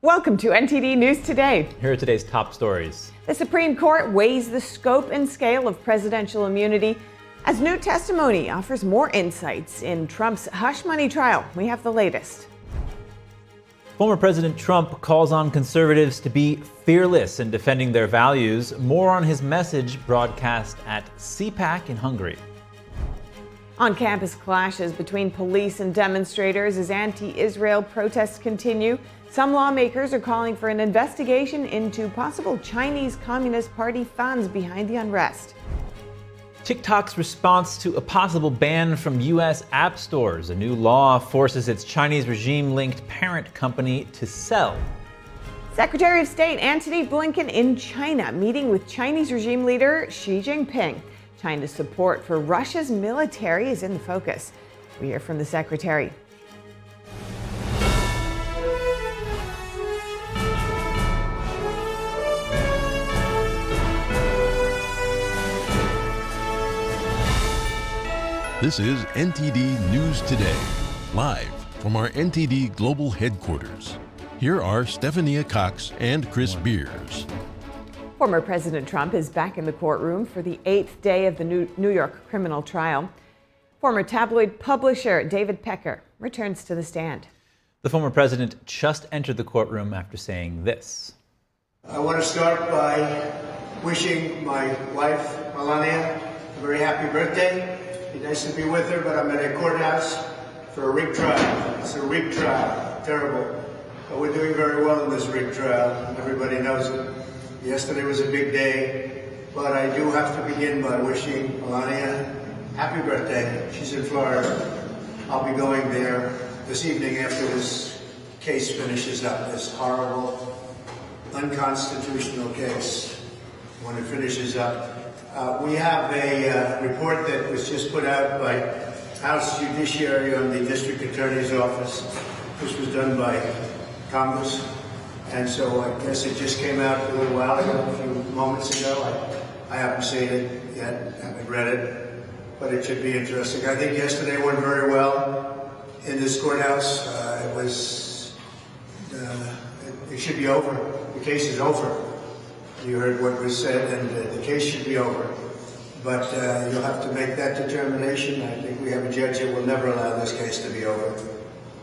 Welcome to NTD News Today. Here are today's top stories. The Supreme Court weighs the scope and scale of presidential immunity as new testimony offers more insights in Trump's hush money trial. We have the latest. Former President Trump calls on conservatives to be fearless in defending their values. More on his message broadcast at CPAC in Hungary. On-campus clashes between police and demonstrators as anti-Israel protests continue. Some lawmakers are calling for an investigation into possible Chinese Communist Party funds behind the unrest. TikTok's response to a possible ban from U.S. app stores. A new law forces its Chinese regime-linked parent company to sell. Secretary of State Antony Blinken in China, meeting with Chinese regime leader Xi Jinping. China's support for Russia's military is in the focus. We hear from the secretary. This is NTD News Today, live from our NTD Global Headquarters. Here are Stephania Cox and Chris Beers. Former President Trump is back in the courtroom for the 8th day of the New York criminal trial. Former tabloid publisher David Pecker returns to the stand. The former president just entered the courtroom after saying this. I want to start by wishing my wife, Melania, a very happy birthday. It'd be nice to be with her, but I'm at a courthouse for a rig trial. It's a rig trial. Terrible. But we're doing very well in this rig trial. Everybody knows it. Yesterday was a big day, but I do have to begin by wishing Melania happy birthday. She's in Florida. I'll be going there this evening after this case finishes up, this horrible, unconstitutional case. When it finishes up, we have a report that was just put out by House Judiciary on the District Attorney's Office. This was done by Congress, and so I guess it just came out a little while ago, a few moments ago. I haven't seen it yet, haven't read it, but it should be interesting. I think yesterday went very well in this courthouse. It should be over. The case is over. You heard what was said, and the case should be over. But you'll have to make that determination. I think we have a judge that will never allow this case to be over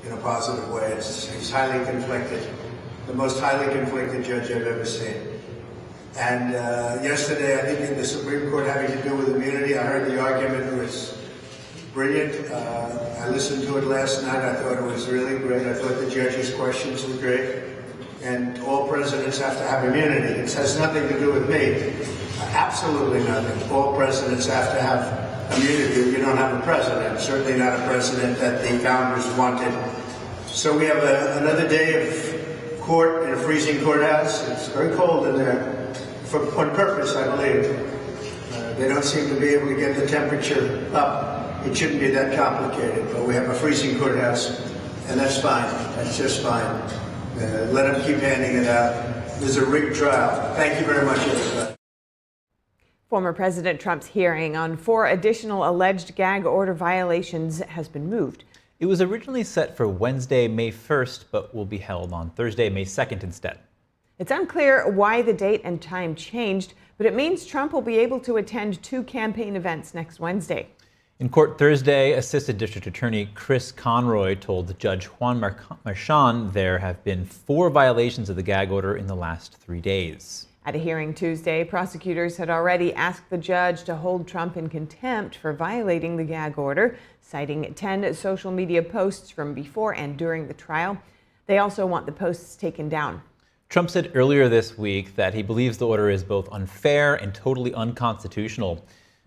in a positive way. He's highly conflicted, the most highly conflicted judge I've ever seen. And yesterday, I think in the Supreme Court having to do with immunity, I heard the argument was brilliant. I listened to it last night. I thought it was really great. I thought the judge's questions were great. And all presidents have to have immunity. It has nothing to do with me. Absolutely nothing. All presidents have to have immunity. You don't have a president, certainly not a president that the founders wanted. So we have another day of court in a freezing courthouse. It's very cold in there, on purpose, I believe. They don't seem to be able to get the temperature up. It shouldn't be that complicated, but we have a freezing courthouse, and that's fine. That's just fine. Let them keep handing it out. There's a rigged trial. Thank you very much, everybody. Former President Trump's hearing on 4 additional alleged gag order violations has been moved. It was originally set for Wednesday, May 1st, but will be held on Thursday, May 2nd instead. It's unclear why the date and time changed, but it means Trump will be able to attend 2 campaign events next Wednesday. In court Thursday, Assistant District Attorney Chris Conroy told Judge Juan Marchand there have been 4 violations of the gag order in the last 3 days. At a hearing Tuesday, prosecutors had already asked the judge to hold Trump in contempt for violating the gag order, citing 10 social media posts from before and during the trial. They also want the posts taken down. Trump said earlier this week that he believes the order is both unfair and totally unconstitutional.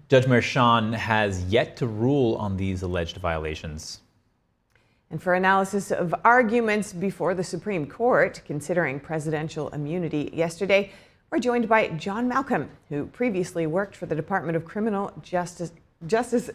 Judge Marchand has yet to rule on these alleged violations. And for analysis of arguments before the Supreme Court considering presidential immunity yesterday, we're joined by John Malcolm, who previously worked for the Department of Criminal Justice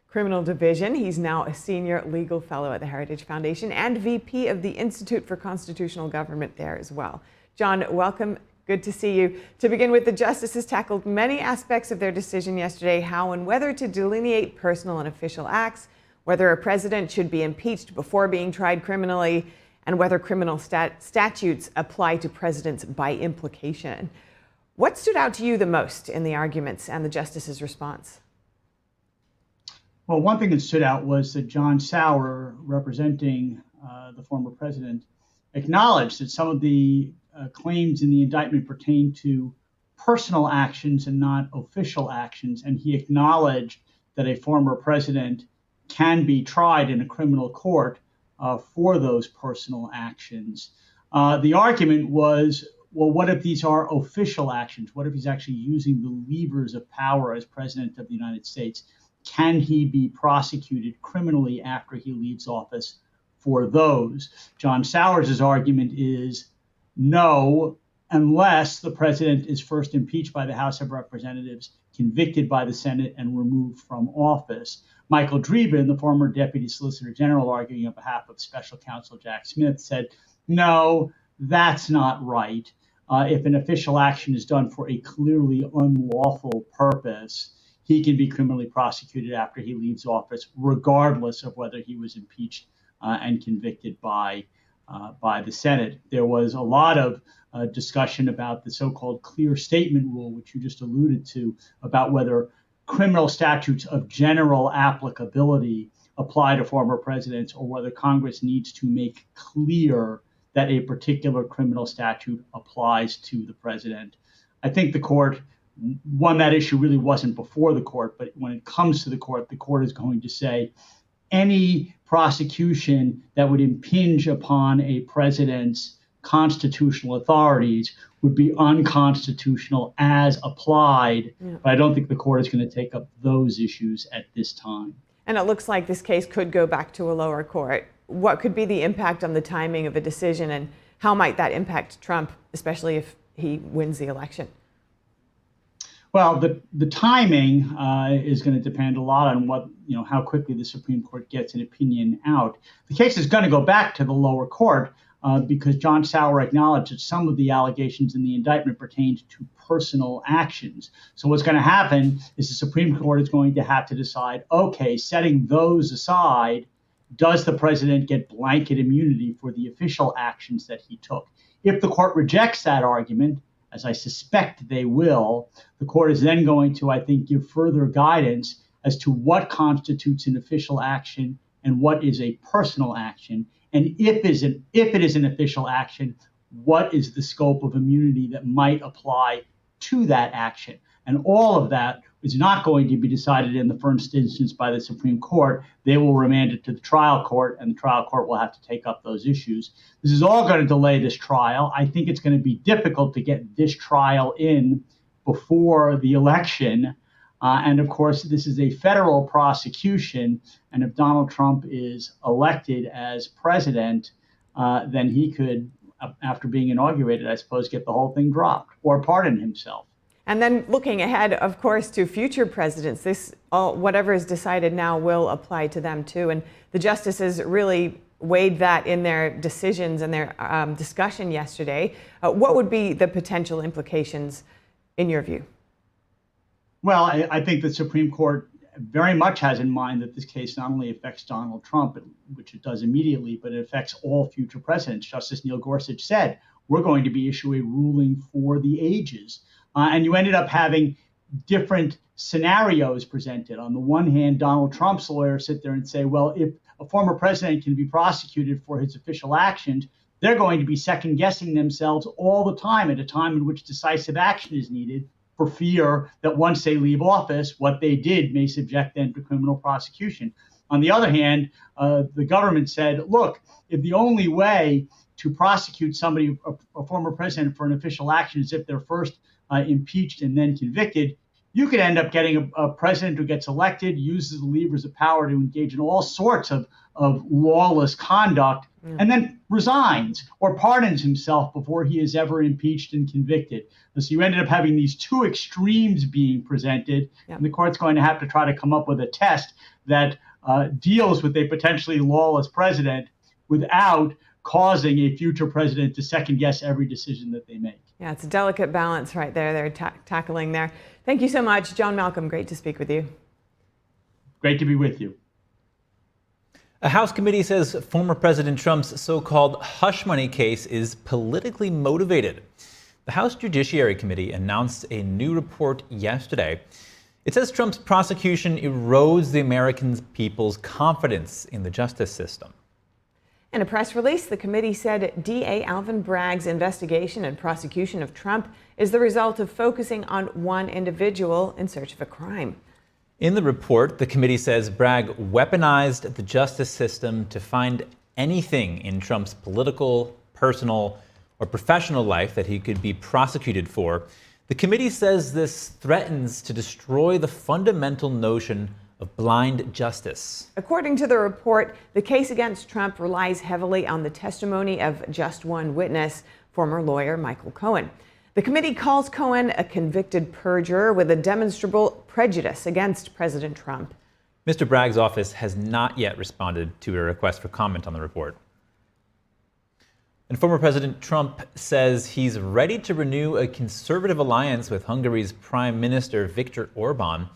Criminal Division. He's now a senior legal fellow at the Heritage Foundation and VP of the Institute for Constitutional Government there as well. John, welcome. Good to see you. To begin with, the justices tackled many aspects of their decision yesterday, how and whether to delineate personal and official acts, whether a president should be impeached before being tried criminally, and whether criminal statutes apply to presidents by implication. What stood out to you the most in the arguments and the justice's response? Well, one thing that stood out was that John Sauer, representing the former president, acknowledged that some of the claims in the indictment pertain to personal actions and not official actions. And he acknowledged that a former president can be tried in a criminal court for those personal actions. The argument was, well, what if these are official actions? What if he's actually using the levers of power as president of the United States? Can he be prosecuted criminally after he leaves office for those? John Sauer's argument is no, unless the president is first impeached by the House of Representatives, convicted by the Senate, and removed from office. Michael Dreeben, the former Deputy Solicitor General, arguing on behalf of Special Counsel Jack Smith, said, no, that's not right. If an official action is done for a clearly unlawful purpose, he can be criminally prosecuted after he leaves office, regardless of whether he was impeached and convicted by the Senate. There was a lot of discussion about the so-called clear statement rule, which you just alluded to, about whether criminal statutes of general applicability apply to former presidents, or whether Congress needs to make clear that a particular criminal statute applies to the president. I think the court won that issue. Really wasn't before the court, but when it comes to the court is going to say any prosecution that would impinge upon a president's constitutional authorities would be unconstitutional as applied. Yeah. But I don't think the court is going to take up those issues at this time. And it looks like this case could go back to a lower court. What could be the impact on the timing of a decision, and how might that impact Trump, especially if he wins the election? Well, the timing is going to depend a lot on how quickly the Supreme Court gets an opinion out. The case is going to go back to the lower court because John Sauer acknowledged that some of the allegations in the indictment pertained to personal actions. So what's going to happen is the Supreme Court is going to have to decide, okay, setting those aside, does the president get blanket immunity for the official actions that he took? If the court rejects that argument, as I suspect they will, the court is then going to, I think, give further guidance as to what constitutes an official action and what is a personal action. And if it is an official action, what is the scope of immunity that might apply to that action? And all of that is not going to be decided in the first instance by the Supreme Court. They will remand it to the trial court, and the trial court will have to take up those issues. This is all going to delay this trial. I think it's going to be difficult to get this trial in before the election. And of course, this is a federal prosecution. And if Donald Trump is elected as president, then he could, after being inaugurated, I suppose, get the whole thing dropped or pardon himself. And then looking ahead, of course, to future presidents, whatever is decided now will apply to them too. And the justices really weighed that in their decisions and their discussion yesterday. What would be the potential implications in your view? Well, I think the Supreme Court very much has in mind that this case not only affects Donald Trump, which it does immediately, but it affects all future presidents. Justice Neil Gorsuch said, we're going to be issuing a ruling for the ages. And you ended up having different scenarios presented. On the one hand, Donald Trump's lawyers sit there and say, well, if a former president can be prosecuted for his official actions, they're going to be second guessing themselves all the time at a time in which decisive action is needed, for fear that once they leave office, what they did may subject them to criminal prosecution. On the other hand, the government said, look, if the only way to prosecute somebody, a former president, for an official action is if they're first impeached and then convicted, you could end up getting a president who gets elected, uses the levers of power to engage in all sorts of lawless conduct, and then resigns or pardons himself before he is ever impeached and convicted. So you ended up having these two extremes being presented, and the court's going to have to try to come up with a test that deals with a potentially lawless president without causing a future president to second guess every decision that they make. Yeah, it's a delicate balance right there they're tackling there. Thank you so much, John Malcolm. Great to speak with you. Great to be with you. A House committee says former President Trump's so-called hush money case is politically motivated. The House Judiciary Committee announced a new report yesterday. It says Trump's prosecution erodes the American people's confidence in the justice system. In a press release, the committee said DA Alvin Bragg's investigation and prosecution of Trump is the result of focusing on one individual in search of a crime. In the report, the committee says Bragg weaponized the justice system to find anything in Trump's political, personal, or professional life that he could be prosecuted for. The committee says this threatens to destroy the fundamental notion of blind justice. According to the report, the case against Trump relies heavily on the testimony of just one witness, former lawyer Michael Cohen. The committee calls Cohen a convicted perjurer with a demonstrable prejudice against President Trump. Mr. Bragg's office has not yet responded to a request for comment on the report. And former President Trump says he's ready to renew a conservative alliance with Hungary's Prime Minister Viktor Orban.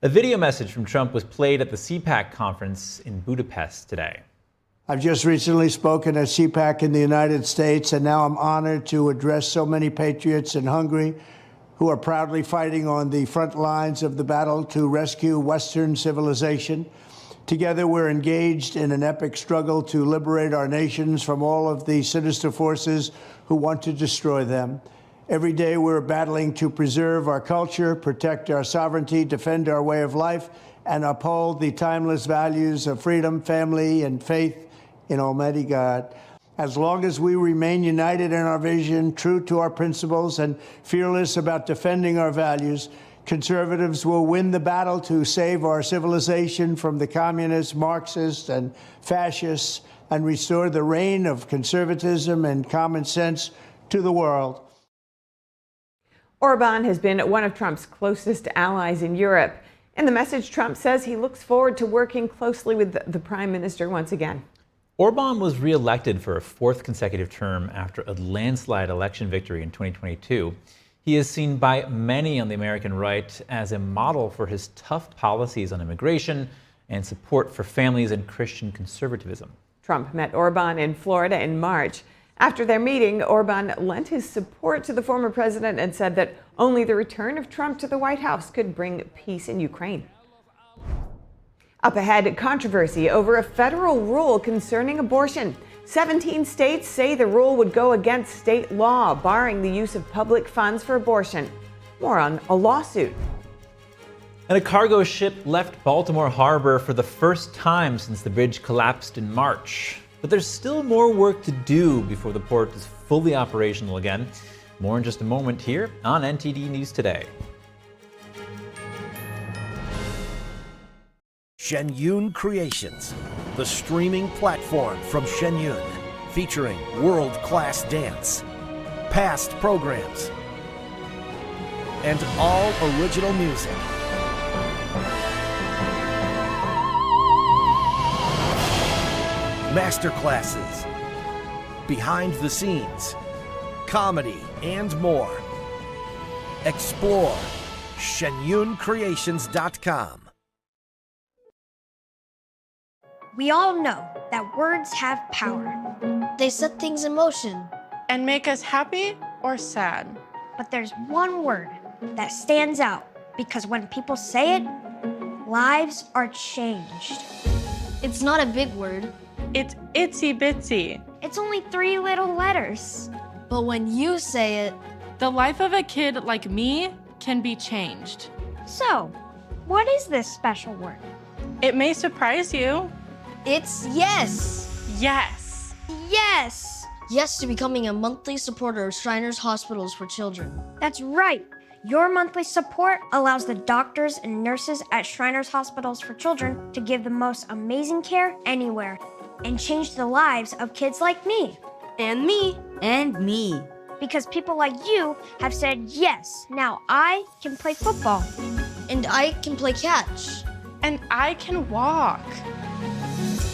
A video message from Trump was played at the CPAC conference in Budapest today. I've just recently spoken at CPAC in the United States, and now I'm honored to address so many patriots in Hungary who are proudly fighting on the front lines of the battle to rescue Western civilization. Together, we're engaged in an epic struggle to liberate our nations from all of the sinister forces who want to destroy them. Every day, we're battling to preserve our culture, protect our sovereignty, defend our way of life, and uphold the timeless values of freedom, family, and faith in Almighty God. As long as we remain united in our vision, true to our principles, and fearless about defending our values, conservatives will win the battle to save our civilization from the communists, Marxists, and fascists, and restore the reign of conservatism and common sense to the world. Orban has been one of Trump's closest allies in Europe. In the message, Trump says he looks forward to working closely with the Prime Minister once again. Orban was re-elected for a fourth consecutive term after a landslide election victory in 2022. He is seen by many on the American right as a model for his tough policies on immigration and support for families and Christian conservatism. Trump met Orban in Florida in March. After their meeting, Orban lent his support to the former president and said that only the return of Trump to the White House could bring peace in Ukraine. Up ahead, controversy over a federal rule concerning abortion. 17 states say the rule would go against state law, barring the use of public funds for abortion. More on a lawsuit. And a cargo ship left Baltimore Harbor for the first time since the bridge collapsed in March. But there's still more work to do before the port is fully operational again. More in just a moment here on NTD News Today. Shenyun Creations, the streaming platform from Shenyun, featuring world-class dance, past programs, and all original music. Masterclasses, behind the scenes, comedy, and more. Explore shenyuncreations.com. We all know that words have power. They set things in motion and make us happy or sad. But there's one word that stands out because when people say it, lives are changed. It's not a big word. It's itsy bitsy. It's only 3 little letters. But when you say it, the life of a kid like me can be changed. So, what is this special word? It may surprise you. It's yes! Yes! Yes! Yes to becoming a monthly supporter of Shriners Hospitals for Children. That's right. Your monthly support allows the doctors and nurses at Shriners Hospitals for Children to give the most amazing care anywhere and change the lives of kids like me. And me. And me. Because people like you have said yes. Now I can play football. And I can play catch. And I can walk.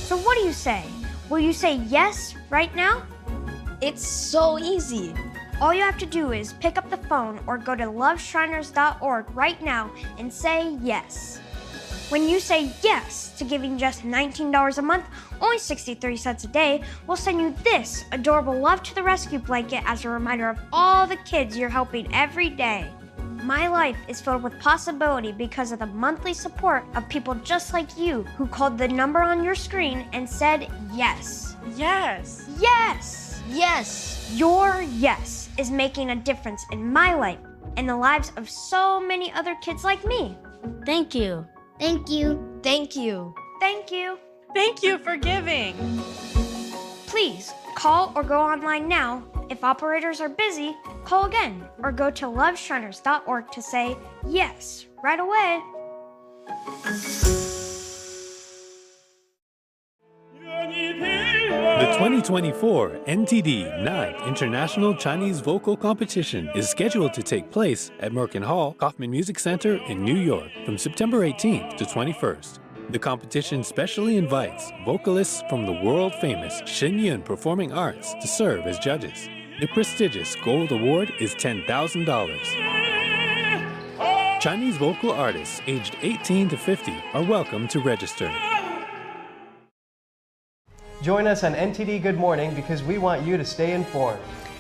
So what do you say? Will you say yes right now? It's so easy. All you have to do is pick up the phone or go to loveshriners.org right now and say yes. When you say yes to giving just $19 a month, only 63 cents a day, we'll send you this adorable Love to the Rescue blanket as a reminder of all the kids you're helping every day. My life is filled with possibility because of the monthly support of people just like you who called the number on your screen and said yes. Yes. Yes! Yes. Your yes is making a difference in my life and the lives of so many other kids like me. Thank you. Thank you. Thank you. Thank you. Thank you for giving. Please call or go online now. If operators are busy, call again or go to loveshriners.org to say yes right away. The 2024 NTD 9th International Chinese Vocal Competition is scheduled to take place at Merkin Hall, Kaufman Music Center in New York from September 18th to 21st. The competition specially invites vocalists from the world-famous Shenyun Performing Arts to serve as judges. The prestigious Gold Award is $10,000. Chinese vocal artists aged 18 to 50 are welcome to register. Join us on NTD Good Morning because we want you to stay informed.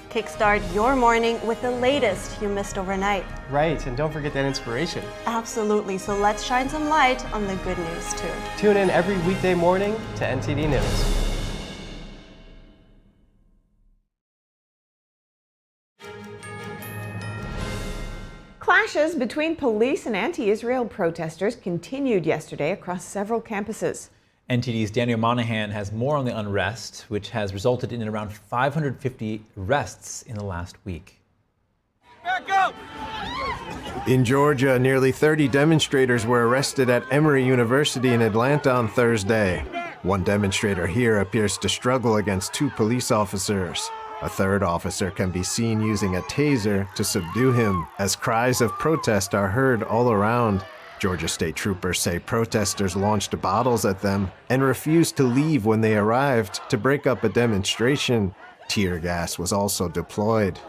Kickstart your morning with the latest you missed overnight. Right, and don't forget that inspiration. Absolutely, so let's shine some light on the good news too. Tune in every weekday morning to NTD News. Clashes between police and anti-Israel protesters continued yesterday across several campuses. NTD's Daniel Monahan has more on the unrest, which has resulted in around 550 arrests in the last week. Back up! In Georgia, nearly 30 demonstrators were arrested at Emory University in Atlanta on Thursday. One demonstrator here appears to struggle against two police officers. A third officer can be seen using a taser to subdue him, as cries of protest are heard all around. Georgia State troopers say protesters launched bottles at them and refused to leave when they arrived to break up a demonstration. Tear gas was also deployed.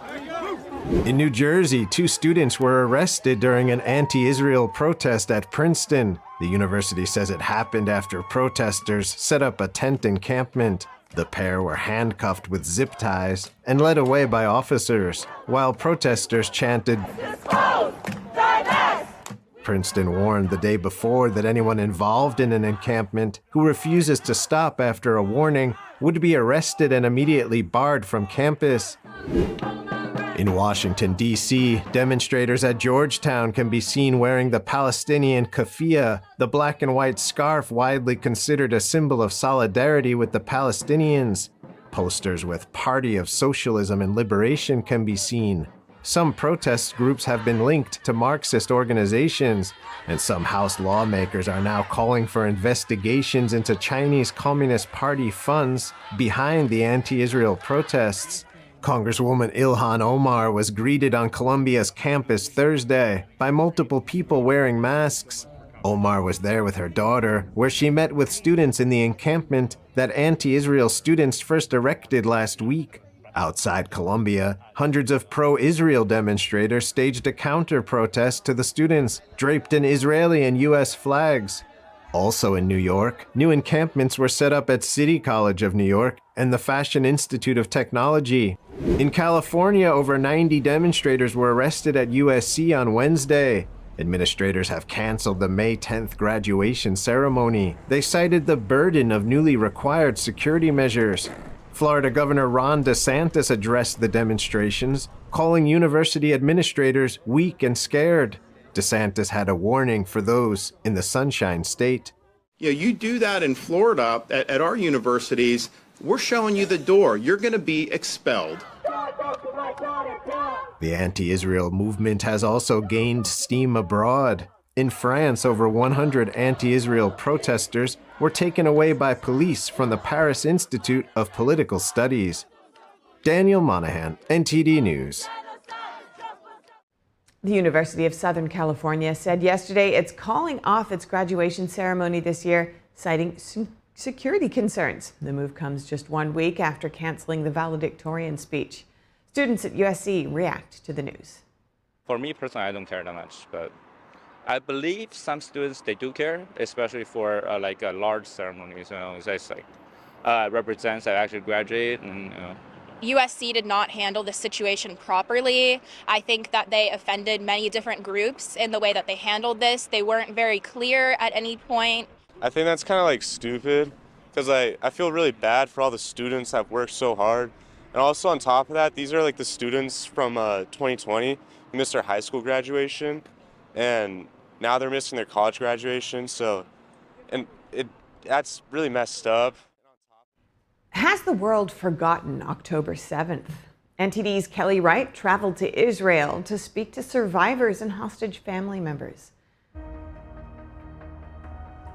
In New Jersey, two students were arrested during an anti-Israel protest at Princeton. The university says it happened after protesters set up a tent encampment. The pair were handcuffed with zip ties and led away by officers, while protesters chanted, "Dispose! Divest!" Princeton warned the day before that anyone involved in an encampment who refuses to stop after a warning would be arrested and immediately barred from campus. In Washington, D.C., demonstrators at Georgetown can be seen wearing the Palestinian keffiyeh, the black and white scarf widely considered a symbol of solidarity with the Palestinians. Posters with Party of Socialism and Liberation can be seen. Some protest groups have been linked to Marxist organizations, and some House lawmakers are now calling for investigations into Chinese Communist Party funds behind the anti-Israel protests. Congresswoman Ilhan Omar was greeted on Columbia's campus Thursday by multiple people wearing masks. Omar was there with her daughter, where she met with students in the encampment that anti-Israel students first erected last week. Outside Columbia, hundreds of pro-Israel demonstrators staged a counter-protest to the students, draped in Israeli and U.S. flags. Also in New York, new encampments were set up at City College of New York and the Fashion Institute of Technology. In California, over 90 demonstrators were arrested at USC on Wednesday. Administrators have canceled the May 10th graduation ceremony. They cited the burden of newly required security measures. Florida Governor Ron DeSantis addressed the demonstrations, calling university administrators weak and scared. DeSantis had a warning for those in the Sunshine State. You do that in Florida at our universities, we're showing you the door. You're going to be expelled. The anti-Israel movement has also gained steam abroad. In France, over 100 anti-Israel protesters were taken away by police from the Paris Institute of Political Studies. Daniel Monahan, NTD News. The University of Southern California said yesterday it's calling off its graduation ceremony this year, citing security concerns. The move comes just 1 week after canceling the valedictorian speech. Students at USC react to the news. For me personally, I don't care that much, but I believe some students, they do care, especially for like a large ceremonies, it's like represents I actually graduate and USC did not handle the situation properly. I think that they offended many different groups in the way that they handled this. They weren't very clear at any point. I think that's kind of like stupid because I feel really bad for all the students that have worked so hard. And also on top of that, these are like the students from 2020 who missed their high school graduation and now they're missing their college graduation. So, and that's really messed up. Has the world forgotten October 7th? NTD's Kelly Wright traveled to Israel to speak to survivors and hostage family members.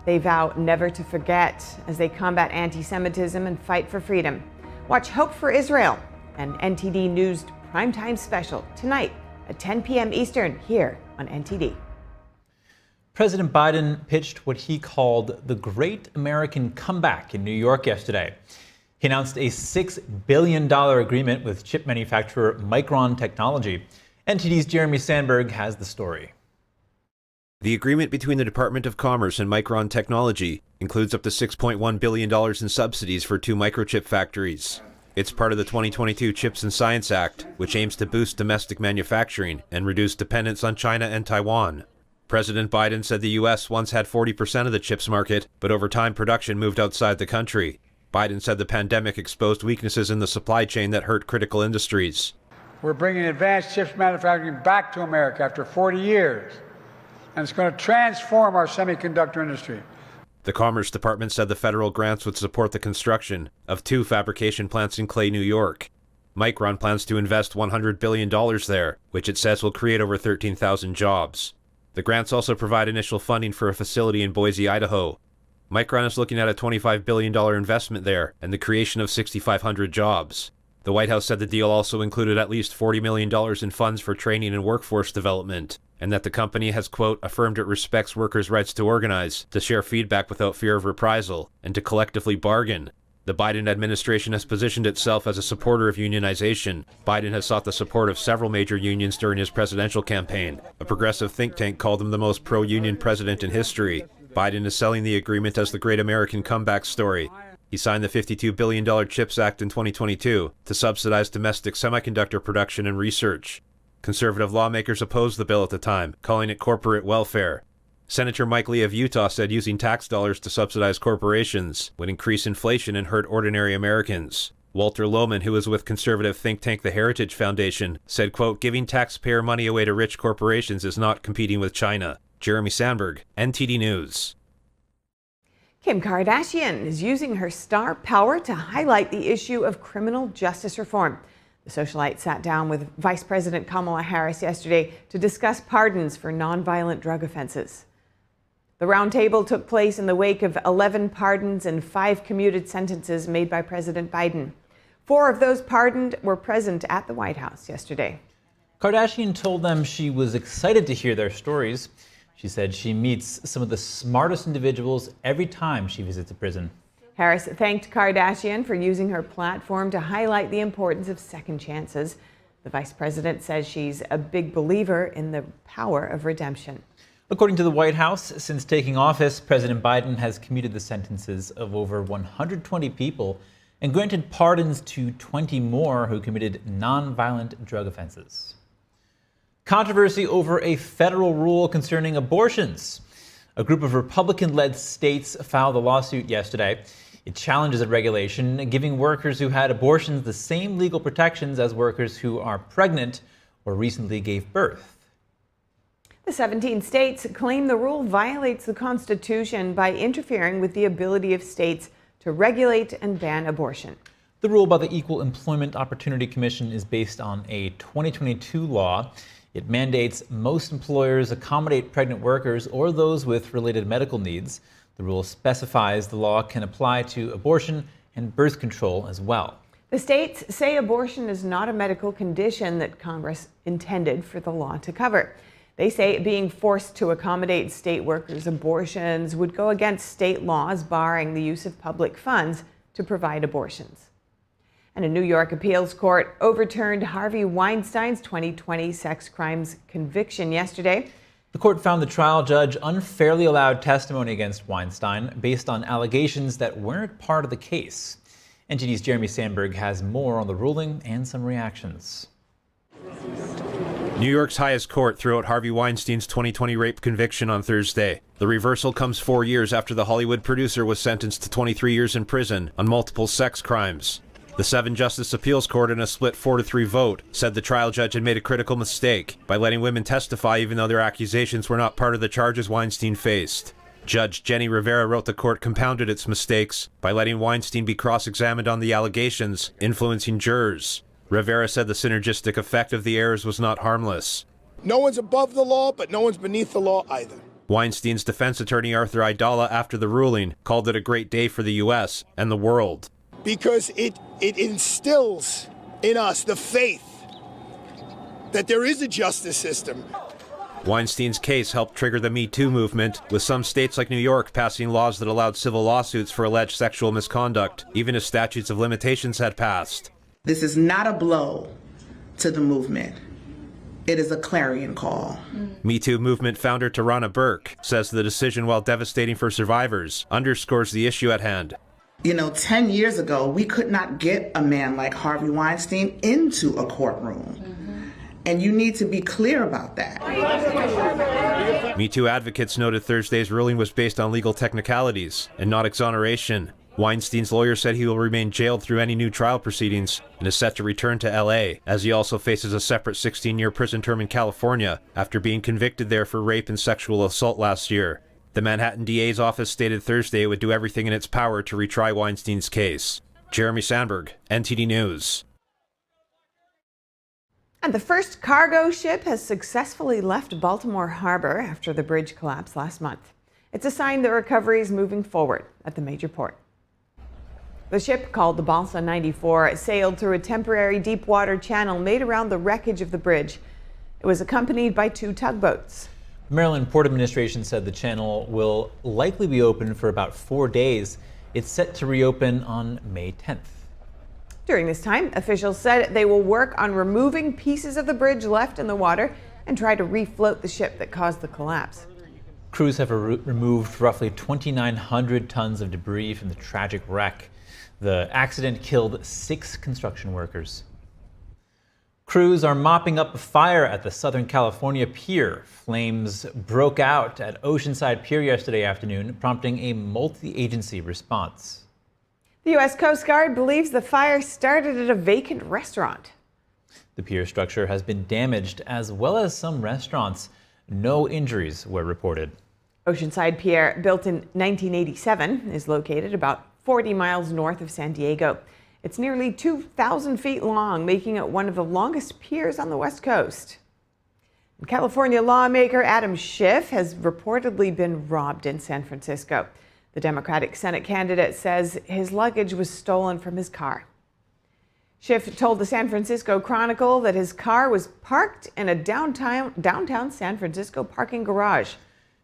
They vow never to forget as they combat anti-Semitism and fight for freedom. Watch Hope for Israel, an NTD News primetime special tonight at 10 p.m. Eastern here on NTD. President Biden pitched what he called the Great American Comeback in New York yesterday. He announced a $6 billion agreement with chip manufacturer Micron Technology. NTD's Jeremy Sandberg has the story. The agreement between the Department of Commerce and Micron Technology includes up to $6.1 billion in subsidies for 2 microchip factories. It's part of the 2022 CHIPS and Science Act, which aims to boost domestic manufacturing and reduce dependence on China and Taiwan. President Biden said the U.S. once had 40% of the chips market, but over time production moved outside the country. Biden said the pandemic exposed weaknesses in the supply chain that hurt critical industries. We're bringing advanced chips manufacturing back to America after 40 years, and it's going to transform our semiconductor industry. The Commerce Department said the federal grants would support the construction of 2 fabrication plants in Clay, New York. Micron plans to invest $100 billion there, which it says will create over 13,000 jobs. The grants also provide initial funding for a facility in Boise, Idaho. Micron is looking at a $25 billion investment there and the creation of 6,500 jobs. The White House said the deal also included at least $40 million in funds for training and workforce development, and that the company has, quote, affirmed it respects workers' rights to organize, to share feedback without fear of reprisal, and to collectively bargain. The Biden administration has positioned itself as a supporter of unionization. Biden has sought the support of several major unions during his presidential campaign. A progressive think tank called him the most pro-union president in history. Biden is selling the agreement as the Great American Comeback story. He signed the $52 billion CHIPS Act in 2022 to subsidize domestic semiconductor production and research. Conservative lawmakers opposed the bill at the time, calling it corporate welfare. Senator Mike Lee of Utah said using tax dollars to subsidize corporations would increase inflation and hurt ordinary Americans. Walter Lohman, who is with conservative think tank The Heritage Foundation, said, quote, giving taxpayer money away to rich corporations is not competing with China. Jeremy Sandberg, NTD News. Kim Kardashian is using her star power to highlight the issue of criminal justice reform. The socialite sat down with Vice President Kamala Harris yesterday to discuss pardons for nonviolent drug offenses. The roundtable took place in the wake of 11 pardons and 5 commuted sentences made by President Biden. 4 of those pardoned were present at the White House yesterday. Kardashian told them she was excited to hear their stories. She said she meets some of the smartest individuals every time she visits a prison. Harris thanked Kardashian for using her platform to highlight the importance of second chances. The vice president says she's a big believer in the power of redemption. According to the White House, since taking office, President Biden has commuted the sentences of over 120 people and granted pardons to 20 more who committed nonviolent drug offenses. Controversy over a federal rule concerning abortions. A group of Republican-led states filed a lawsuit yesterday. It challenges a regulation giving workers who had abortions the same legal protections as workers who are pregnant or recently gave birth. The 17 states claim the rule violates the Constitution by interfering with the ability of states to regulate and ban abortion. The rule by the Equal Employment Opportunity Commission is based on a 2022 law. It mandates most employers accommodate pregnant workers or those with related medical needs. The rule specifies the law can apply to abortion and birth control as well. The states say abortion is not a medical condition that Congress intended for the law to cover. They say being forced to accommodate state workers' abortions would go against state laws barring the use of public funds to provide abortions. And a New York appeals court overturned Harvey Weinstein's 2020 sex crimes conviction yesterday. The court found the trial judge unfairly allowed testimony against Weinstein based on allegations that weren't part of the case. NTD's Jeremy Sandberg has more on the ruling and some reactions. New York's highest court threw out Harvey Weinstein's 2020 rape conviction on Thursday. The reversal comes 4 years after the Hollywood producer was sentenced to 23 years in prison on multiple sex crimes. The 7-justice appeals court, in a split 4-3 vote, said the trial judge had made a critical mistake by letting women testify even though their accusations were not part of the charges Weinstein faced. Judge Jenny Rivera wrote the court compounded its mistakes by letting Weinstein be cross-examined on the allegations, influencing jurors. Rivera said the synergistic effect of the errors was not harmless. No one's above the law, but no one's beneath the law either. Weinstein's defense attorney Arthur Aidala, after the ruling, called it a great day for the U.S. and the world. Because it instills in us the faith that there is a justice system. Weinstein's case helped trigger the Me Too movement, with some states like New York passing laws that allowed civil lawsuits for alleged sexual misconduct, even as statutes of limitations had passed. This is not a blow to the movement. It is a clarion call. Me Too movement founder Tarana Burke says the decision, while devastating for survivors, underscores the issue at hand. 10 years ago, we could not get a man like Harvey Weinstein into a courtroom. And you need to be clear about that. Me Too advocates noted Thursday's ruling was based on legal technicalities and not exoneration. Weinstein's lawyer said he will remain jailed through any new trial proceedings and is set to return to L.A., as he also faces a separate 16-year prison term in California after being convicted there for rape and sexual assault last year. The Manhattan DA's office stated Thursday it would do everything in its power to retry Weinstein's case. Jeremy Sandberg, NTD News. And the first cargo ship has successfully left Baltimore Harbor after the bridge collapsed last month. It's a sign that recovery is moving forward at the major port. The ship, called the Balsa 94, sailed through a temporary deep water channel made around the wreckage of the bridge. It was accompanied by 2 tugboats. The Maryland Port Administration said the channel will likely be open for about 4 days. It's set to reopen on May 10th. During this time, officials said they will work on removing pieces of the bridge left in the water and try to refloat the ship that caused the collapse. Crews have removed roughly 2,900 tons of debris from the tragic wreck. The accident killed 6 construction workers. Crews are mopping up a fire at the Southern California Pier. Flames broke out at Oceanside Pier yesterday afternoon, prompting a multi-agency response. The U.S. Coast Guard believes the fire started at a vacant restaurant. The pier structure has been damaged, as well as some restaurants. No injuries were reported. Oceanside Pier, built in 1987, is located about 40 miles north of San Diego. It's nearly 2,000 feet long, making it one of the longest piers on the West Coast. California lawmaker Adam Schiff has reportedly been robbed in San Francisco. The Democratic Senate candidate says his luggage was stolen from his car. Schiff told the San Francisco Chronicle that his car was parked in a downtown San Francisco parking garage.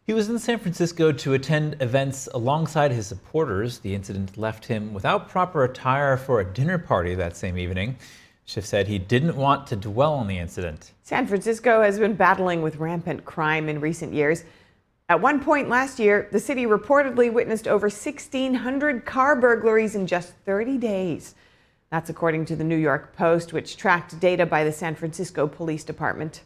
He was in San Francisco to attend events alongside his supporters. The incident left him without proper attire for a dinner party that same evening. Schiff said he didn't want to dwell on the incident. San Francisco has been battling with rampant crime in recent years. At one point last year, the city reportedly witnessed over 1,600 car burglaries in just 30 days. That's according to the New York Post, which tracked data by the San Francisco Police Department.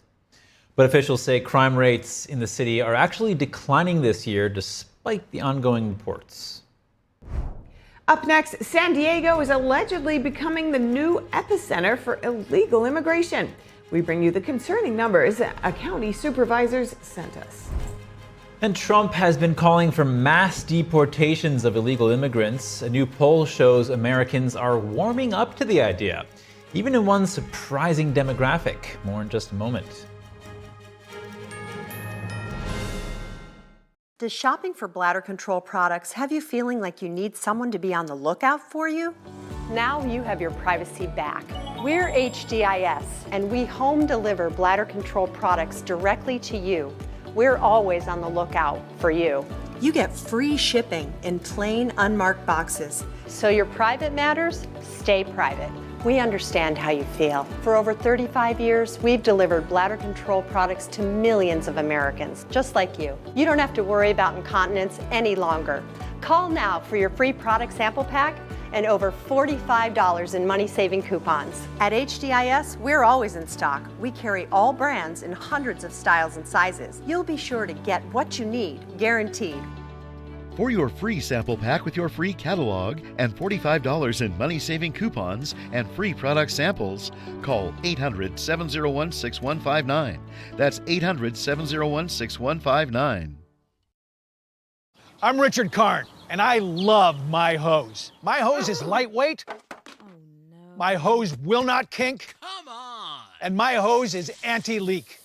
But officials say crime rates in the city are actually declining this year, despite the ongoing reports. Up next, San Diego is allegedly becoming the new epicenter for illegal immigration. We bring you the concerning numbers a county supervisors sent us. And Trump has been calling for mass deportations of illegal immigrants. A new poll shows Americans are warming up to the idea, even in one surprising demographic. More in just a moment. Does shopping for bladder control products have you feeling like you need someone to be on the lookout for you? Now you have your privacy back. We're HDIS, and we home deliver bladder control products directly to you. We're always on the lookout for you. You get free shipping in plain, unmarked boxes. So your private matters stay private. We understand how you feel. For over 35 years, we've delivered bladder control products to millions of Americans, just like you. You don't have to worry about incontinence any longer. Call now for your free product sample pack and over $45 in money-saving coupons. At HDIS, we're always in stock. We carry all brands in hundreds of styles and sizes. You'll be sure to get what you need, guaranteed. For your free sample pack with your free catalog and $45 in money-saving coupons and free product samples, call 800-701-6159. That's 800-701-6159. I'm Richard Karn, and I love my hose. My hose is lightweight. My hose will not kink. Come on! And my hose is anti-leak.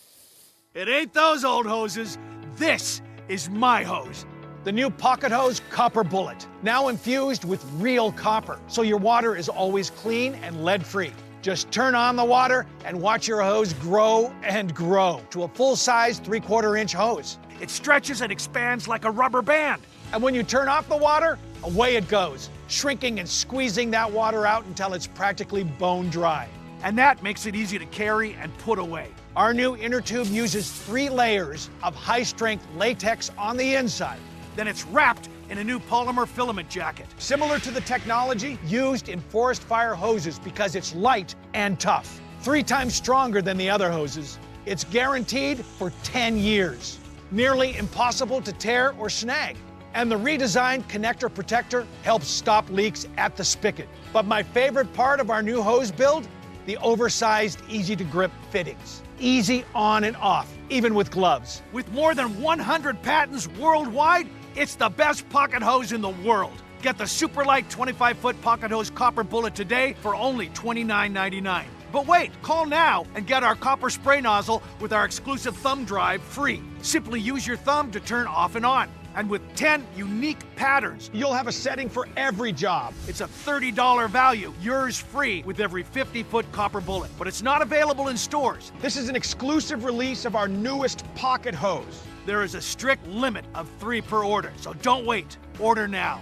It ain't those old hoses. This is my hose. The new pocket hose Copper Bullet, now infused with real copper, so your water is always clean and lead-free. Just turn on the water and watch your hose grow and grow to a full-size 3/4-inch hose. It stretches and expands like a rubber band. And when you turn off the water, away it goes, shrinking and squeezing that water out until it's practically bone dry. And that makes it easy to carry and put away. Our new inner tube uses 3 layers of high-strength latex on the inside. Then it's wrapped in a new polymer filament jacket, similar to the technology used in forest fire hoses because it's light and tough. 3 times stronger than the other hoses. It's guaranteed for 10 years. Nearly impossible to tear or snag. And the redesigned connector protector helps stop leaks at the spigot. But my favorite part of our new hose build? The oversized, easy-to-grip fittings. Easy on and off, even with gloves. With more than 100 patents worldwide, it's the best pocket hose in the world. Get the super light 25-foot pocket hose Copper Bullet today for only $29.99. But wait, call now and get our copper spray nozzle with our exclusive thumb drive free. Simply use your thumb to turn off and on. And with 10 unique patterns, you'll have a setting for every job. It's a $30 value, yours free with every 50-foot Copper Bullet. But it's not available in stores. This is an exclusive release of our newest pocket hose. There is a strict limit of 3 per order, so don't wait. Order now.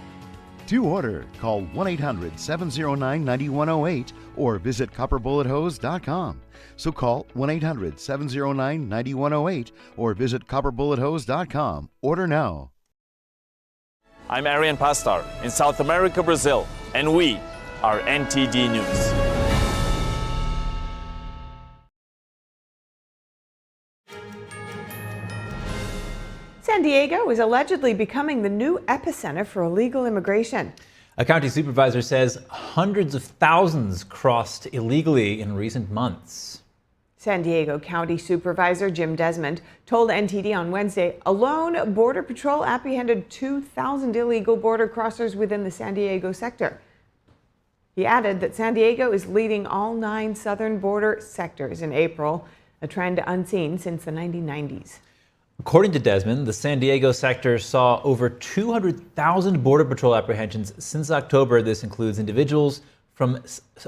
To order, call 1-800-709-9108 or visit copperbullethose.com. So call 1-800-709-9108 or visit copperbullethose.com. Order now. I'm Arian Pastar in South America, Brazil, and we are NTD News. San Diego is allegedly becoming the new epicenter for illegal immigration. A county supervisor says hundreds of thousands crossed illegally in recent months. San Diego County Supervisor Jim Desmond told NTD on Wednesday alone Border Patrol apprehended 2,000 illegal border crossers within the San Diego sector. He added that San Diego is leading all 9 southern border sectors in April, a trend unseen since the 1990s. According to Desmond, the San Diego sector saw over 200,000 Border Patrol apprehensions since October. This includes individuals from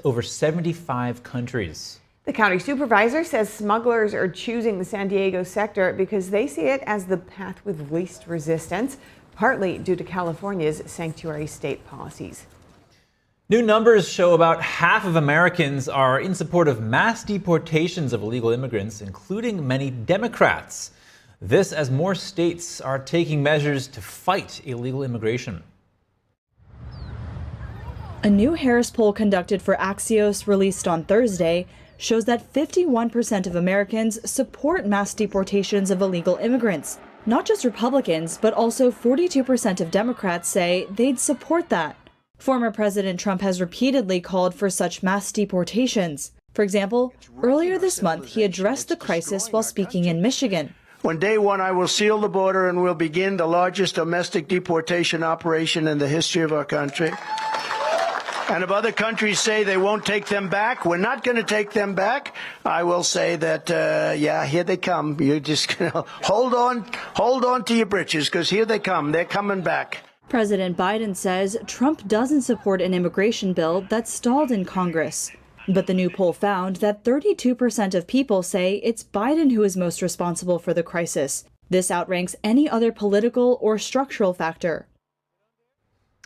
over 75 countries. The county supervisor says smugglers are choosing the San Diego sector because they see it as the path with least resistance, partly due to California's sanctuary state policies. New numbers show about half of Americans are in support of mass deportations of illegal immigrants, including many Democrats. This as more states are taking measures to fight illegal immigration. A new Harris poll conducted for Axios released on Thursday shows that 51% of Americans support mass deportations of illegal immigrants. Not just Republicans, but also 42% of Democrats say they'd support that. Former President Trump has repeatedly called for such mass deportations. For example, earlier this month, he addressed the crisis while speaking in Michigan. On day one, I will seal the border and will begin the largest domestic deportation operation in the history of our country. And if other countries say they won't take them back, we're not going to take them back, I will say that, yeah, here they come. You're just going to hold on to your britches, because here they come. They're coming back. President Biden says Trump doesn't support an immigration bill that stalled in Congress. But the new poll found that 32% of people say it's Biden who is most responsible for the crisis. This outranks any other political or structural factor.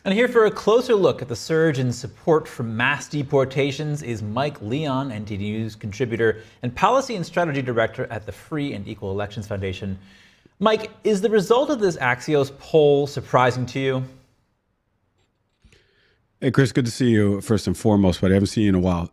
And here for a closer look at the surge in support for mass deportations is Mike Leon, NTD News contributor and policy and strategy director at the Free and Equal Elections Foundation. Mike, is the result of this Axios poll surprising to you? Hey, Chris, good to see you first and foremost, but I haven't seen you in a while.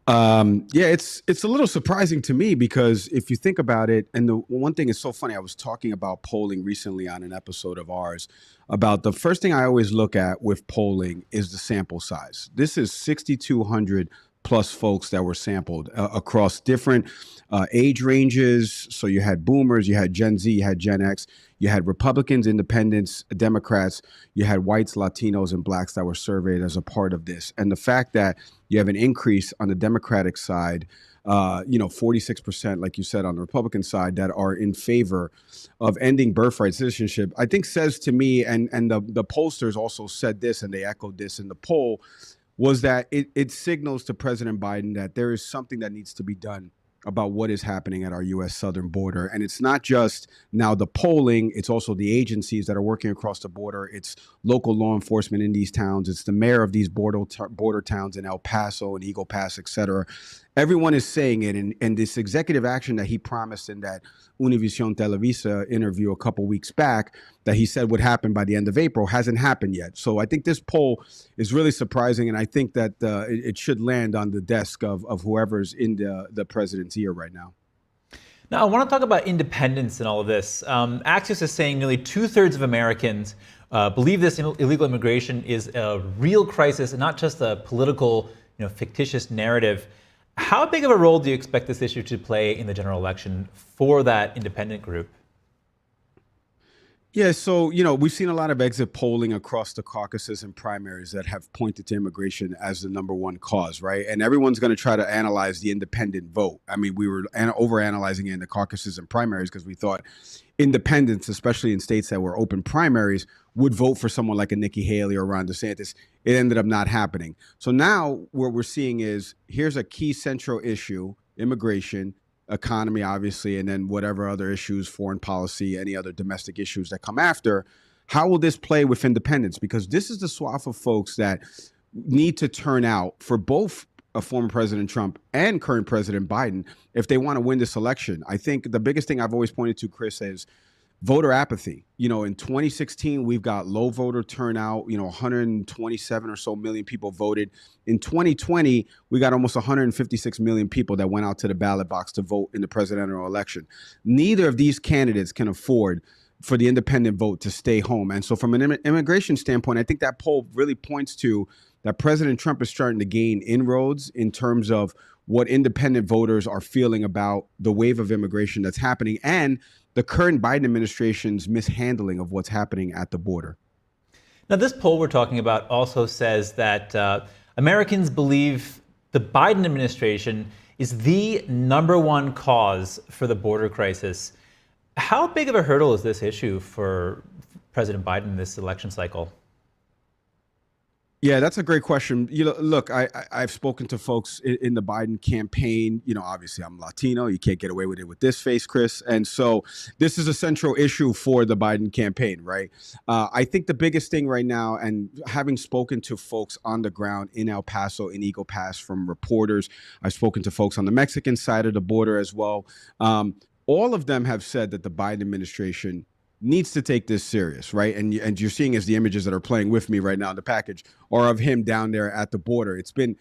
Yeah, it's a little surprising to me because if you think about it, and the one thing is so funny, I was talking about polling recently on an episode of ours about the first thing I always look at with polling is the sample size. This is 6,200 plus folks that were sampled across different age ranges. So you had boomers, you had Gen Z, you had Gen X, you had Republicans, independents, Democrats, you had whites, Latinos, and blacks that were surveyed as a part of this. And the fact that you have an increase on the Democratic side, 46%, like you said, on the Republican side that are in favor of ending birthright citizenship, I think says to me, and the pollsters also said this, and they echoed this in the poll, was that it signals to President Biden that there is something that needs to be done about what is happening at our U.S. southern border. And it's not just now the polling, it's also the agencies that are working across the border. It's local law enforcement in these towns. It's the mayor of these border towns in El Paso and Eagle Pass, et cetera. Everyone is saying it. And this executive action that he promised in that Univision Televisa interview a couple weeks back that he said would happen by the end of April hasn't happened yet. So I think this poll is really surprising. And I think that it should land on the desk of whoever's in the president's ear right now. Now, I want to talk about independence in all of this. Axios is saying nearly 2/3 of Americans believe this illegal immigration is a real crisis and not just a political, fictitious narrative. How big of a role do you expect this issue to play in the general election for that independent group? Yeah, so, we've seen a lot of exit polling across the caucuses and primaries that have pointed to immigration as the number one cause, right? And everyone's going to try to analyze the independent vote. I mean, we were overanalyzing it in the caucuses and primaries because we thought independents, especially in states that were open primaries, would vote for someone like a Nikki Haley or Ron DeSantis. It ended up not happening. So now what we're seeing is here's a key central issue, immigration, economy, obviously, and then whatever other issues, foreign policy, any other domestic issues that come after. How will this play with independents? Because this is the swath of folks that need to turn out for both a former President Trump and current President Biden if they want to win this election. I think the biggest thing I've always pointed to, Chris, is voter apathy. In 2016, we've got low voter turnout, 127 or so million people voted. In 2020, we got almost 156 million people that went out to the ballot box to vote in the presidential election. Neither of these candidates can afford for the independent vote to stay home. And so from an immigration standpoint, I think that poll really points to that President Trump is starting to gain inroads in terms of what independent voters are feeling about the wave of immigration that's happening and the current Biden administration's mishandling of what's happening at the border. Now, this poll we're talking about also says that Americans believe the Biden administration is the number one cause for the border crisis. How big of a hurdle is this issue for President Biden this election cycle? Yeah, that's a great question. Look, I've spoken to folks in the Biden campaign. Obviously I'm Latino. You can't get away with it with this face, Chris. And so this is a central issue for the Biden campaign, right? I think the biggest thing right now, and having spoken to folks on the ground in El Paso, in Eagle Pass, from reporters, I've spoken to folks on the Mexican side of the border as well. All of them have said that the Biden administration needs to take this serious, right? And you're seeing as the images that are playing with me right now in the package are of him down there at the border. It's been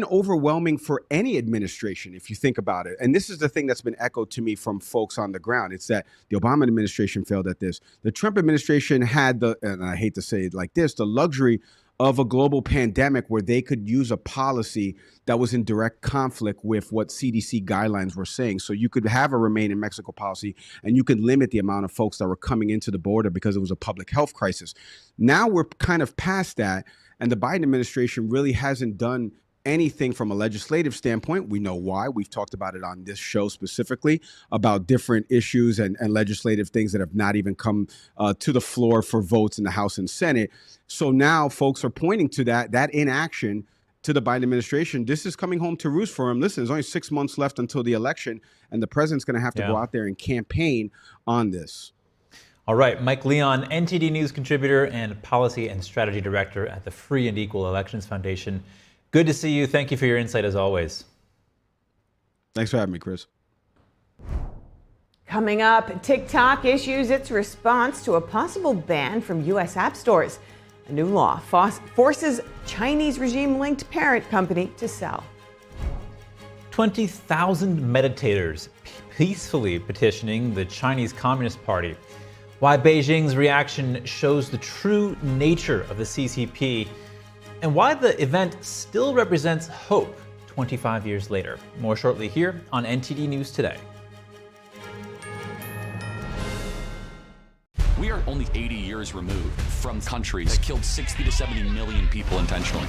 overwhelming for any administration if you think about it. And this is the thing that's been echoed to me from folks on the ground. It's that the Obama administration failed at this. The Trump administration had and I hate to say it like this, the luxury of a global pandemic where they could use a policy that was in direct conflict with what CDC guidelines were saying. So you could have a Remain in Mexico policy and you could limit the amount of folks that were coming into the border because it was a public health crisis. Now we're kind of past that, and the Biden administration really hasn't done anything from a legislative standpoint. We know why. We've talked about it on this show specifically about different issues and legislative things that have not even come to the floor for votes in the House and Senate. So now folks are pointing to that inaction to the Biden administration. This is coming home to roost for him. Listen, there's only 6 months left until the election, and the president's going to have to go out there and campaign on this. All right, Mike Leon, NTD News contributor and policy and strategy director at the Free and Equal Elections Foundation. Good to see you. Thank you for your insight as always. Thanks for having me, Chris. Coming up, TikTok issues its response to a possible ban from U.S. app stores. A new law forces Chinese regime-linked parent company to sell. 20,000 meditators peacefully petitioning the Chinese Communist Party. Why Beijing's reaction shows the true nature of the CCP, and why the event still represents hope 25 years later. More shortly here on NTD News Today. We are only 80 years removed from countries that killed 60 to 70 million people intentionally.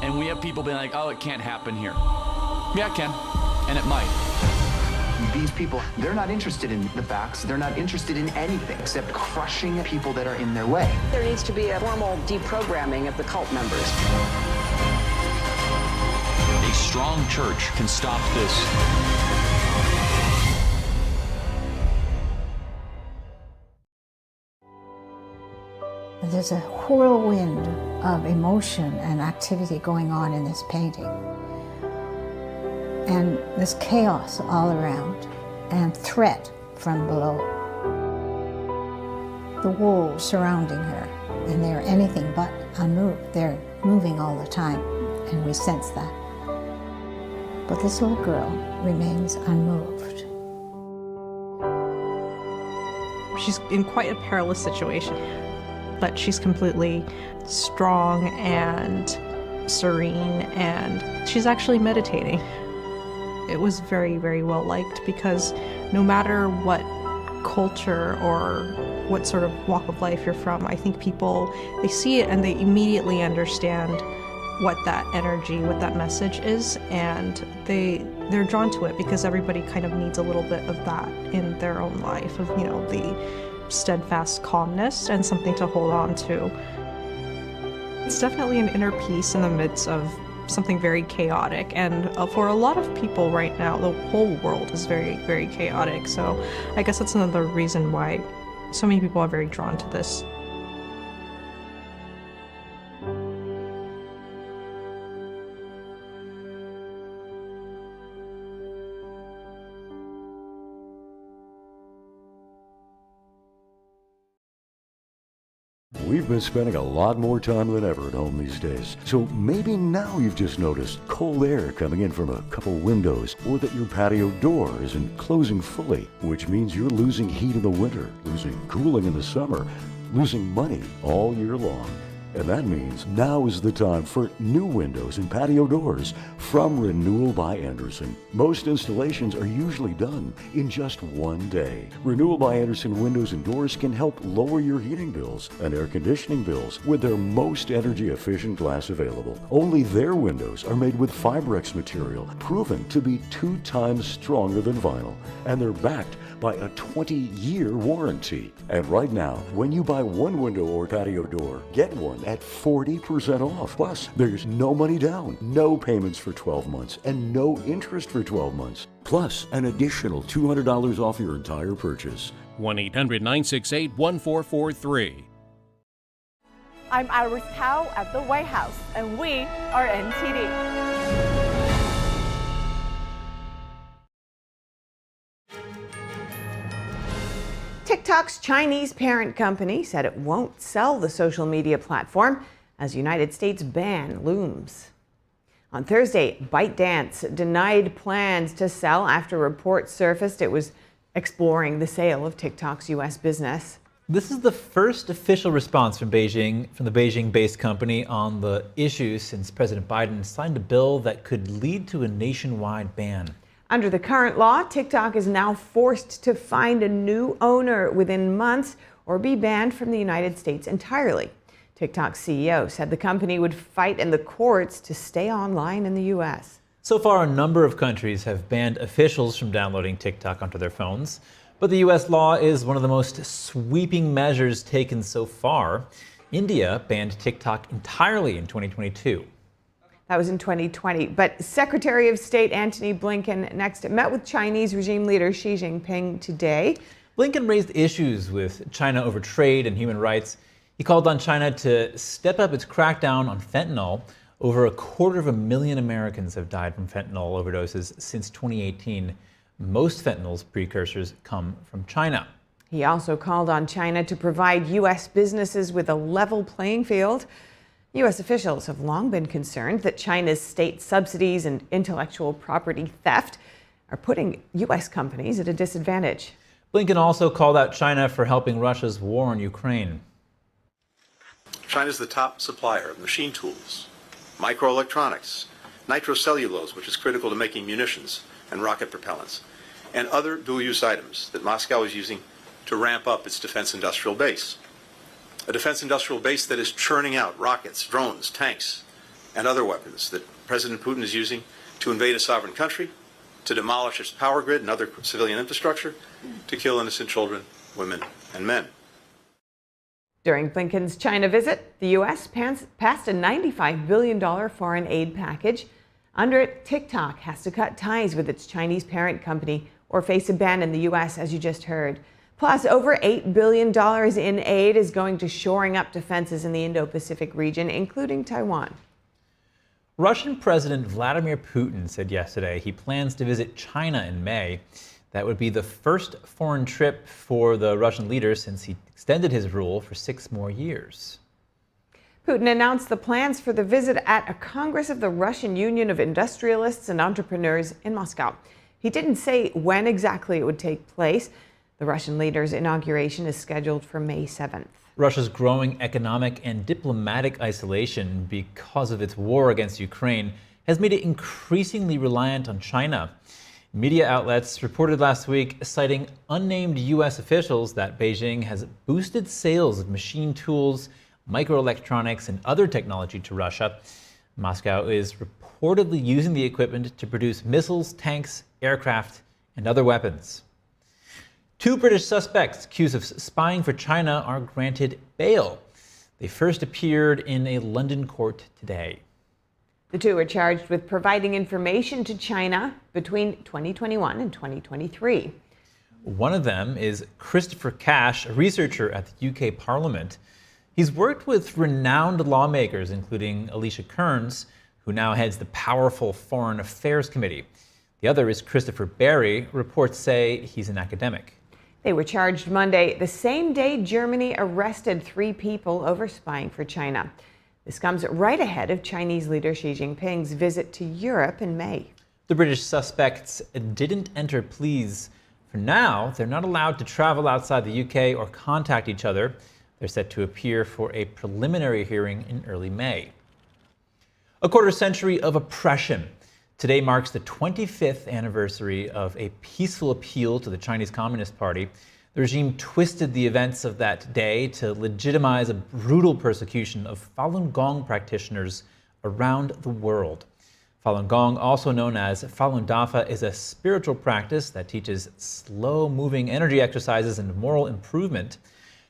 And we have people being like, oh, it can't happen here. Yeah, it can, and it might. These people, they're not interested in the facts. They're not interested in anything except crushing people that are in their way. There needs to be a formal deprogramming of the cult members. A strong church can stop this. There's a whirlwind of emotion and activity going on in this painting. And there's chaos all around and threat from below. The walls surrounding her, and they're anything but unmoved. They're moving all the time, and we sense that. But this little girl remains unmoved. She's in quite a perilous situation, but she's completely strong and serene, and she's actually meditating. It was very, very well liked because no matter what culture or what sort of walk of life you're from, I think people, they see it and they immediately understand what that energy, what that message is, and they're drawn to it because everybody kind of needs a little bit of that in their own life, of, you know, the steadfast calmness and something to hold on to. It's definitely an inner peace in the midst of something very chaotic, and for a lot of people right now, the whole world is very, very chaotic. So I guess that's another reason why so many people are very drawn to this. We've been spending a lot more time than ever at home these days. So maybe now you've just noticed cold air coming in from a couple windows, or that your patio door isn't closing fully, which means you're losing heat in the winter, losing cooling in the summer, losing money all year long. And that means now is the time for new windows and patio doors from Renewal by Andersen. Most installations are usually done in just one day. Renewal by Andersen windows and doors can help lower your heating bills and air conditioning bills with their most energy efficient glass available. Only their windows are made with Fibrex material, proven to be 2 times stronger than vinyl, and they're backed by a 20-year warranty. And right now, when you buy one window or patio door, get one at 40% off. Plus, there's no money down, no payments for 12 months, and no interest for 12 months. Plus, an additional $200 off your entire purchase. 1-800-968-1443. I'm Iris Tao at the White House, and we are NTD. TikTok's Chinese parent company said it won't sell the social media platform as United States ban looms. On Thursday, ByteDance denied plans to sell after reports surfaced it was exploring the sale of TikTok's U.S. business. This is the first official response from Beijing, from the Beijing-based company on the issue since President Biden signed a bill that could lead to a nationwide ban. Under the current law, TikTok is now forced to find a new owner within months or be banned from the United States entirely. TikTok's CEO said the company would fight in the courts to stay online in the U.S. So far, a number of countries have banned officials from downloading TikTok onto their phones, but the U.S. law is one of the most sweeping measures taken so far. India banned TikTok entirely in 2022. That was in 2020. But Secretary of State Antony Blinken next met with Chinese regime leader Xi Jinping today. Blinken raised issues with China over trade and human rights. He called on China to step up its crackdown on fentanyl. Over 250,000 Americans have died from fentanyl overdoses since 2018. Most fentanyl's precursors come from China. He also called on China to provide U.S. businesses with a level playing field. U.S. officials have long been concerned that China's state subsidies and intellectual property theft are putting U.S. companies at a disadvantage. Blinken also called out China for helping Russia's war in Ukraine. China is the top supplier of machine tools, microelectronics, nitrocellulose, which is critical to making munitions and rocket propellants, and other dual-use items that Moscow is using to ramp up its defense industrial base. A defense industrial base that is churning out rockets, drones, tanks, and other weapons that President Putin is using to invade a sovereign country, to demolish its power grid and other civilian infrastructure, to kill innocent children, women, and men. During Blinken's China visit, the U.S. passed a $95 billion foreign aid package. Under it, TikTok has to cut ties with its Chinese parent company or face a ban in the U.S., as you just heard. Plus, over $8 billion in aid is going to shoring up defenses in the Indo-Pacific region, including Taiwan. Russian President Vladimir Putin said yesterday he plans to visit China in May. That would be the first foreign trip for the Russian leader since he extended his rule for 6 more years. Putin announced the plans for the visit at a Congress of the Russian Union of Industrialists and Entrepreneurs in Moscow. He didn't say when exactly it would take place. The Russian leader's inauguration is scheduled for May 7th. Russia's growing economic and diplomatic isolation because of its war against Ukraine has made it increasingly reliant on China. Media outlets reported last week, citing unnamed U.S. officials, that Beijing has boosted sales of machine tools, microelectronics, and other technology to Russia. Moscow is reportedly using the equipment to produce missiles, tanks, aircraft, and other weapons. 2 British suspects accused of spying for China are granted bail. They first appeared in a London court today. The 2 are charged with providing information to China between 2021 and 2023. One of them is Christopher Cash, a researcher at the UK Parliament. He's worked with renowned lawmakers, including Alicia Kearns, who now heads the powerful Foreign Affairs Committee. The other is Christopher Barry. Reports say he's an academic. They were charged Monday, the same day Germany arrested 3 people over spying for China. This comes right ahead of Chinese leader Xi Jinping's visit to Europe in May. The British suspects didn't enter pleas. For now, they're not allowed to travel outside the UK or contact each other. They're set to appear for a preliminary hearing in early May. A quarter century of oppression. Today marks the 25th anniversary of a peaceful appeal to the Chinese Communist Party. The regime twisted the events of that day to legitimize a brutal persecution of Falun Gong practitioners around the world. Falun Gong, also known as Falun Dafa, is a spiritual practice that teaches slow-moving energy exercises and moral improvement.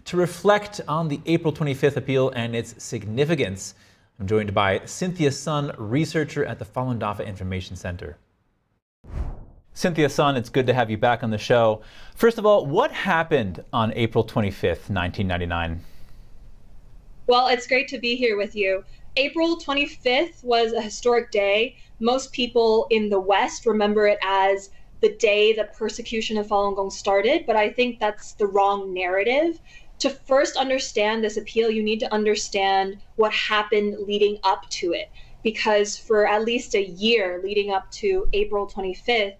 To reflect on the April 25th appeal and its significance, I'm joined by Cynthia Sun, researcher at the Falun Dafa Information Center. Cynthia Sun, it's good to have you back on the show. First of all, what happened on April 25th, 1999? Well, it's great to be here with you. April 25th was a historic day. Most people in the West remember it as the day the persecution of Falun Gong started, but I think that's the wrong narrative. To first understand this appeal, you need to understand what happened leading up to it, because for at least a year leading up to April 25th,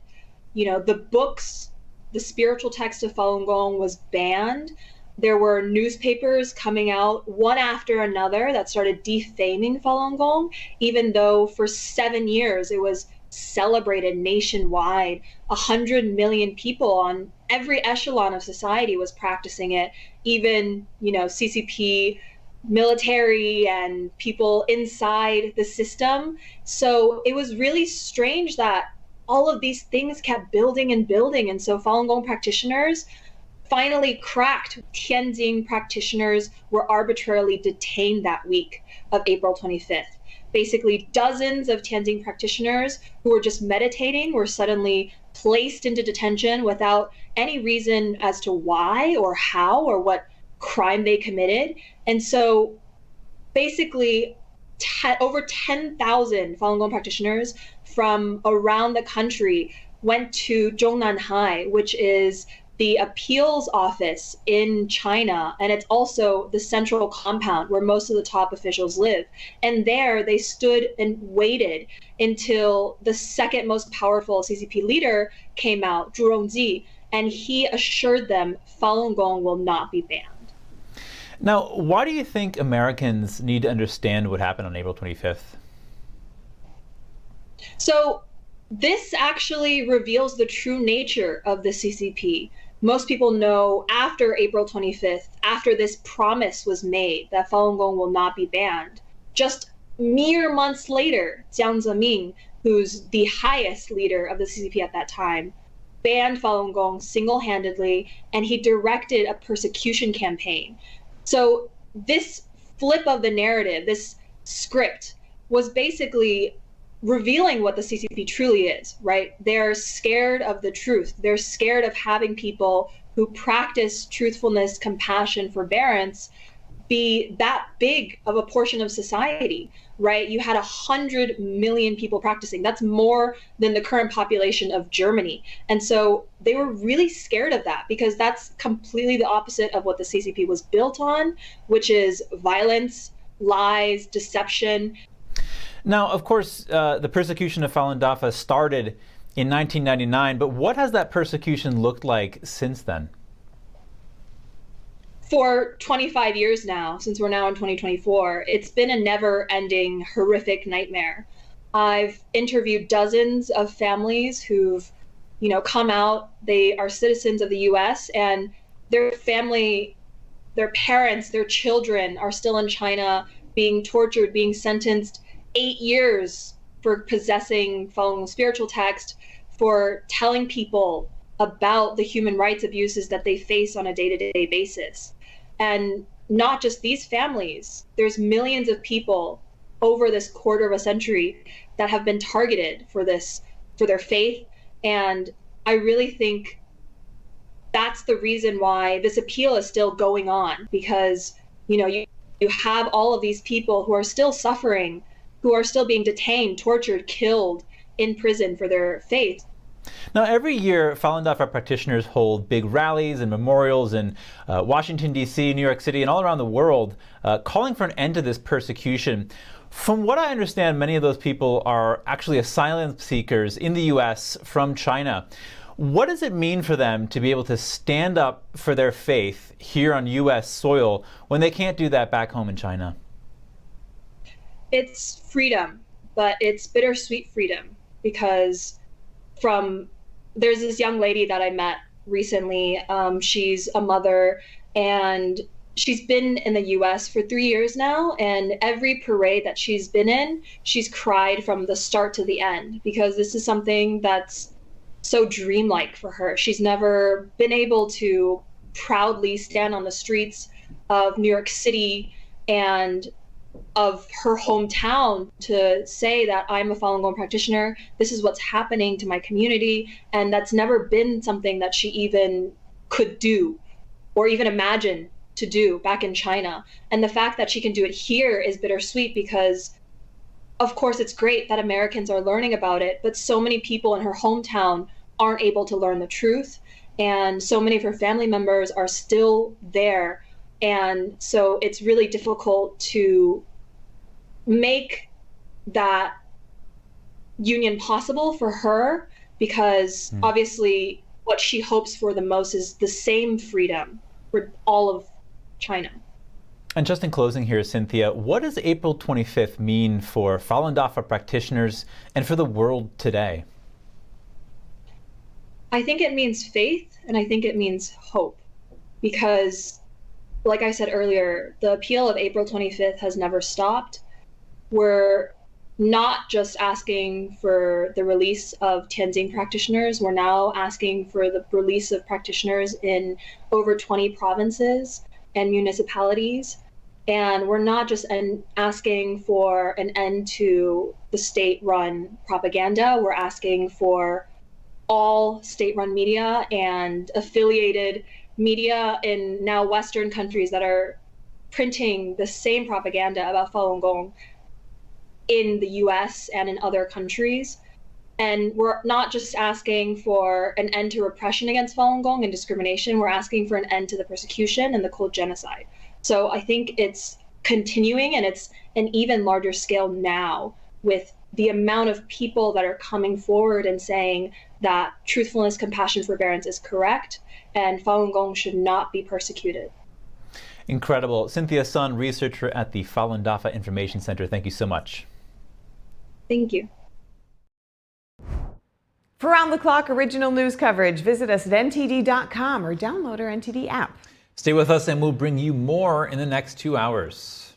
the books, the spiritual text of Falun Gong was banned. There were newspapers coming out one after another that started defaming Falun Gong, even though for 7 years it was celebrated nationwide. 100 million people on every echelon of society was practicing it. Even, CCP, military, and people inside the system. So it was really strange that all of these things kept building and building. And so Falun Gong practitioners finally cracked. Tianjin practitioners were arbitrarily detained that week of April 25th. Basically, dozens of Tianjin practitioners who were just meditating were suddenly placed into detention without any reason as to why or how or what crime they committed. And so basically over 10,000 Falun Gong practitioners from around the country went to Zhongnanhai, which is the appeals office in China, and it's also the central compound where most of the top officials live. And there they stood and waited until the second most powerful CCP leader came out, Zhu Rongji, and he assured them Falun Gong will not be banned. Now, why do you think Americans need to understand what happened on April 25th? So this actually reveals the true nature of the CCP. Most people know after April 25th, after this promise was made that Falun Gong will not be banned, just mere months later, Jiang Zemin, who's the highest leader of the CCP at that time, banned Falun Gong single-handedly, and he directed a persecution campaign. So this flip of the narrative, this script, was basically revealing what the CCP truly is, right? They're scared of the truth. They're scared of having people who practice truthfulness, compassion, forbearance be that big of a portion of society, right? You had 100 million people practicing. That's more than the current population of Germany. And so they were really scared of that because that's completely the opposite of what the CCP was built on, which is violence, lies, deception. Now, of course, the persecution of Falun Dafa started in 1999, but what has that persecution looked like since then? For 25 years now, since we're now in 2024, it's been a never-ending, horrific nightmare. I've interviewed dozens of families who've, come out. They are citizens of the U.S. and their family, their parents, their children are still in China, being tortured, being sentenced 8 years for possessing Falun Gong spiritual text, for telling people about the human rights abuses that they face on a day-to-day basis. And not just these families, there's millions of people over this quarter of a century that have been targeted for this, for their faith. And I really think that's the reason why this appeal is still going on, because, you have all of these people who are still suffering, who are still being detained, tortured, killed in prison for their faith. Now, every year, Falun Dafa practitioners hold big rallies and memorials in Washington, D.C., New York City, and all around the world, calling for an end to this persecution. From what I understand, many of those people are actually asylum seekers in the U.S. from China. What does it mean for them to be able to stand up for their faith here on U.S. soil when they can't do that back home in China? It's freedom, but it's bittersweet freedom, because there's this young lady that I met recently. She's a mother and she's been in the US for 3 years now. And every parade that she's been in, she's cried from the start to the end, because this is something that's so dreamlike for her. She's never been able to proudly stand on the streets of New York City and of her hometown to say that I'm a Falun Gong practitioner, this is what's happening to my community, and that's never been something that she even could do or even imagine to do back in China. And the fact that she can do it here is bittersweet, because of course it's great that Americans are learning about it, but so many people in her hometown aren't able to learn the truth, and so many of her family members are still there. And so it's really difficult to make that union possible for her, because obviously what she hopes for the most is the same freedom for all of China. And just in closing here, Cynthia, what does April 25th mean for Falun Dafa practitioners and for the world today? I think it means faith, and I think it means hope, because like I said earlier, the appeal of April 25th has never stopped. We're not just asking for the release of Tianjin practitioners, we're now asking for the release of practitioners in over 20 provinces and municipalities. And we're not just asking for an end to the state-run propaganda, we're asking for all state-run media and affiliated media in now Western countries that are printing the same propaganda about Falun Gong in the US and in other countries. And we're not just asking for an end to repression against Falun Gong and discrimination, we're asking for an end to the persecution and the cold genocide. So I think it's continuing, and it's an even larger scale now with the amount of people that are coming forward and saying that truthfulness, compassion, forbearance is correct, and Falun Gong should not be persecuted. Incredible. Cynthia Sun, researcher at the Falun Dafa Information Center, thank you so much. Thank you. For round-the-clock original news coverage, visit us at ntd.com or download our NTD app. Stay with us and we'll bring you more in the next 2 hours.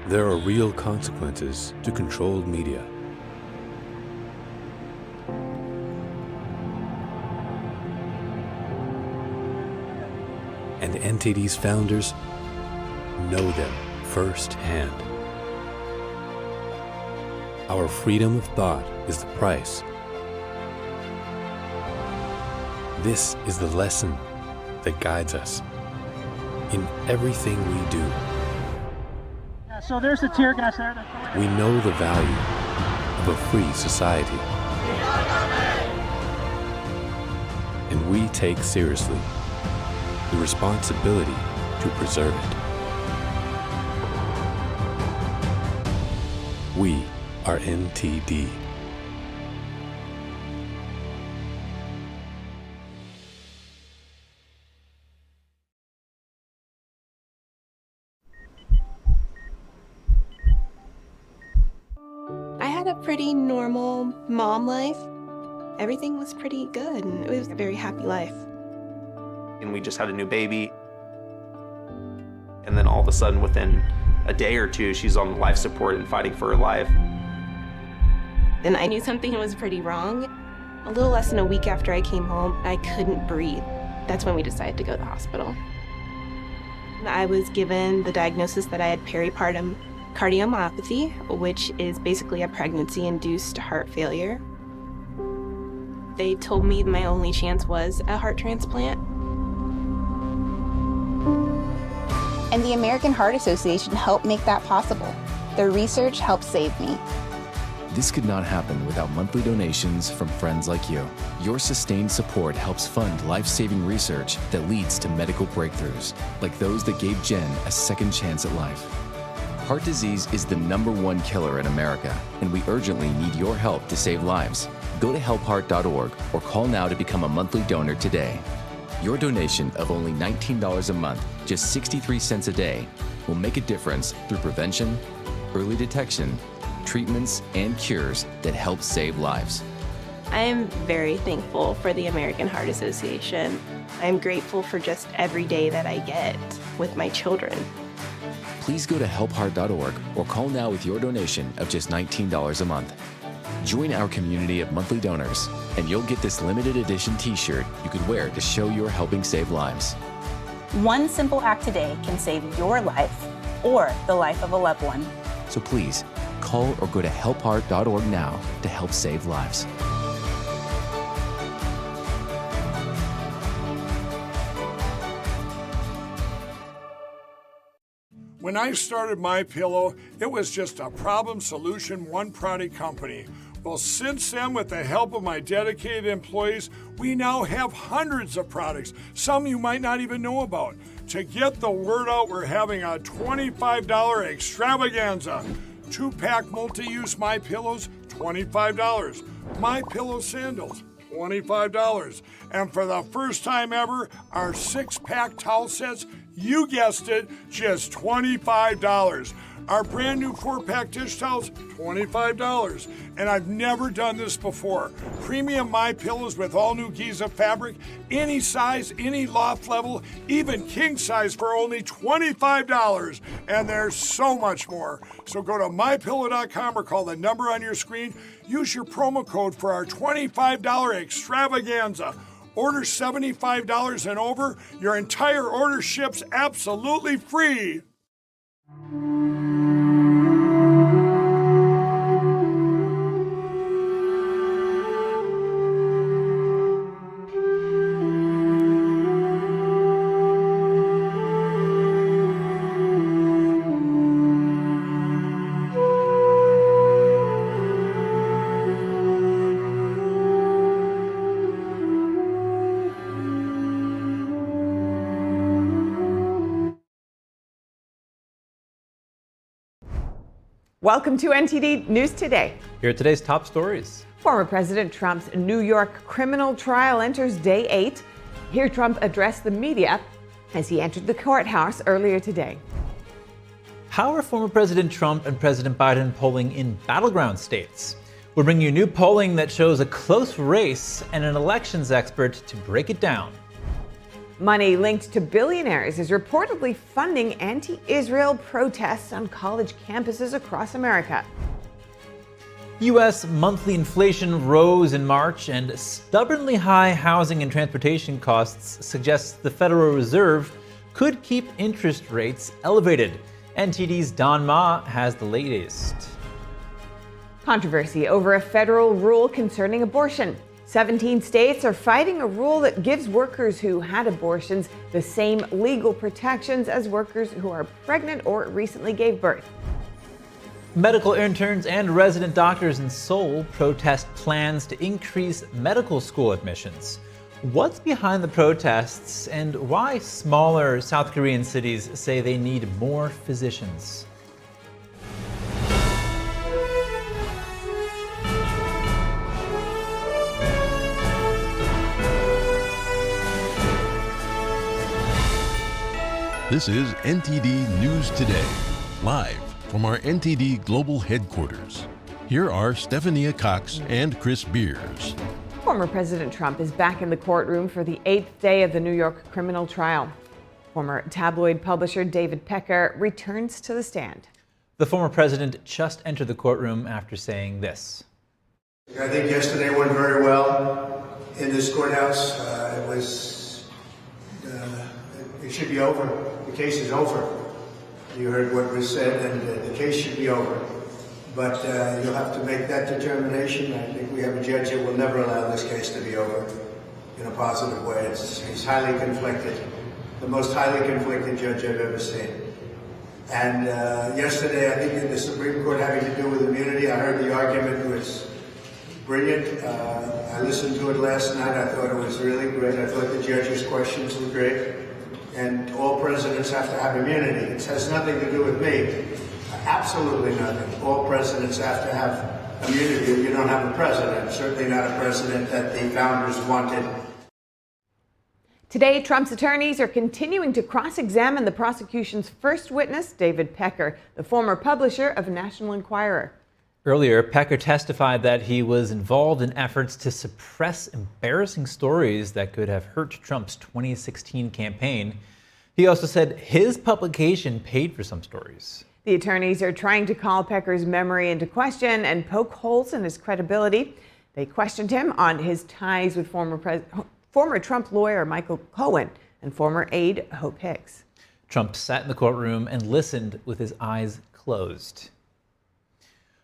There are real consequences to controlled media. And NTD's founders know them firsthand. Our freedom of thought is the price. This is the lesson that guides us in everything we do. So there's the tear gas there. We know the value of a free society. And we take seriously the responsibility to preserve it. We are NTD. I had a pretty normal mom life. Everything was pretty good, and it was a very happy life. And we just had a new baby. And then all of a sudden, within a day or two, she's on life support and fighting for her life. And I knew something was pretty wrong. A little less than a week after I came home, I couldn't breathe. That's when we decided to go to the hospital. I was given the diagnosis that I had peripartum cardiomyopathy, which is basically a pregnancy-induced heart failure. They told me my only chance was a heart transplant. And the American Heart Association helped make that possible. Their research helped save me. This could not happen without monthly donations from friends like you. Your sustained support helps fund life-saving research that leads to medical breakthroughs, like those that gave Jen a second chance at life. Heart disease is the #1 killer in America, and we urgently need your help to save lives. Go to helpheart.org or call now to become a monthly donor today. Your donation of only $19 a month, just 63 cents a day, will make a difference through prevention, early detection, treatments, and cures that help save lives. I am very thankful for the American Heart Association. I'm grateful for just every day that I get with my children. Please go to helpheart.org or call now with your donation of just $19 a month. Join our community of monthly donors, and you'll get this limited edition t-shirt you could wear to show you're helping save lives. One simple act today can save your life or the life of a loved one. So please, call or go to helpheart.org now to help save lives. When I started MyPillow, it was just a problem solution, one product company. Well, since then, with the help of my dedicated employees, we now have hundreds of products, some you might not even know about. To get the word out, we're having a $25 extravaganza. 2-pack multi-use MyPillows, $25. MyPillow sandals, $25. And for the first time ever, our 6-pack towel sets, you guessed it, just $25. Our brand new 4-pack dish towels, $25. And I've never done this before. Premium MyPillows with all new Giza fabric, any size, any loft level, even king size for only $25. And there's so much more. So go to MyPillow.com or call the number on your screen. Use your promo code for our $25 extravaganza. Order $75 and over. Your entire order ships absolutely free. Welcome to NTD News Today. Here are today's top stories. Former President Trump's New York criminal trial enters day 8. Here Trump addressed the media as he entered the courthouse earlier today. How are former President Trump and President Biden polling in battleground states? We'll bring you new polling that shows a close race and an elections expert to break it down. Money linked to billionaires is reportedly funding anti-Israel protests on college campuses across America. U.S. monthly inflation rose in March, and stubbornly high housing and transportation costs suggests the Federal Reserve could keep interest rates elevated. NTD's Don Ma has the latest. Controversy over a federal rule concerning abortion. 17 states are fighting a rule that gives workers who had abortions the same legal protections as workers who are pregnant or recently gave birth. Medical interns and resident doctors in Seoul protest plans to increase medical school admissions. What's behind the protests and why smaller South Korean cities say they need more physicians? This is NTD News Today, live from our NTD Global Headquarters. Here are Stephania Cox and Chris Beers. Former President Trump is back in the courtroom for the 8th day of the New York criminal trial. Former tabloid publisher David Pecker returns to the stand. The former president just entered the courtroom after saying this. I think yesterday went very well in this courthouse. It should be over. The case is over. You heard what was said, and the case should be over. But you'll have to make that determination. I think we have a judge that will never allow this case to be over in a positive way. He's highly conflicted, the most highly conflicted judge I've ever seen. And yesterday, I think in the Supreme Court having to do with immunity, I heard the argument was brilliant. I listened to it last night. I thought it was really great. I thought the judge's questions were great. And all presidents have to have immunity. It has nothing to do with me. Absolutely nothing. All presidents have to have immunity. You don't have a president, certainly not a president that the founders wanted. Today, Trump's attorneys are continuing to cross-examine the prosecution's first witness, David Pecker, the former publisher of National Enquirer. Earlier, Pecker testified that he was involved in efforts to suppress embarrassing stories that could have hurt Trump's 2016 campaign. He also said his publication paid for some stories. The attorneys are trying to call Pecker's memory into question and poke holes in his credibility. They questioned him on his ties with former Trump lawyer Michael Cohen and former aide Hope Hicks. Trump sat in the courtroom and listened with his eyes closed.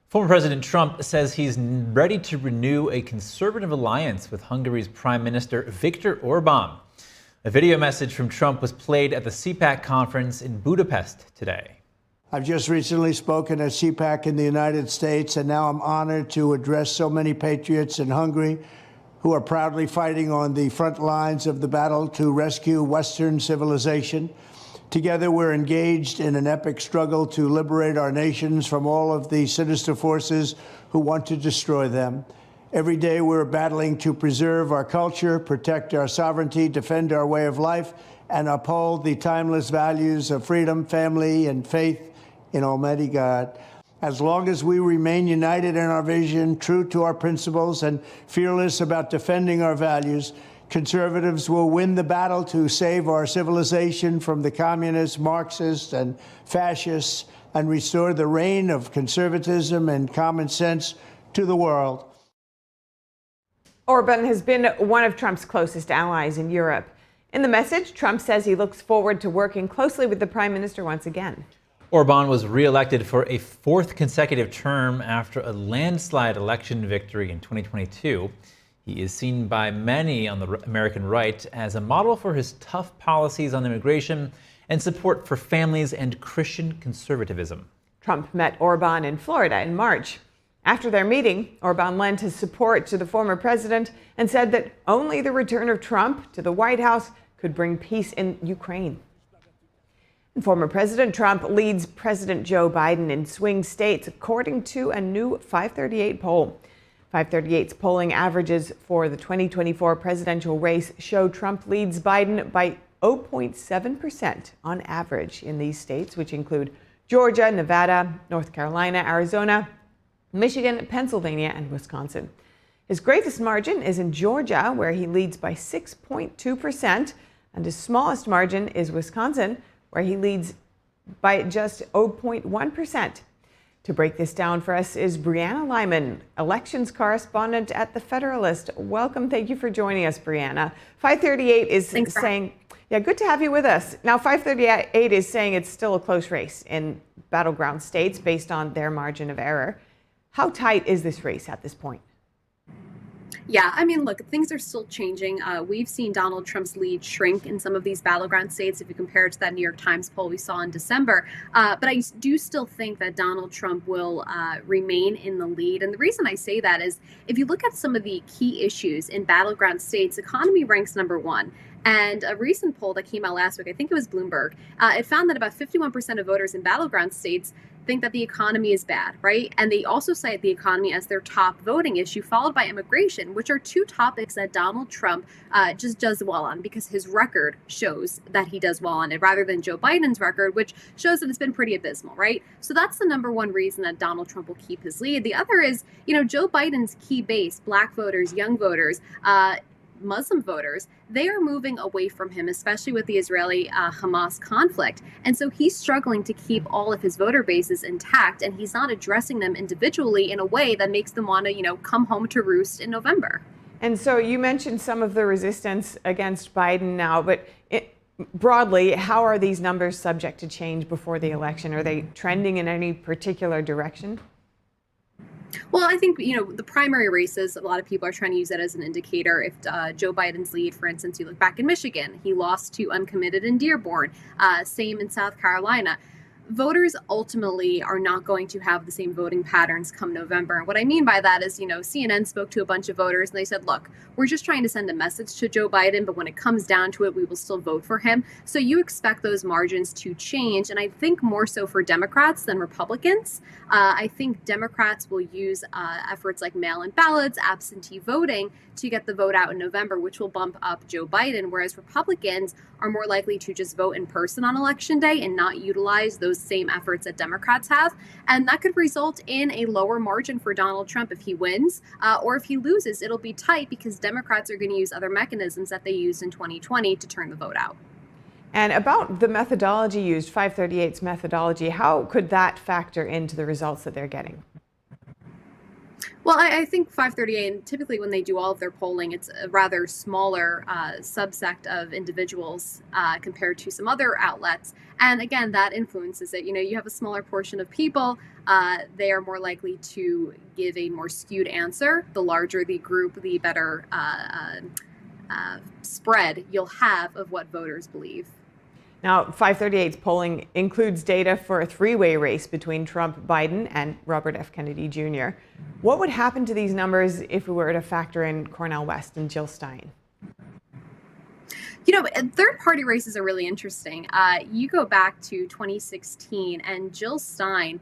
Former President Trump says he's ready to renew a conservative alliance with Hungary's Prime Minister Viktor Orban. A video message from Trump was played at the CPAC conference in Budapest today. I've just recently spoken at CPAC in the United States, and now I'm honored to address so many patriots in Hungary who are proudly fighting on the front lines of the battle to rescue Western civilization. Together, we're engaged in an epic struggle to liberate our nations from all of the sinister forces who want to destroy them. Every day, we're battling to preserve our culture, protect our sovereignty, defend our way of life, and uphold the timeless values of freedom, family, and faith in Almighty God. As long as we remain united in our vision, true to our principles, and fearless about defending our values, conservatives will win the battle to save our civilization from the communists, Marxists, and fascists, and restore the reign of conservatism and common sense to the world. Orban has been one of Trump's closest allies in Europe. In the message, Trump says he looks forward to working closely with the Prime Minister once again. Orban was reelected for a fourth consecutive term after a landslide election victory in 2022. He is seen by many on the American right as a model for his tough policies on immigration and support for families and Christian conservatism. Trump met Orban in Florida in March. After their meeting, Orban lent his support to the former president and said that only the return of Trump to the White House could bring peace in Ukraine. And former President Trump leads President Joe Biden in swing states, according to a new 538 poll. 538's polling averages for the 2024 presidential race show Trump leads Biden by 0.7% on average in these states, which include Georgia, Nevada, North Carolina, Arizona, Michigan, Pennsylvania, and Wisconsin. His greatest margin is in Georgia, where he leads by 6.2%, and his smallest margin is Wisconsin, where he leads by just 0.1%. To break this down for us is Brianna Lyman, elections correspondent at The Federalist. Welcome. Thank you for joining us, Brianna. 538 is saying, yeah, good to have you with us. Now, 538 is saying it's still a close race in battleground states based on their margin of error. How tight is this race at this point? Yeah, I mean, look, things are still changing. We've seen Donald Trump's lead shrink in some of these battleground states if you compare it to that New York Times poll we saw in December. But I do still think that Donald Trump will remain in the lead. And the reason I say that is if you look at some of the key issues in battleground states, economy ranks #1. And a recent poll that came out last week, I think it was Bloomberg, it found that about 51% of voters in battleground states think that the economy is bad, right? And they also cite the economy as their top voting issue, followed by immigration, which are two topics that Donald Trump just does well on because his record shows that he does well on it, rather than Joe Biden's record, which shows that it's been pretty abysmal, right? So that's the #1 reason that Donald Trump will keep his lead. The other is, Joe Biden's key base, black voters, young voters, Muslim voters, they are moving away from him, especially with the Israeli-Hamas conflict. And so he's struggling to keep all of his voter bases intact, and he's not addressing them individually in a way that makes them want to, come home to roost in November. And so you mentioned some of the resistance against Biden now, but broadly, how are these numbers subject to change before the election? Are they trending in any particular direction? Well, I think, the primary races, a lot of people are trying to use that as an indicator. If Joe Biden's lead, for instance, you look back in Michigan, he lost to uncommitted in Dearborn, same in South Carolina. Voters ultimately are not going to have the same voting patterns come November. And what I mean by that is, CNN spoke to a bunch of voters and they said, look, we're just trying to send a message to Joe Biden, but when it comes down to it, we will still vote for him. So you expect those margins to change. And I think more so for Democrats than Republicans. I think Democrats will use efforts like mail-in ballots, absentee voting to get the vote out in November, which will bump up Joe Biden, whereas Republicans are more likely to just vote in person on Election Day and not utilize those same efforts that Democrats have. And that could result in a lower margin for Donald Trump if he wins, or if he loses, it'll be tight because Democrats are going to use other mechanisms that they used in 2020 to turn the vote out. And about the methodology used, 538's methodology, how could that factor into the results that they're getting? Well, I think 538, and typically when they do all of their polling, it's a rather smaller subsect of individuals compared to some other outlets. And again, that influences it. You have a smaller portion of people, they are more likely to give a more skewed answer. The larger the group, the better spread you'll have of what voters believe. Now, 538's polling includes data for a three-way race between Trump, Biden, and Robert F. Kennedy Jr. What would happen to these numbers if we were to factor in Cornel West and Jill Stein? Third-party races are really interesting. You go back to 2016, and Jill Stein,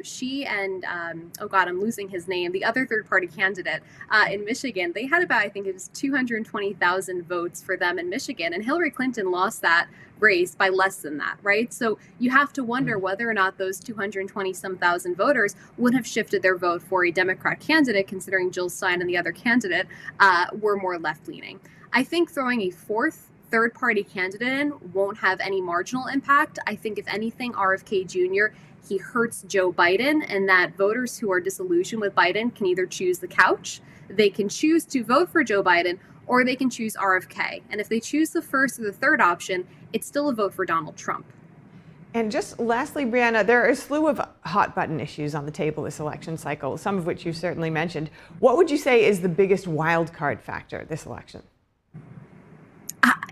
she and, I'm losing his name, the other third-party candidate in Michigan, they had about, I think it was 220,000 votes for them in Michigan, and Hillary Clinton lost that race by less than that, right? So you have to wonder whether or not those 220-some thousand voters would have shifted their vote for a Democrat candidate, considering Jill Stein and the other candidate were more left-leaning. I think throwing a fourth third-party candidate in won't have any marginal impact. I think, if anything, RFK Jr., he hurts Joe Biden, and that voters who are disillusioned with Biden can either choose the couch, they can choose to vote for Joe Biden, or they can choose RFK. And if they choose the first or the third option, it's still a vote for Donald Trump. And just lastly, Brianna, there are a slew of hot button issues on the table this election cycle, some of which you've certainly mentioned. What would you say is the biggest wild card factor this election?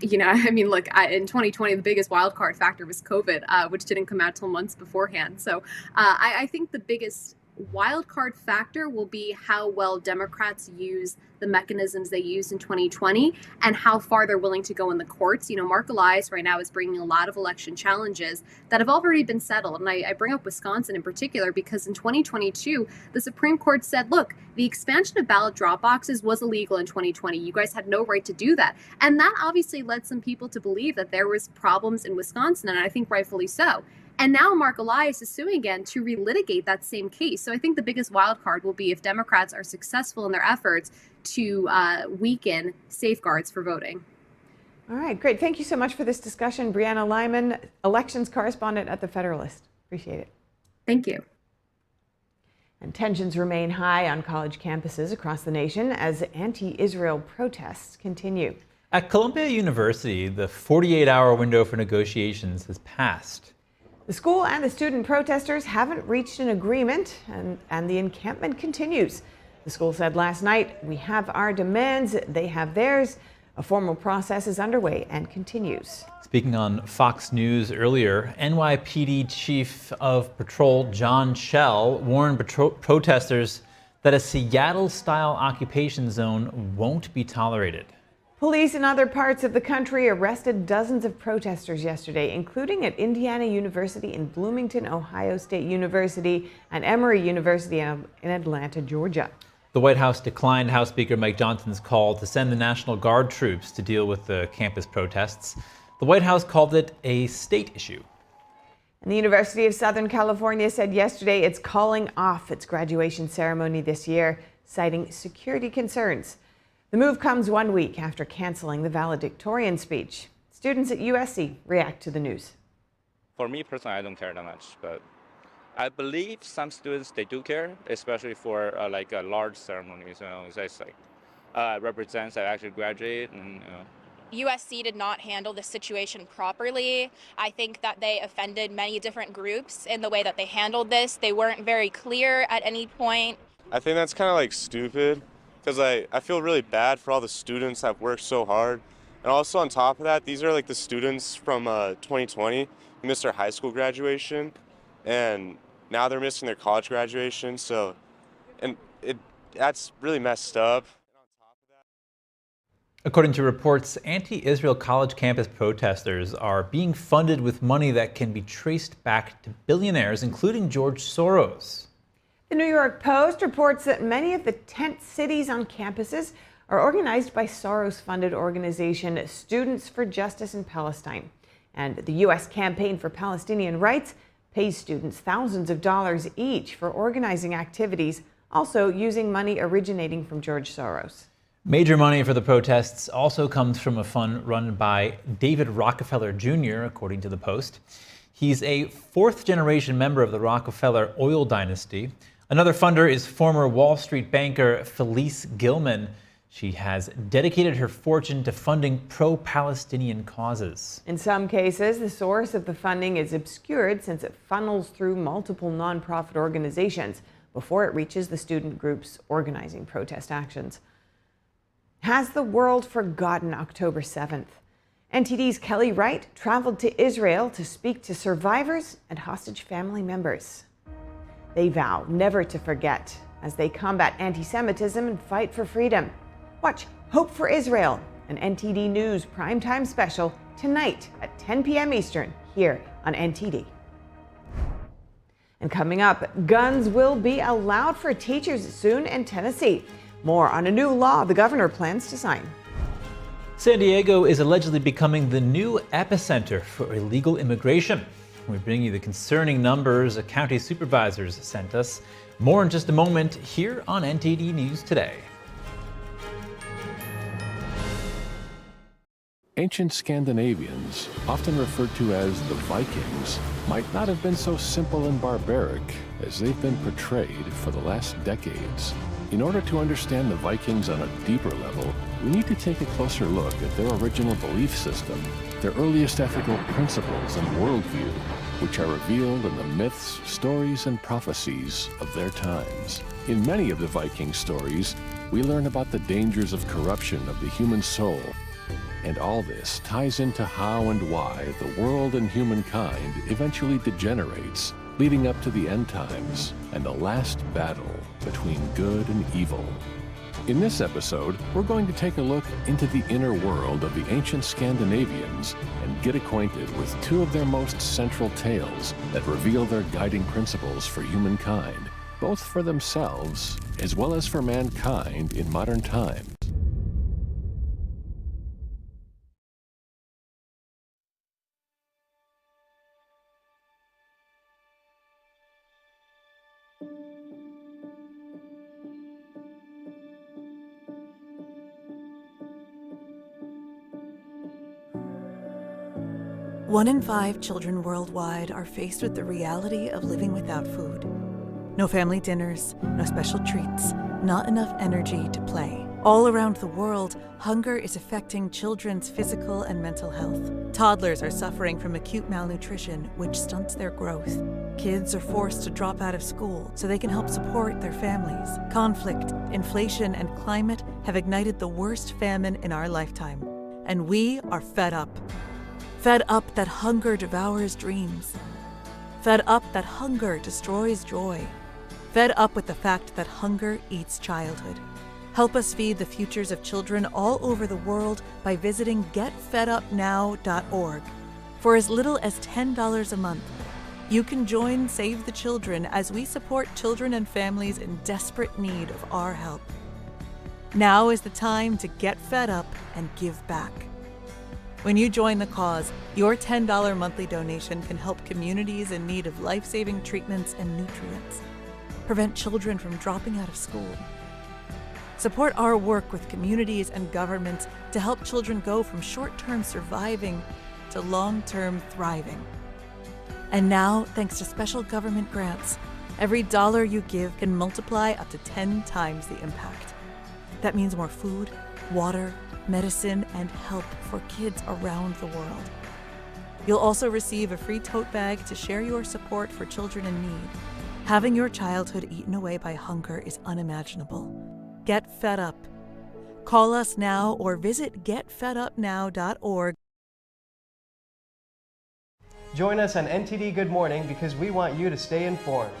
You know, I mean, look, in 2020, the biggest wild card factor was COVID, which didn't come out till months beforehand. So I think the biggest wild card factor will be how well Democrats use the mechanisms they used in 2020 and how far they're willing to go in the courts. You know, Mark Elias right now is bringing a lot of election challenges that have already been settled. And I bring up Wisconsin in particular because in 2022, the Supreme Court said, look, the expansion of ballot drop boxes was illegal in 2020. You guys had no right to do that. And that obviously led some people to believe that there was problems in Wisconsin, and I think rightfully so. And now Mark Elias is suing again to relitigate that same case. So I think the biggest wild card will be if Democrats are successful in their efforts to weaken safeguards for voting. All right, great. Thank you so much for this discussion. Brianna Lyman, elections correspondent at The Federalist. Appreciate it. Thank you. And tensions remain high on college campuses across the nation as anti-Israel protests continue. At Columbia University, the 48-hour window for negotiations has passed. The school and the student protesters haven't reached an agreement, and the encampment continues. The school said last night, "We have our demands, they have theirs." A formal process is underway and continues. Speaking on Fox News earlier, NYPD Chief of Patrol John Schell warned protesters that a Seattle-style occupation zone won't be tolerated. Police in other parts of the country arrested dozens of protesters yesterday, including at Indiana University in Bloomington, Ohio State University, and Emory University in Atlanta, Georgia. The White House declined House Speaker Mike Johnson's call to send the National Guard troops to deal with the campus protests. The White House called it a state issue. And the University of Southern California said yesterday it's calling off its graduation ceremony this year, citing security concerns. The move comes 1 week after canceling the valedictorian speech. Students at USC react to the news. For me personally, I don't care that much, but I believe some students, they do care, especially for like a large ceremonies. You know, it's like represents I actually graduate. And, USC did not handle the situation properly. I think that they offended many different groups in the way that they handled this. They weren't very clear at any point. I think that's kind of like stupid. Because I feel really bad for all the students that have worked so hard. And also on top of that, these are like the students from 2020 who missed their high school graduation. And now they're missing their college graduation. So, and that's really messed up. According to reports, anti-Israel college campus protesters are being funded with money that can be traced back to billionaires, including George Soros. The New York Post reports that many of the tent cities on campuses are organized by Soros-funded organization Students for Justice in Palestine. And the U.S. Campaign for Palestinian Rights pays students thousands of dollars each for organizing activities, also using money originating from George Soros. Major money for the protests also comes from a fund run by David Rockefeller Jr., according to the Post. He's a fourth-generation member of the Rockefeller oil dynasty. Another funder is former Wall Street banker Felice Gilman. She has dedicated her fortune to funding pro-Palestinian causes. In some cases, the source of the funding is obscured since it funnels through multiple nonprofit organizations before it reaches the student groups organizing protest actions. Has the world forgotten October 7th? NTD's Kelly Wright traveled to Israel to speak to survivors and hostage family members. They vow never to forget as they combat anti-Semitism and fight for freedom. Watch Hope for Israel, an NTD News primetime special tonight at 10 p.m. Eastern here on NTD. And coming up, guns will be allowed for teachers soon in Tennessee. More on a new law the governor plans to sign. San Diego is allegedly becoming the new epicenter for illegal immigration. We bring you the concerning numbers a county supervisors sent us. More in just a moment here on NTD News Today. Ancient Scandinavians, often referred to as the Vikings, might not have been so simple and barbaric as they've been portrayed for the last decades. In order to understand the Vikings on a deeper level, we need to take a closer look at their original belief system, their earliest ethical principles and worldview, which are revealed in the myths, stories, and prophecies of their times. In many of the Viking stories, we learn about the dangers of corruption of the human soul. And all this ties into how and why the world and humankind eventually degenerates, leading up to the end times and the last battle between good and evil. In this episode, we're going to take a look into the inner world of the ancient Scandinavians and get acquainted with two of their most central tales that reveal their guiding principles for humankind, both for themselves as well as for mankind in modern times. One in 5 children worldwide are faced with the reality of living without food. No family dinners, no special treats, not enough energy to play. All around the world, hunger is affecting children's physical and mental health. Toddlers are suffering from acute malnutrition, which stunts their growth. Kids are forced to drop out of school so they can help support their families. Conflict, inflation, and climate have ignited the worst famine in our lifetime. And we are fed up. Fed up that hunger devours dreams. Fed up that hunger destroys joy. Fed up with the fact that hunger eats childhood. Help us feed the futures of children all over the world by visiting getfedupnow.org. For as little as $10 a month, you can join Save the Children as we support children and families in desperate need of our help. Now is the time to get fed up and give back. When you join the cause, your $10 monthly donation can help communities in need of life-saving treatments and nutrients, prevent children from dropping out of school, support our work with communities and governments to help children go from short-term surviving to long-term thriving. And now, thanks to special government grants, every dollar you give can multiply up to 10 times the impact. That means more food, water, medicine, and help for kids around the world. You'll also receive a free tote bag to share your support for children in need. Having your childhood eaten away by hunger is unimaginable. Get fed up. Call us now or visit getfedupnow.org. Join us on NTD Good Morning because we want you to stay informed.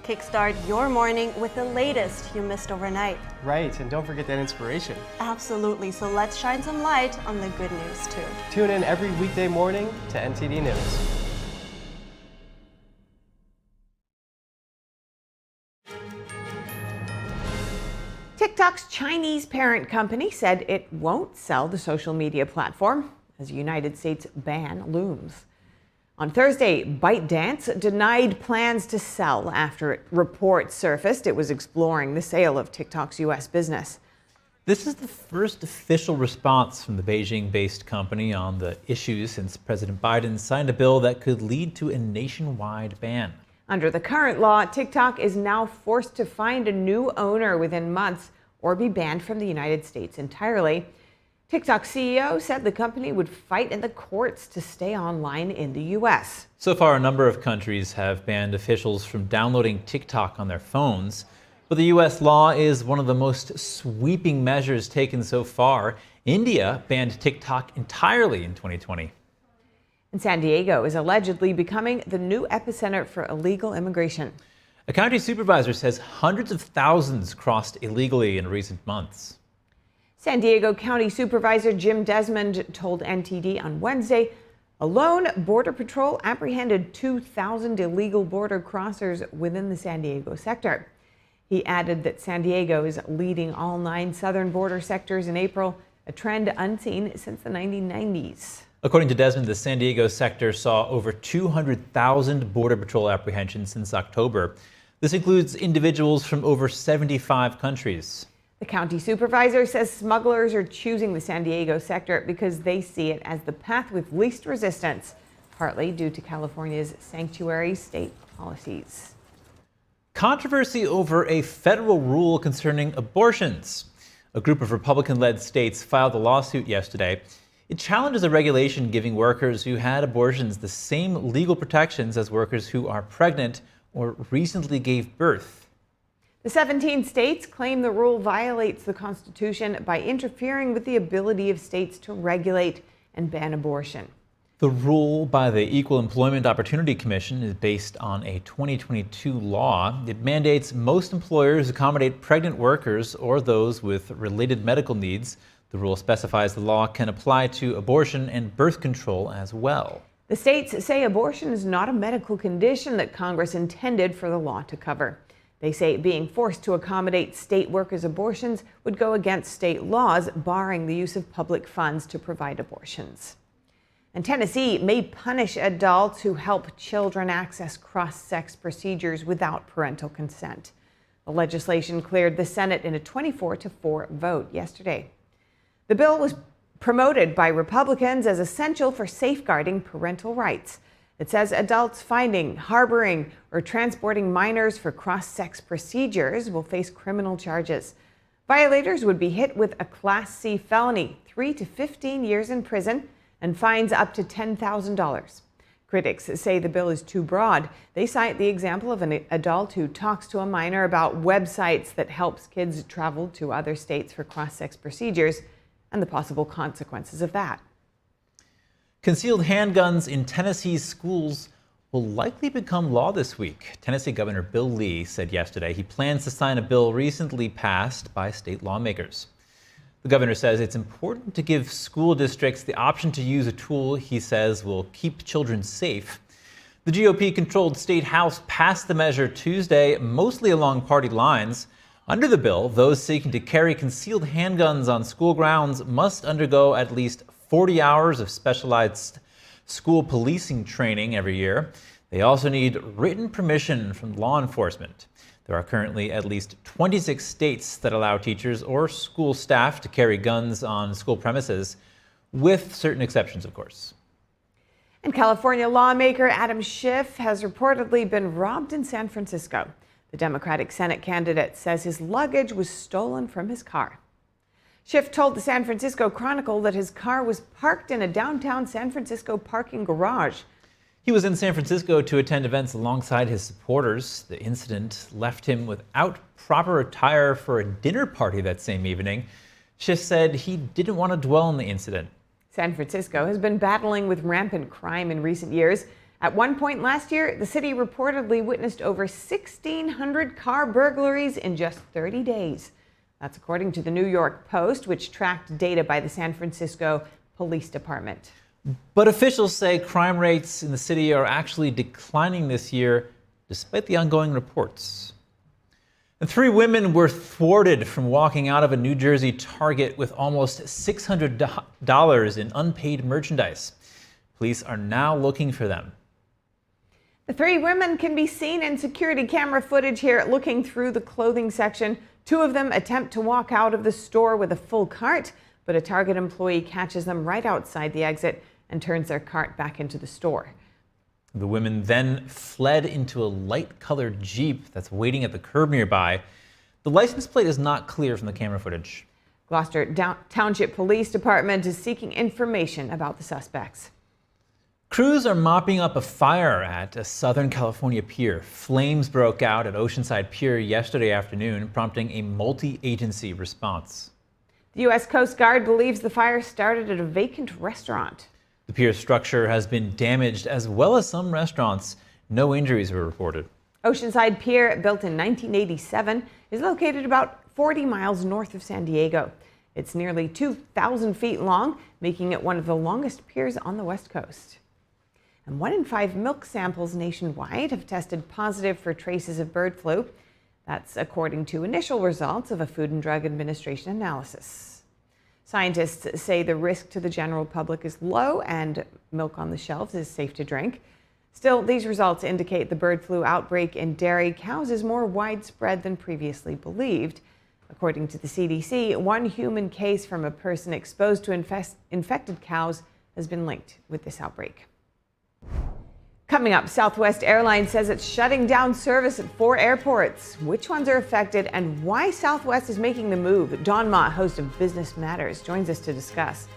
Kickstart your morning with the latest you missed overnight. Right, and don't forget that inspiration. Absolutely, so let's shine some light on the good news too. Tune in every weekday morning to NTD News. TikTok's Chinese parent company said it won't sell the social media platform as a United States ban looms. On Thursday, ByteDance denied plans to sell after reports surfaced it was exploring the sale of TikTok's U.S. business. This is the first official response from the Beijing-based company on the issue since President Biden signed a bill that could lead to a nationwide ban. Under the current law, TikTok is now forced to find a new owner within months or be banned from the United States entirely. TikTok CEO said the company would fight in the courts to stay online in the U.S. So far, a number of countries have banned officials from downloading TikTok on their phones. But the U.S. law is one of the most sweeping measures taken so far. India banned TikTok entirely in 2020. And San Diego is allegedly becoming the new epicenter for illegal immigration. A county supervisor says hundreds of thousands crossed illegally in recent months. San Diego County Supervisor Jim Desmond told NTD on Wednesday, alone, Border Patrol apprehended 2,000 illegal border crossers within the San Diego sector. He added that San Diego is leading all 9 southern border sectors in April, a trend unseen since the 1990s. According to Desmond, the San Diego sector saw over 200,000 Border Patrol apprehensions since October. This includes individuals from over 75 countries. The county supervisor says smugglers are choosing the San Diego sector because they see it as the path with least resistance, partly due to California's sanctuary state policies. Controversy over a federal rule concerning abortions. A group of Republican-led states filed a lawsuit yesterday. It challenges a regulation giving workers who had abortions the same legal protections as workers who are pregnant or recently gave birth. The 17 states claim the rule violates the Constitution by interfering with the ability of states to regulate and ban abortion. The rule by the Equal Employment Opportunity Commission is based on a 2022 law. It mandates most employers accommodate pregnant workers or those with related medical needs. The rule specifies the law can apply to abortion and birth control as well. The states say abortion is not a medical condition that Congress intended for the law to cover. They say being forced to accommodate state workers' abortions would go against state laws barring the use of public funds to provide abortions. And Tennessee may punish adults who help children access cross-sex procedures without parental consent. The legislation cleared the Senate in a 24-4 vote yesterday. The bill was promoted by Republicans as essential for safeguarding parental rights. It says adults finding, harboring, or transporting minors for cross-sex procedures will face criminal charges. Violators would be hit with a Class C felony, 3 to 15 years in prison, and fines up to $10,000. Critics say the bill is too broad. They cite the example of an adult who talks to a minor about websites that helps kids travel to other states for cross-sex procedures and the possible consequences of that. Concealed handguns in Tennessee's schools will likely become law this week. Tennessee Governor Bill Lee said yesterday he plans to sign a bill recently passed by state lawmakers. The governor says it's important to give school districts the option to use a tool he says will keep children safe. The GOP-controlled state house passed the measure Tuesday, mostly along party lines. Under the bill, those seeking to carry concealed handguns on school grounds must undergo at least 40 hours of specialized school policing training every year. They also need written permission from law enforcement. There are currently at least 26 states that allow teachers or school staff to carry guns on school premises, with certain exceptions, of course. And California lawmaker Adam Schiff has reportedly been robbed in San Francisco. The Democratic Senate candidate says his luggage was stolen from his car. Schiff told the San Francisco Chronicle that his car was parked in a downtown San Francisco parking garage. He was in San Francisco to attend events alongside his supporters. The incident left him without proper attire for a dinner party that same evening. Schiff said he didn't want to dwell on the incident. San Francisco has been battling with rampant crime in recent years. At one point last year, the city reportedly witnessed over 1,600 car burglaries in just 30 days. That's according to the New York Post, which tracked data by the San Francisco Police Department. But officials say crime rates in the city are actually declining this year, despite the ongoing reports. And 3 women were thwarted from walking out of a New Jersey Target with almost $600 in unpaid merchandise. Police are now looking for them. The 3 women can be seen in security camera footage here looking through the clothing section. 2 of them attempt to walk out of the store with a full cart, but a Target employee catches them right outside the exit and turns their cart back into the store. The women then fled into a light-colored Jeep that's waiting at the curb nearby. The license plate is not clear from the camera footage. Gloucester Township Police Department is seeking information about the suspects. Crews are mopping up a fire at a Southern California pier. Flames broke out at Oceanside Pier yesterday afternoon, prompting a multi-agency response. The U.S. Coast Guard believes the fire started at a vacant restaurant. The pier structure has been damaged, as well as some restaurants. No injuries were reported. Oceanside Pier, built in 1987, is located about 40 miles north of San Diego. It's nearly 2,000 feet long, making it one of the longest piers on the West Coast. And 1 in 5 milk samples nationwide have tested positive for traces of bird flu. That's according to initial results of a Food and Drug Administration analysis. Scientists say the risk to the general public is low and milk on the shelves is safe to drink. Still, these results indicate the bird flu outbreak in dairy cows is more widespread than previously believed. According to the CDC, 1 human case from a person exposed to infected cows has been linked with this outbreak. Coming up, Southwest Airlines says it's shutting down service at 4 airports. Which ones are affected and why Southwest is making the move? Don Ma, host of Business Matters, joins us to discuss.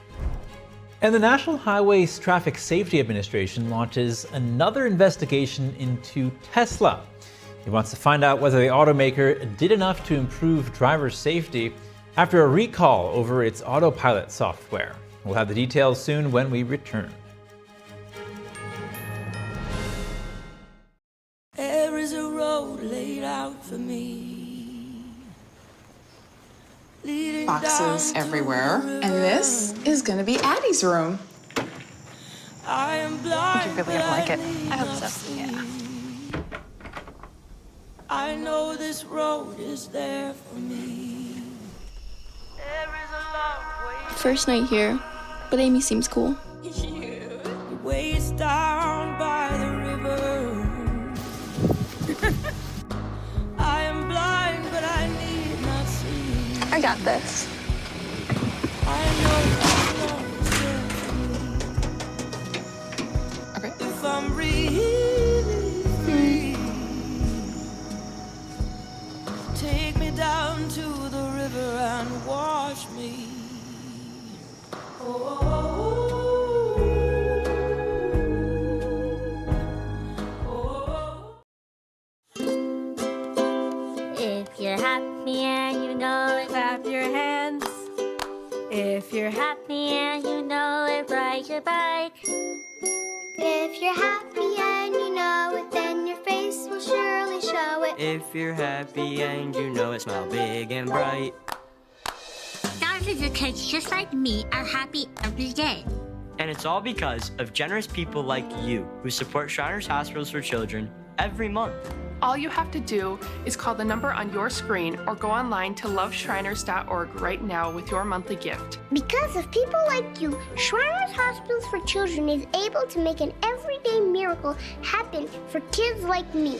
And the National Highways Traffic Safety Administration launches another investigation into Tesla. It wants to find out whether the automaker did enough to improve driver safety after a recall over its Autopilot software. We'll have the details soon when we return. There is a road laid out for me. Boxes everywhere. And this is gonna be Addie's room. I am blind, You're really gonna like it. I hope so. Yeah. I know this road is there for me. There is a long way. First night here, but Amy seems cool. Ways down by the river. I am blind, but I need not see. I got this. I know this road is there for me. Okay. If I'm really free, take me down to the river and wash me. If you're happy and you know it, clap your hands. If you're happy and you know it, ride your bike. If you're happy and you know it, then your face will surely show it. If you're happy and you know it, smile big and bright. Thousands of kids just like me are happy every day. And it's all because of generous people like you who support Shriners Hospitals for Children every month. All you have to do is call the number on your screen or go online to loveshriners.org right now with your monthly gift. Because of people like you, Shriners Hospitals for Children is able to make an everyday miracle happen for kids like me.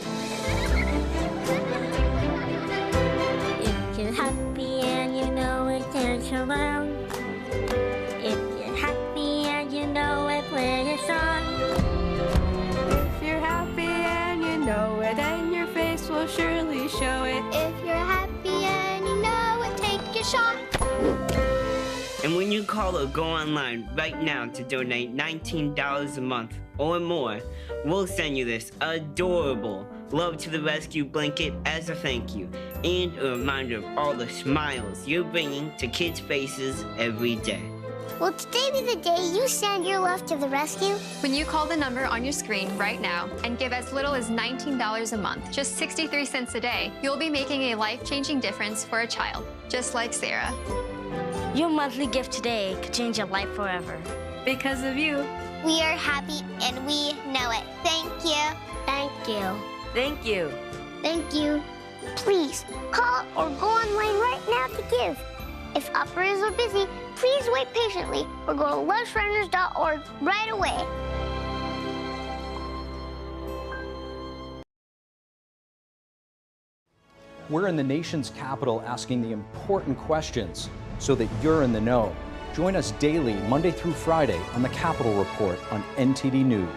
If you're happy and you know it, dance around. If you're happy and you know it, play a song. If you're happy and you know it, then your face will surely show it. If you're happy and you know it, take a shot. And when you call or go online right now to donate $19 a month or more, we'll send you this adorable Love to the Rescue blanket as a thank you and a reminder of all the smiles you're bringing to kids' faces every day. Will today be the day you send your love to the rescue? When you call the number on your screen right now and give as little as $19 a month, just 63 cents a day, you'll be making a life-changing difference for a child, just like Sarah. Your monthly gift today could change your life forever. Because of you. We are happy and we know it. Thank you. Thank you. Thank you. Thank you. Please call or go online right now to give. If operators are busy, please wait patiently or go to loveshriners.org right away. We're in the nation's capital asking the important questions so that you're in the know. Join us daily, Monday through Friday, on the Capitol Report on NTD News.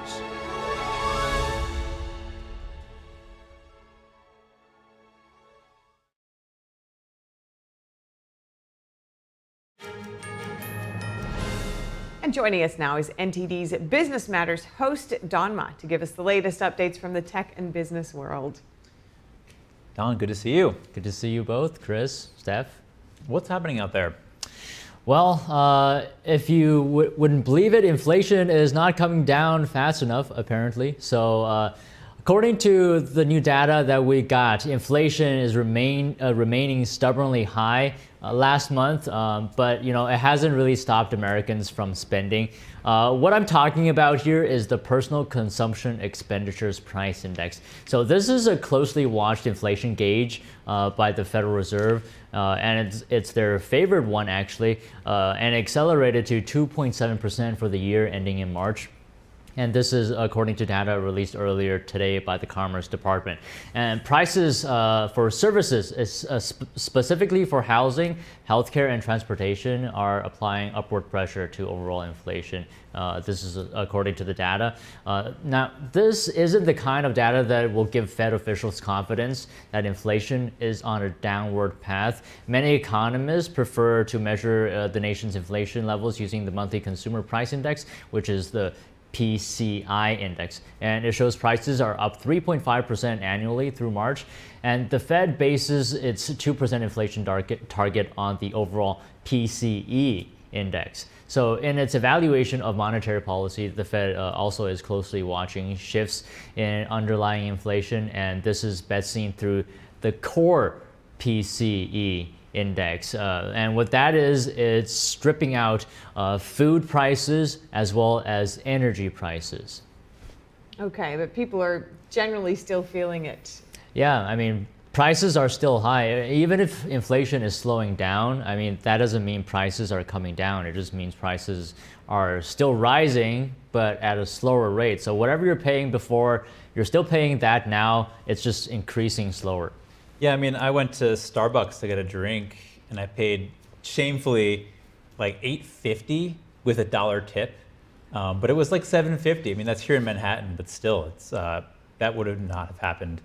And joining us now is NTD's Business Matters host, Don Ma, to give us the latest updates from the tech and business world. Don, good to see you. Good to see you both, Chris, Steph. What's happening out there? Well, if you wouldn't believe it, inflation is not coming down fast enough, apparently. So according to the new data that we got, inflation is remaining stubbornly high last month, but it hasn't really stopped Americans from spending. What I'm talking about here is the Personal Consumption Expenditures Price Index. So this is a closely watched inflation gauge by the Federal Reserve, and it's their favorite one actually, and accelerated to 2.7% for the year ending in March. And this is according to data released earlier today by the Commerce Department. And prices for services, specifically for housing, healthcare, and transportation, are applying upward pressure to overall inflation. This is according to the data. Now, this isn't the kind of data that will give Fed officials confidence that inflation is on a downward path. Many economists prefer to measure the nation's inflation levels using the monthly consumer price index, which is the PCI index, and it shows prices are up 3.5% annually through March, and the Fed bases its 2% inflation target on the overall PCE index. So in its evaluation of monetary policy, the Fed also is closely watching shifts in underlying inflation, and this is best seen through the core PCE index. And what that is, it's stripping out food prices as well as energy prices. Okay, but people are generally still feeling it. Yeah, I mean, prices are still high. Even if inflation is slowing down, I mean, that doesn't mean prices are coming down. It just means prices are still rising, but at a slower rate. So whatever you're paying before, you're still paying that now. It's just increasing slower. Yeah, I mean, I went to Starbucks to get a drink, and I paid shamefully like $8.50 with a $1 tip, but it was like $7.50. I mean, that's here in Manhattan, but still, it's that would have not have happened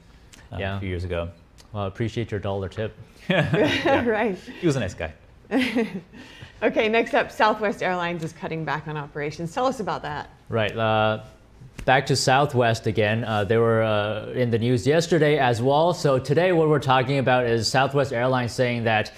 a few years ago. Well, I appreciate your $1 tip. Yeah. Right. He was a nice guy. Okay, next up, Southwest Airlines is cutting back on operations. Tell us about that. Right. Back to Southwest again. They were in the news yesterday as well. So today what we're talking about is Southwest Airlines saying that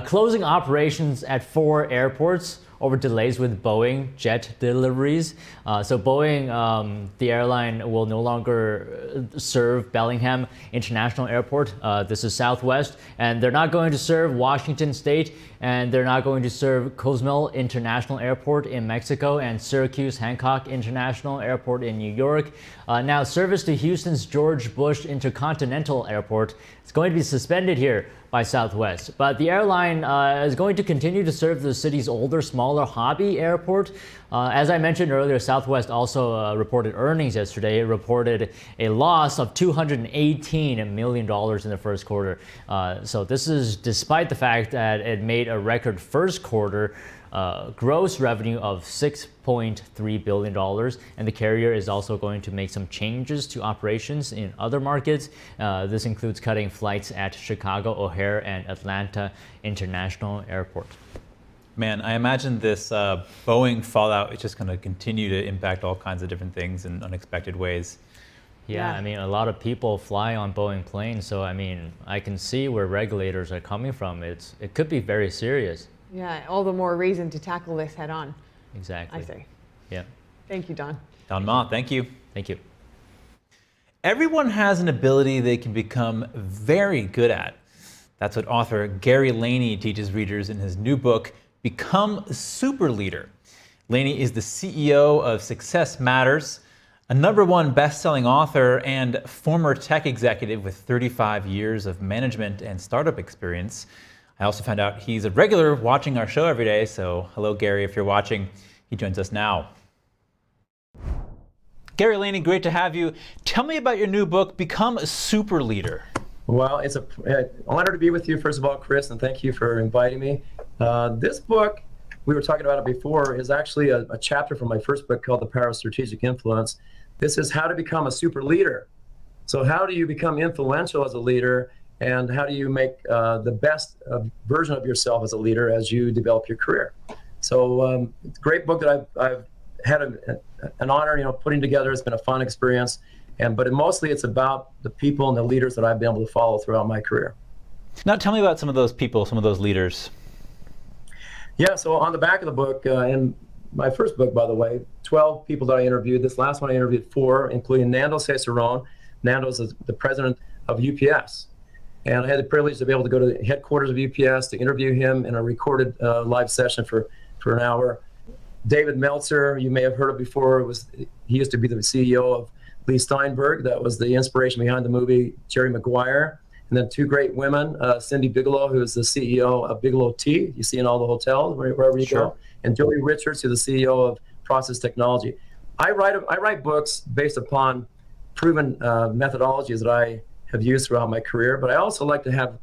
closing operations at 4 airports over delays with Boeing jet deliveries. So Boeing, the airline, will no longer serve Bellingham International Airport. This is Southwest. And they're not going to serve Washington State, and they're not going to serve Cozumel International Airport in Mexico and Syracuse Hancock International Airport in New York. Now, service to Houston's George Bush Intercontinental Airport is going to be suspended here by Southwest. But the airline is going to continue to serve the city's older, smaller Hobby Airport. As I mentioned earlier, Southwest also reported earnings yesterday. It reported a loss of $218 million in the first quarter. So this is despite the fact that it made a record first quarter gross revenue of $6.3 billion, and the carrier is also going to make some changes to operations in other markets. This includes cutting flights at Chicago O'Hare and Atlanta International Airport. Man, I imagine this Boeing fallout is just going to continue to impact all kinds of different things in unexpected ways. Yeah, I mean, a lot of people fly on Boeing planes, so I mean, I can see where regulators are coming from. It could be very serious. Yeah, all the more reason to tackle this head on. Exactly. I say. Yeah. Thank you, Don. Don Ma, thank you. Thank you. Everyone has an ability they can become very good at. That's what author Gary Laney teaches readers in his new book, Become a Super Leader. Laney is the CEO of Success Matters, a #1 best-selling author and former tech executive with 35 years of management and startup experience. I also found out he's a regular watching our show every day, so hello, Gary, if you're watching. He joins us now. Gary Laney, great to have you. Tell me about your new book, Become a Super Leader. Well, it's an honor to be with you, first of all, Chris, and thank you for inviting me. This book, we were talking about it before, is actually a chapter from my first book called The Power of Strategic Influence. This is how to become a super leader. So how do you become influential as a leader, and how do you make the best version of yourself as a leader as you develop your career? So it's a great book that I've had an honor, putting together. It's been a fun experience, but mostly it's about the people and the leaders that I've been able to follow throughout my career. Now tell me about some of those people, some of those leaders. Yeah, so on the back of the book, in my first book, by the way, 12 people that I interviewed. This last one I interviewed 4, including Nando Cesarone. Nando's the president of UPS. And I had the privilege to be able to go to the headquarters of UPS to interview him in a recorded live session for an hour. David Meltzer, you may have heard of before. He used to be the CEO of Lee Steinberg. That was the inspiration behind the movie Jerry Maguire. And then 2 great women, Cindy Bigelow, who is the CEO of Bigelow Tea, you see in all the hotels, wherever you go. And Joey Richards, who's the CEO of Process Technology. I write books based upon proven methodologies that I have used throughout my career, but I also like to have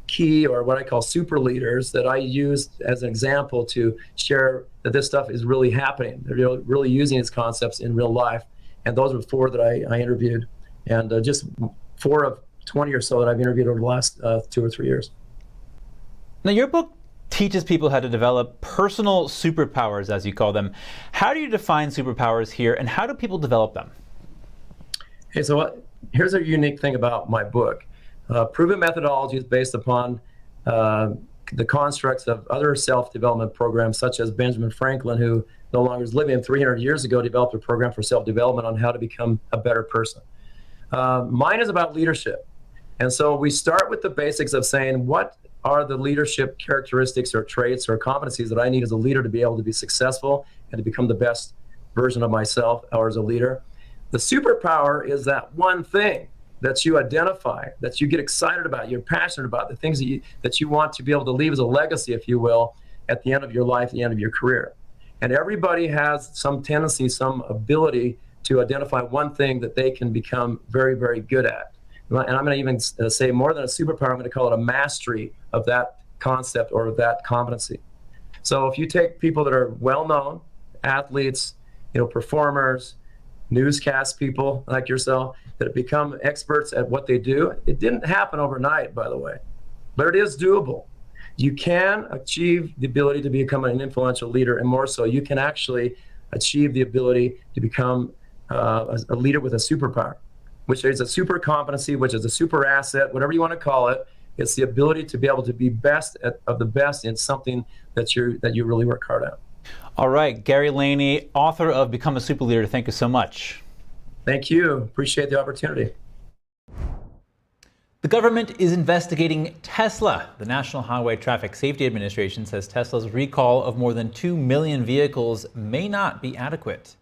key, or what I call super leaders, that I use as an example to share that this stuff is really happening. They're really using these concepts in real life. And those were 4 that I interviewed, and just 4 of 20 or so that I've interviewed over the last 2 or 3 years. Now, your book teaches people how to develop personal superpowers, as you call them. How do you define superpowers here, and how do people develop them? Okay, so here's a unique thing about my book. Proven methodologies based upon the constructs of other self-development programs, such as Benjamin Franklin, who no longer is living, 300 years ago developed a program for self-development on how to become a better person. Mine is about leadership. And so we start with the basics of saying, what are the leadership characteristics or traits or competencies that I need as a leader to be able to be successful and to become the best version of myself or as a leader? The superpower is that one thing that you identify, that you get excited about, you're passionate about, the things that you want to be able to leave as a legacy, if you will, at the end of your life, the end of your career. And everybody has some tendency, some ability to identify one thing that they can become very, very good at. And I'm going to even say more than a superpower, I'm going to call it a mastery of that concept or that competency. So if you take people that are well-known, athletes, performers, newscast people like yourself, that have become experts at what they do, it didn't happen overnight, by the way, but it is doable. You can achieve the ability to become an influential leader, and more so, you can actually achieve the ability to become a leader with a superpower, which is a super competency, which is a super asset, whatever you want to call it. It's the ability to be able to be best of the best in something that you really work hard at. All right, Gary Laney, author of Become a Super Leader, thank you so much. Thank you. Appreciate the opportunity. The government is investigating Tesla. The National Highway Traffic Safety Administration says Tesla's recall of more than 2 million vehicles may not be adequate.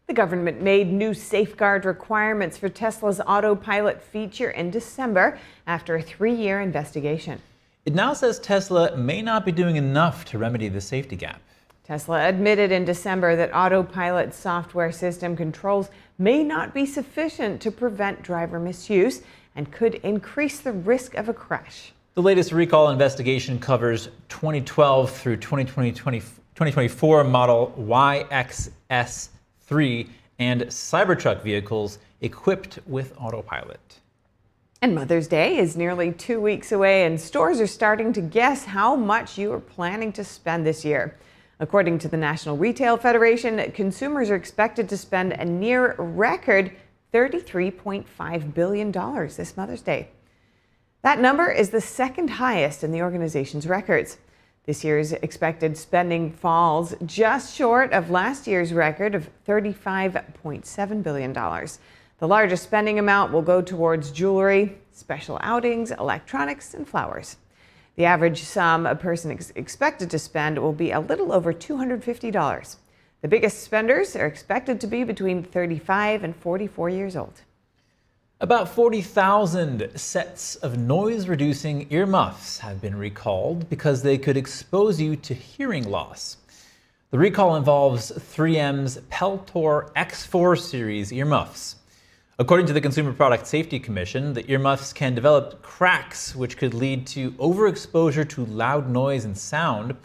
The government made new safeguard requirements for Tesla's Autopilot feature in December after a 3-year investigation. It now says Tesla may not be doing enough to remedy the safety gap. Tesla admitted in December that Autopilot software system controls may not be sufficient to prevent driver misuse and could increase the risk of a crash. The latest recall investigation covers 2012 through 2024 model YXS3 and Cybertruck vehicles equipped with Autopilot. And Mother's Day is nearly 2 weeks away, and stores are starting to guess how much you are planning to spend this year. According to the National Retail Federation, consumers are expected to spend a near record $33.5 billion this Mother's Day. That number is the second highest in the organization's records. This year's expected spending falls just short of last year's record of $35.7 billion. The largest spending amount will go towards jewelry, special outings, electronics, and flowers. The average sum a person is expected to spend will be a little over $250. The biggest spenders are expected to be between 35 and 44 years old. About 40,000 sets of noise-reducing earmuffs have been recalled because they could expose you to hearing loss. The recall involves 3M's Peltor X4 series earmuffs. According to the Consumer Product Safety Commission, the earmuffs can develop cracks which could lead to overexposure to loud noise and sound.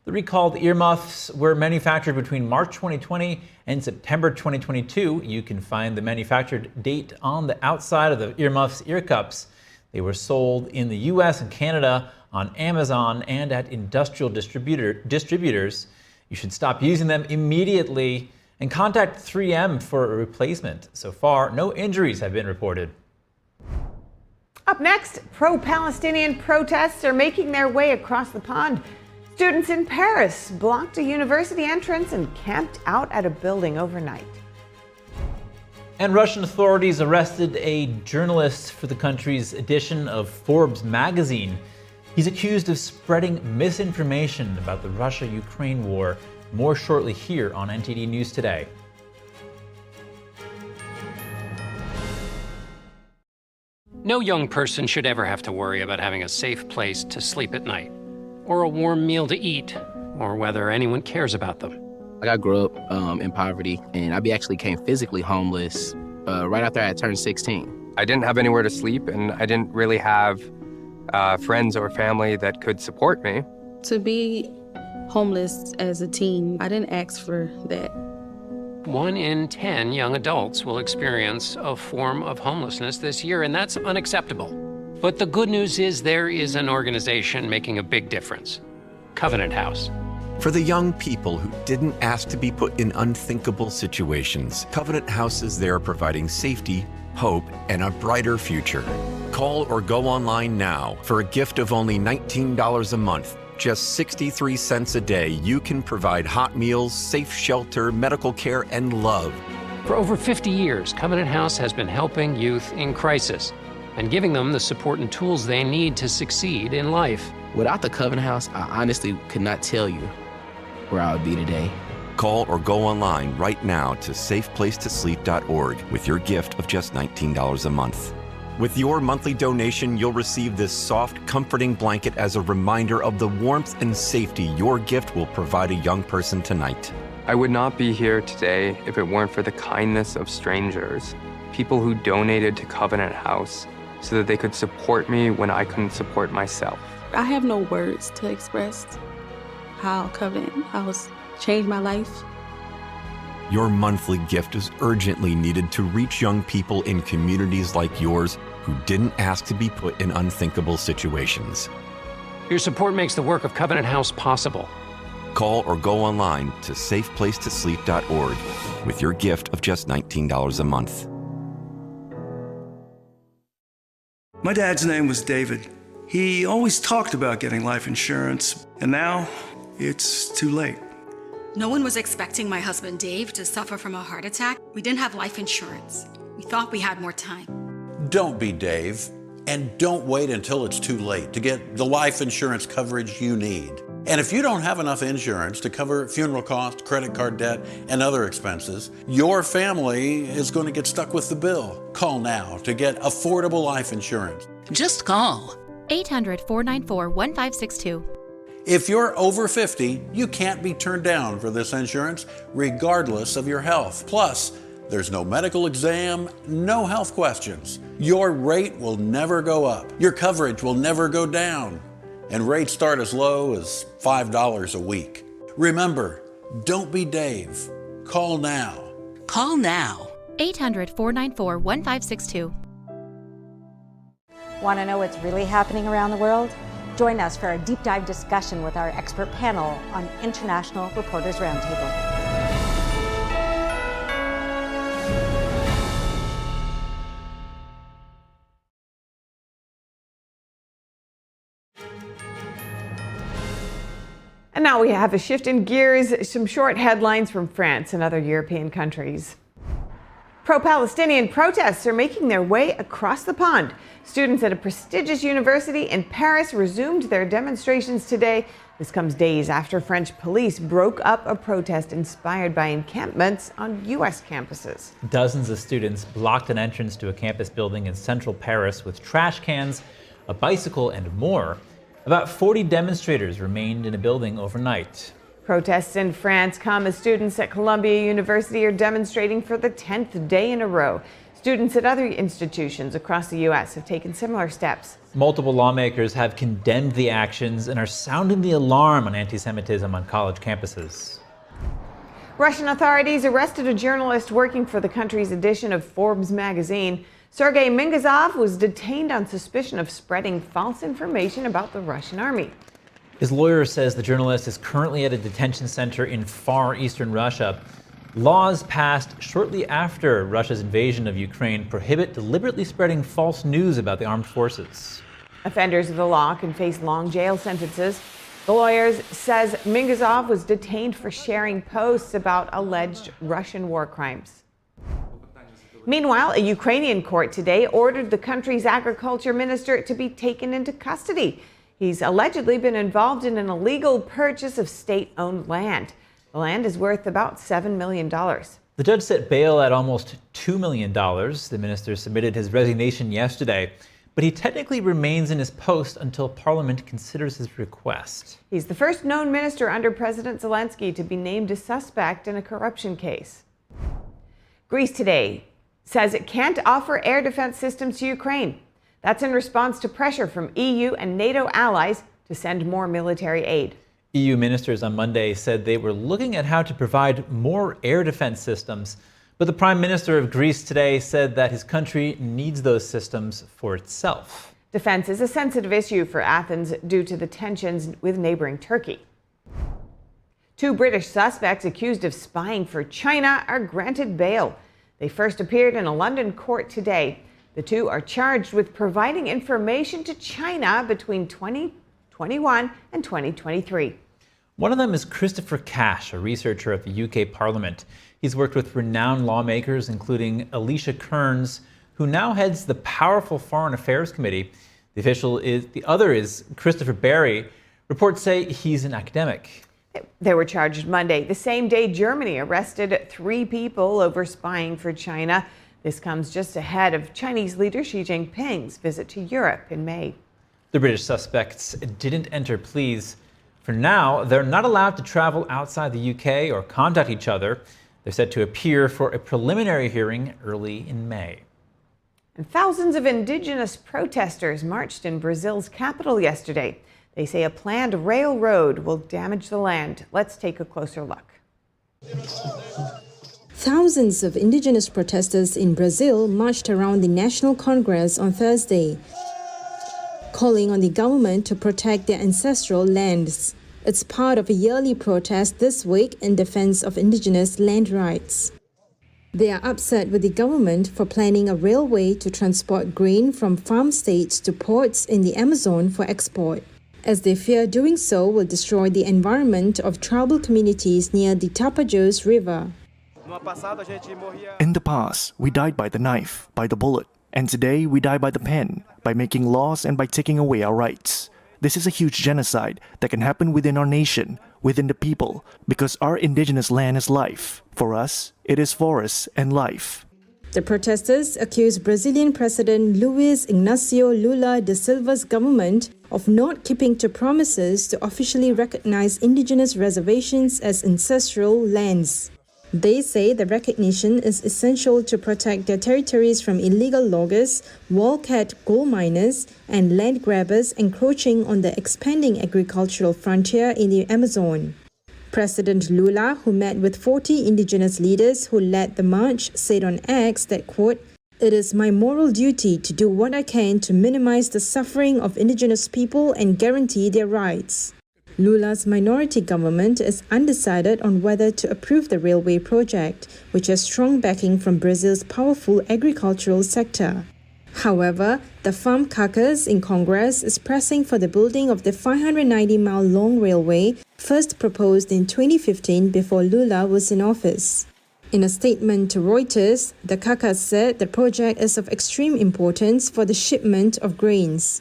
The recalled earmuffs were manufactured between March 2020 and September 2022. You can find the manufactured date on the outside of the earmuffs ear cups. They were sold in the US and Canada on Amazon and at industrial distributors. You should stop using them immediately and contact 3M for a replacement. So far, no injuries have been reported. Up next, pro-Palestinian protests are making their way across the pond. Students in Paris blocked a university entrance and camped out at a building overnight. And Russian authorities arrested a journalist for the country's edition of Forbes magazine. He's accused of spreading misinformation about the Russia-Ukraine war. More shortly here on NTD News Today. No young person should ever have to worry about having a safe place to sleep at night, or a warm meal to eat, or whether anyone cares about them. I grew up in poverty, and I actually became physically homeless right after I turned 16. I didn't have anywhere to sleep, and I didn't really have friends or family that could support me. To be homeless as a teen, I didn't ask for that. 1 in 10 young adults will experience a form of homelessness this year, and that's unacceptable. But the good news is there is an organization making a big difference. Covenant House. For the young people who didn't ask to be put in unthinkable situations, Covenant House is there providing safety, hope, and a brighter future. Call or go online now. For a gift of only $19 a month, just 63 cents a day, you can provide hot meals, safe shelter, medical care, and love. For over 50 years, Covenant House has been helping youth in crisis and giving them the support and tools they need to succeed in life. Without the Covenant House, I honestly could not tell you where I would be today. Call or go online right now to safeplacetosleep.org with your gift of just $19 a month. With your monthly donation, you'll receive this soft, comforting blanket as a reminder of the warmth and safety your gift will provide a young person tonight. I would not be here today if it weren't for the kindness of strangers, people who donated to Covenant House so that they could support me when I couldn't support myself. I have no words to express how Covenant House changed my life. Your monthly gift is urgently needed to reach young people in communities like yours who didn't ask to be put in unthinkable situations. Your support makes the work of Covenant House possible. Call or go online to safeplacetosleep.org with your gift of just $19 a month. My dad's name was David. He always talked about getting life insurance, and now it's too late. No one was expecting my husband Dave to suffer from a heart attack. We didn't have life insurance. We thought we had more time. Don't be Dave, and don't wait until it's too late to get the life insurance coverage you need. And if you don't have enough insurance to cover funeral costs, credit card debt, and other expenses, your family is going to get stuck with the bill. Call now to get affordable life insurance. Just call 800-494-1562. If you're over 50, you can't be turned down for this insurance, regardless of your health. Plus, there's no medical exam, no health questions. Your rate will never go up. Your coverage will never go down. And rates start as low as $5 a week. Remember, don't be Dave. Call now. Call now. 800-494-1562. Want to know what's really happening around the world? Join us for a deep dive discussion with our expert panel on International Reporters Roundtable. And now we have a shift in gears, some short headlines from France and other European countries. Pro-Palestinian protests are making their way across the pond. Students at a prestigious university in Paris resumed their demonstrations today. This comes days after French police broke up a protest inspired by encampments on U.S. campuses. Dozens of students blocked an entrance to a campus building in central Paris with trash cans, a bicycle, and more. About 40 demonstrators remained in a building overnight. Protests in France come as students at Columbia University are demonstrating for the 10th day in a row. Students at other institutions across the U.S. have taken similar steps. Multiple lawmakers have condemned the actions and are sounding the alarm on anti-Semitism on college campuses. Russian authorities arrested a journalist working for the country's edition of Forbes magazine. Sergei Mingazov was detained on suspicion of spreading false information about the Russian army. His lawyer says the journalist is currently at a detention center in far eastern Russia. Laws passed shortly after Russia's invasion of Ukraine prohibit deliberately spreading false news about the armed forces. Offenders of the law can face long jail sentences. The lawyer says Mingazov was detained for sharing posts about alleged Russian war crimes. Meanwhile, a Ukrainian court today ordered the country's agriculture minister to be taken into custody. He's allegedly been involved in an illegal purchase of state-owned land. The land is worth about $7 million. The judge set bail at almost $2 million. The minister submitted his resignation yesterday, but but he technically remains in his post until Parliament considers his request. He's the first known minister under President Zelensky to be named a suspect in a corruption case. Greece today says it can't offer air defense systems to Ukraine. That's in response to pressure from EU and NATO allies to send more military aid. EU ministers on Monday said they were looking at how to provide more air defense systems, but the Prime Minister of Greece today said that his country needs those systems for itself. Defense is a sensitive issue for Athens due to the tensions with neighboring Turkey. 2 British suspects accused of spying for China are granted bail. They first appeared in a London court today. The 2 are charged with providing information to China between 2021 and 2023. One of them is Christopher Cash, a researcher at the UK Parliament. He's worked with renowned lawmakers, including Alicia Kearns, who now heads the powerful Foreign Affairs Committee. The other is Christopher Barry. Reports say he's an academic. They were charged Monday, the same day Germany arrested 3 people over spying for China. This comes just ahead of Chinese leader Xi Jinping's visit to Europe in May. The British suspects didn't enter pleas. For now, they're not allowed to travel outside the UK or contact each other. They're set to appear for a preliminary hearing early in May. And thousands of indigenous protesters marched in Brazil's capital yesterday. They say a planned railroad will damage the land. Let's take a closer look. Thousands of indigenous protesters in Brazil marched around the National Congress on Thursday, calling on the government to protect their ancestral lands. It's part of a yearly protest this week in defense of indigenous land rights. They are upset with the government for planning a railway to transport grain from farm states to ports in the Amazon for export, as they fear doing so will destroy the environment of tribal communities near the Tapajós River. In the past, we died by the knife, by the bullet, and today we die by the pen, by making laws and by taking away our rights. This is a huge genocide that can happen within our nation, within the people, because our indigenous land is life. For us, it is forests and life. The protesters accuse Brazilian President Luiz Inácio Lula da Silva's government of not keeping to promises to officially recognize indigenous reservations as ancestral lands. They say the recognition is essential to protect their territories from illegal loggers, wildcat gold miners, and land grabbers encroaching on the expanding agricultural frontier in the Amazon. President Lula, who met with 40 indigenous leaders who led the march, said on X that, quote, "It is my moral duty to do what I can to minimize the suffering of indigenous people and guarantee their rights." Lula's minority government is undecided on whether to approve the railway project, which has strong backing from Brazil's powerful agricultural sector. However, the farm caucus in Congress is pressing for the building of the 590-mile-long railway, first proposed in 2015 before Lula was in office. In a statement to Reuters, the caucus said the project is of extreme importance for the shipment of grains.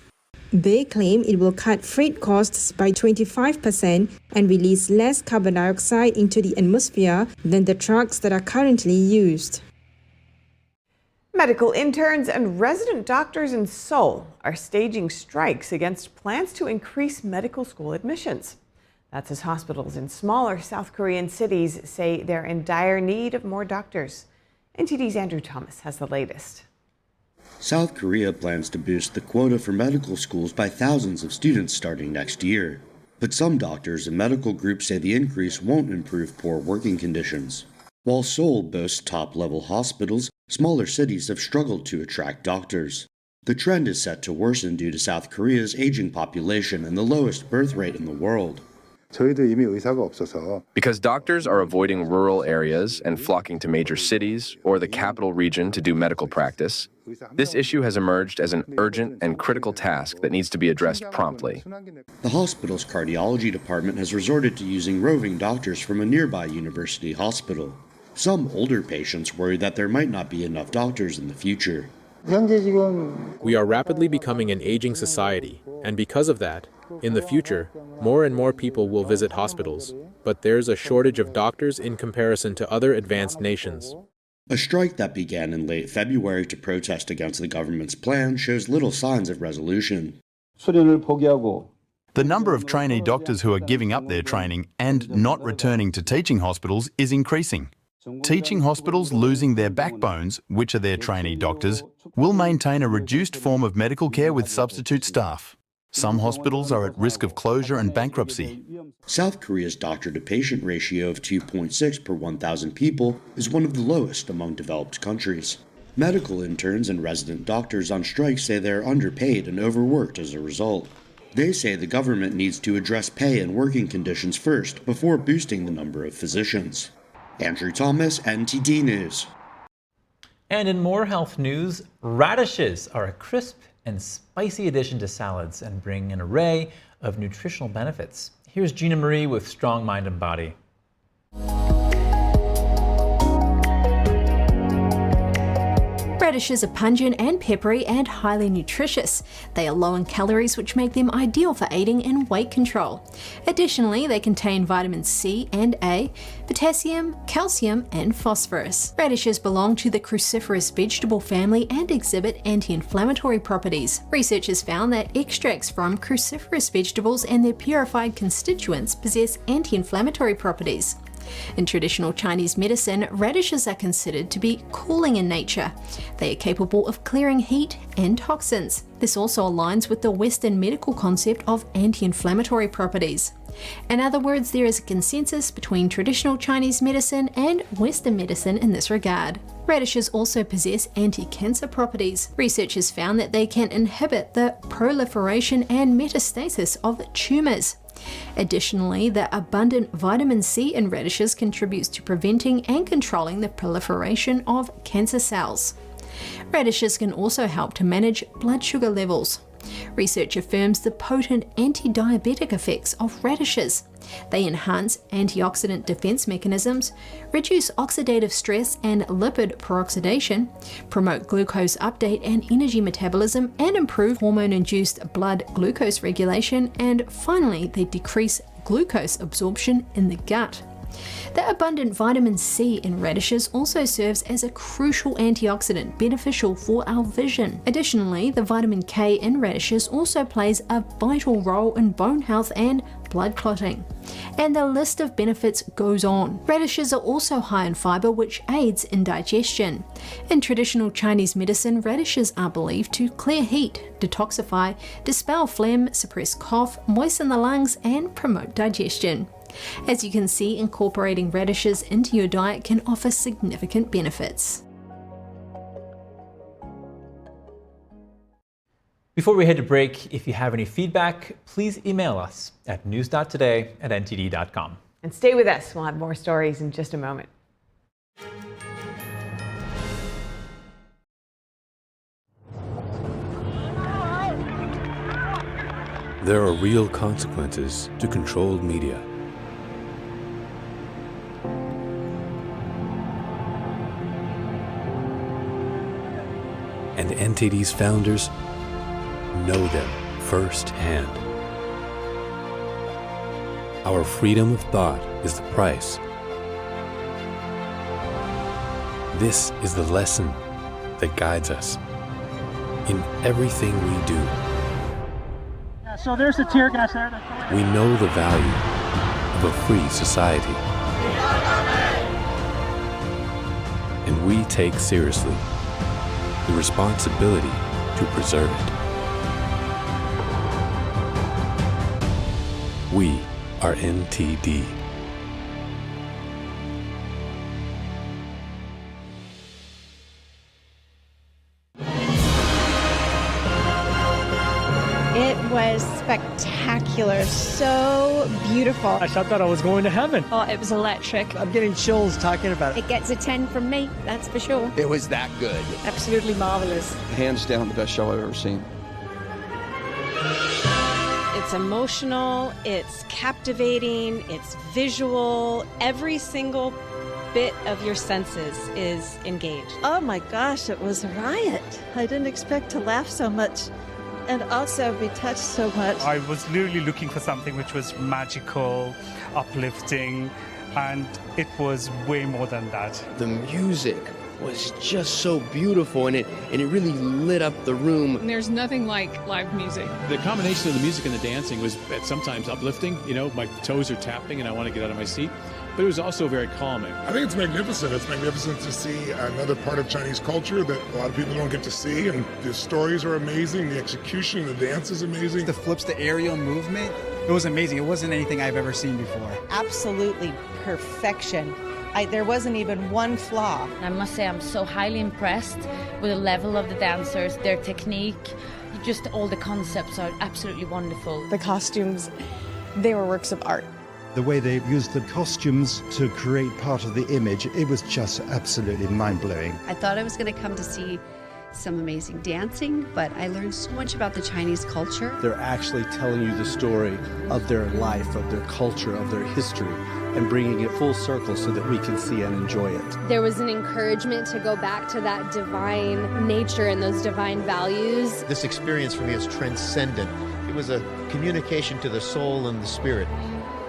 They claim it will cut freight costs by 25% and release less carbon dioxide into the atmosphere than the trucks that are currently used. Medical interns and resident doctors in Seoul are staging strikes against plans to increase medical school admissions. That's as hospitals in smaller South Korean cities say they're in dire need of more doctors. NTD's Andrew Thomas has the latest. South Korea plans to boost the quota for medical schools by thousands of students starting next year. But some doctors and medical groups say the increase won't improve poor working conditions. While Seoul boasts top-level hospitals, smaller cities have struggled to attract doctors. The trend is set to worsen due to South Korea's aging population and the lowest birth rate in the world. Because doctors are avoiding rural areas and flocking to major cities or the capital region to do medical practice, this issue has emerged as an urgent and critical task that needs to be addressed promptly. The hospital's cardiology department has resorted to using roving doctors from a nearby university hospital. Some older patients worry that there might not be enough doctors in the future. We are rapidly becoming an aging society, and because of that, in the future, more and more people will visit hospitals, but there's a shortage of doctors in comparison to other advanced nations. A strike that began in late February to protest against the government's plan shows little signs of resolution. The number of trainee doctors who are giving up their training and not returning to teaching hospitals is increasing. Teaching hospitals losing their backbones, which are their trainee doctors, will maintain a reduced form of medical care with substitute staff. Some hospitals are at risk of closure and bankruptcy. South Korea's doctor-to-patient ratio of 2.6 per 1,000 people is one of the lowest among developed countries. Medical interns and resident doctors on strike say they're underpaid and overworked as a result. They say the government needs to address pay and working conditions first before boosting the number of physicians. Andrew Thomas, NTD News. And in more health news, radishes are a crisp and spicy addition to salads and bring an array of nutritional benefits. Here's Gina Marie with Strong Mind and Body. Radishes are pungent and peppery and highly nutritious. They are low in calories, which make them ideal for aiding in weight control. Additionally, they contain vitamins C and A, potassium, calcium, and phosphorus. Radishes belong to the cruciferous vegetable family and exhibit anti-inflammatory properties. Researchers found that extracts from cruciferous vegetables and their purified constituents possess anti-inflammatory properties. In traditional Chinese medicine, radishes are considered to be cooling in nature. They are capable of clearing heat and toxins. This also aligns with the Western medical concept of anti-inflammatory properties. In other words, there is a consensus between traditional Chinese medicine and Western medicine in this regard. Radishes also possess anti-cancer properties. Researchers found that they can inhibit the proliferation and metastasis of tumors. Additionally, the abundant vitamin C in radishes contributes to preventing and controlling the proliferation of cancer cells. Radishes can also help to manage blood sugar levels. Research affirms the potent anti-diabetic effects of radishes. They enhance antioxidant defense mechanisms, reduce oxidative stress and lipid peroxidation, promote glucose uptake and energy metabolism, and improve hormone-induced blood glucose regulation, and finally, they decrease glucose absorption in the gut. The abundant vitamin C in radishes also serves as a crucial antioxidant beneficial for our vision. Additionally, the vitamin K in radishes also plays a vital role in bone health and blood clotting. And the list of benefits goes on. Radishes are also high in fiber, which aids in digestion. In traditional Chinese medicine, radishes are believed to clear heat, detoxify, dispel phlegm, suppress cough, moisten the lungs, and promote digestion. As you can see, incorporating radishes into your diet can offer significant benefits. Before we head to break, if you have any feedback, please email us at news.today@ntd.com. And stay with us. We'll have more stories in just a moment. There are real consequences to controlled media. And NTD's founders know them firsthand. Our freedom of thought is the price. This is the lesson that guides us in everything we do. Yeah, so there's the tear gas there. We know the value of a free society. And we take seriously the responsibility to preserve it. We are NTD. It was spectacular, so beautiful. I thought I was going to heaven. Oh, it was electric. I'm getting chills talking about it. It gets a 10 from me, that's for sure. It was that good. Absolutely marvelous. Hands down the best show I've ever seen. It's emotional, it's captivating, it's visual. Every single bit of your senses is engaged. Oh my gosh, it was a riot. I didn't expect to laugh so much and also be touched so much. I was literally looking for something which was magical, uplifting, and it was way more than that. The music was just so beautiful, and it really lit up the room. And there's nothing like live music. The combination of the music and the dancing was sometimes uplifting. You know, my toes are tapping and I want to get out of my seat. But it was also very calming. I think it's magnificent. It's magnificent to see another part of Chinese culture that a lot of people don't get to see. And the stories are amazing. The execution, the dance is amazing. The flips, the aerial movement, it was amazing. It wasn't anything I've ever seen before. Absolutely perfection. There wasn't even one flaw. I must say I'm so highly impressed with the level of the dancers, their technique, just all the concepts are absolutely wonderful. The costumes, they were works of art. The way they used the costumes to create part of the image, it was just absolutely mind-blowing. I thought I was going to come to see some amazing dancing, but I learned so much about the Chinese culture. They're actually telling you the story of their life, of their culture, of their history, and bringing it full circle so that we can see and enjoy it. There was an encouragement to go back to that divine nature and those divine values. This experience for me is transcendent. It was a communication to the soul and the spirit.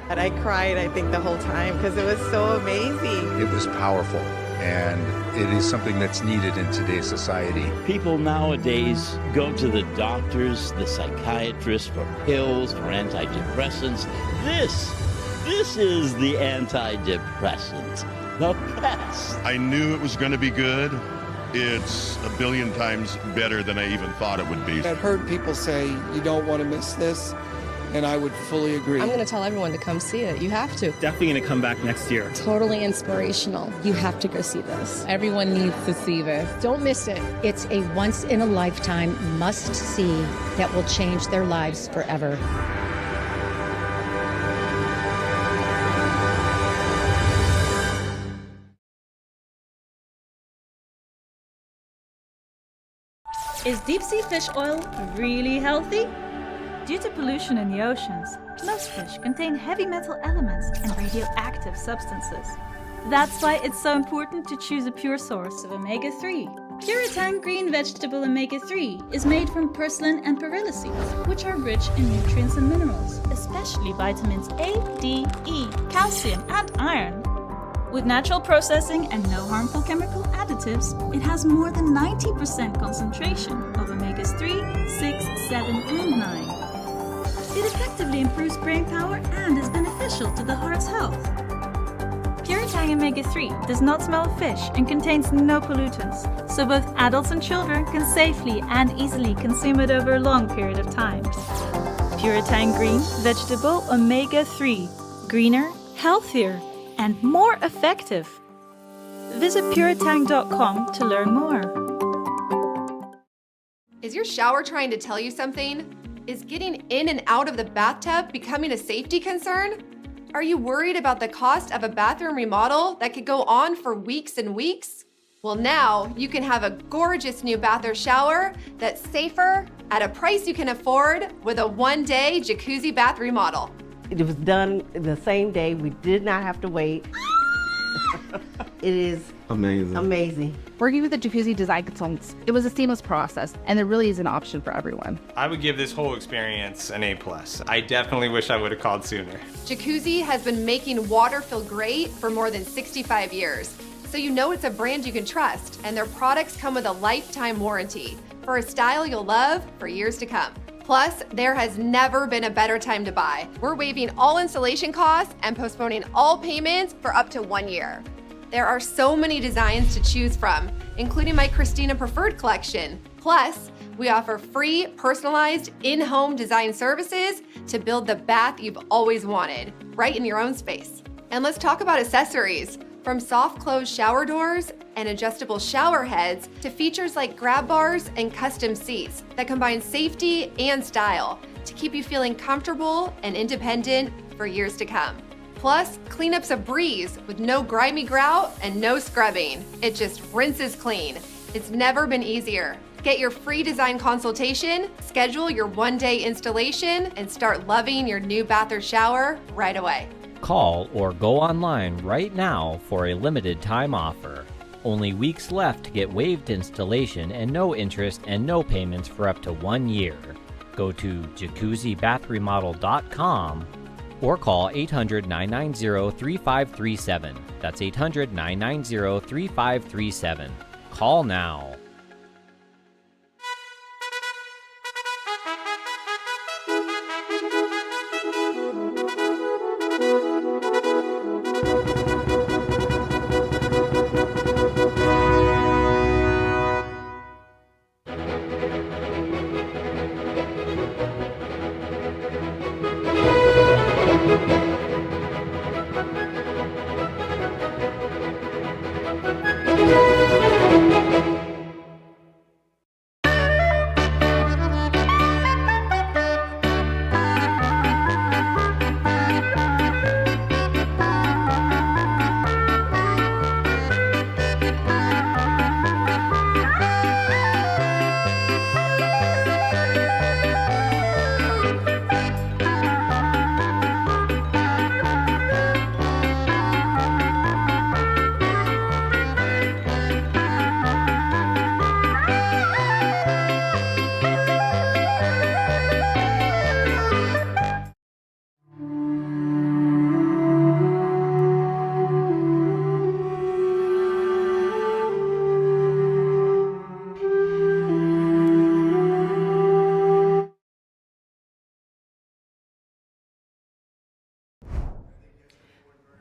And I cried, I think, the whole time because it was so amazing. It was powerful, and it is something that's needed in today's society. People nowadays go to the doctors, the psychiatrists for pills, for antidepressants. This is the antidepressant, the best. I knew it was going to be good. It's a billion times better than I even thought it would be. I've heard people say, you don't want to miss this. And I would fully agree. I'm going to tell everyone to come see it. You have to. Definitely going to come back next year. Totally inspirational. You have to go see this. Everyone needs to see this. Don't miss it. It's a once-in-a-lifetime must-see that will change their lives forever. Is deep-sea fish oil really healthy? Due to pollution in the oceans, most fish contain heavy metal elements and radioactive substances. That's why it's so important to choose a pure source of omega-3. Puritang green vegetable omega-3 is made from purslane and perilla seeds, which are rich in nutrients and minerals, especially vitamins A, D, E, calcium, and iron. With natural processing and no harmful chemical additives, it has more than 90% concentration of omegas 3, 6, 7, and 9. It effectively improves brain power and is beneficial to the heart's health. Puritang Omega-3 does not smell of fish and contains no pollutants, so both adults and children can safely and easily consume it over a long period of time. Puritang Green Vegetable Omega-3. Greener, healthier, and more effective. Visit puritang.com to learn more. Is your shower trying to tell you something? Is getting in and out of the bathtub becoming a safety concern? Are you worried about the cost of a bathroom remodel that could go on for weeks and weeks? Well, now you can have a gorgeous new bath or shower that's safer at a price you can afford with a one-day jacuzzi bath remodel. It was done the same day. We did not have to wait. It is amazing. Working with the jacuzzi design consultants, it was a seamless process, and there really is an option for everyone. I would give this whole experience an A+. I definitely wish I would have called sooner. Jacuzzi has been making water feel great for more than 65 years. So you know it's a brand you can trust, and their products come with a lifetime warranty for a style you'll love for years to come. Plus, there has never been a better time to buy. We're waiving all installation costs and postponing all payments for up to 1 year. There are so many designs to choose from, including my Christina Preferred collection. Plus, we offer free, personalized, in-home design services to build the bath you've always wanted, right in your own space. And let's talk about accessories. From soft close shower doors and adjustable shower heads to features like grab bars and custom seats that combine safety and style to keep you feeling comfortable and independent for years to come. Plus, cleanup's a breeze with no grimy grout and no scrubbing. It just rinses clean. It's never been easier. Get your free design consultation, schedule your one-day installation, and start loving your new bath or shower right away. Call or go online right now for a limited time offer. Only weeks left to get waived installation and no interest and no payments for up to 1 year. Go to jacuzzibathremodel.com or call 800-990-3537. That's 800-990-3537. Call now.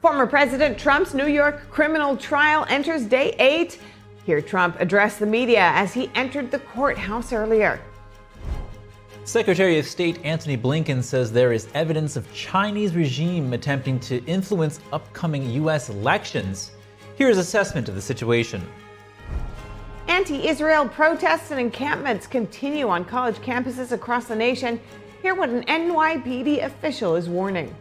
Former President Trump's New York criminal trial enters day 8. Here Trump addressed the media as he entered the courthouse earlier. Secretary of State Antony Blinken says there is evidence of Chinese regime attempting to influence upcoming U.S. elections. Here's assessment of the situation. Anti-Israel protests and encampments continue on college campuses across the nation. Hear what an NYPD official is warning.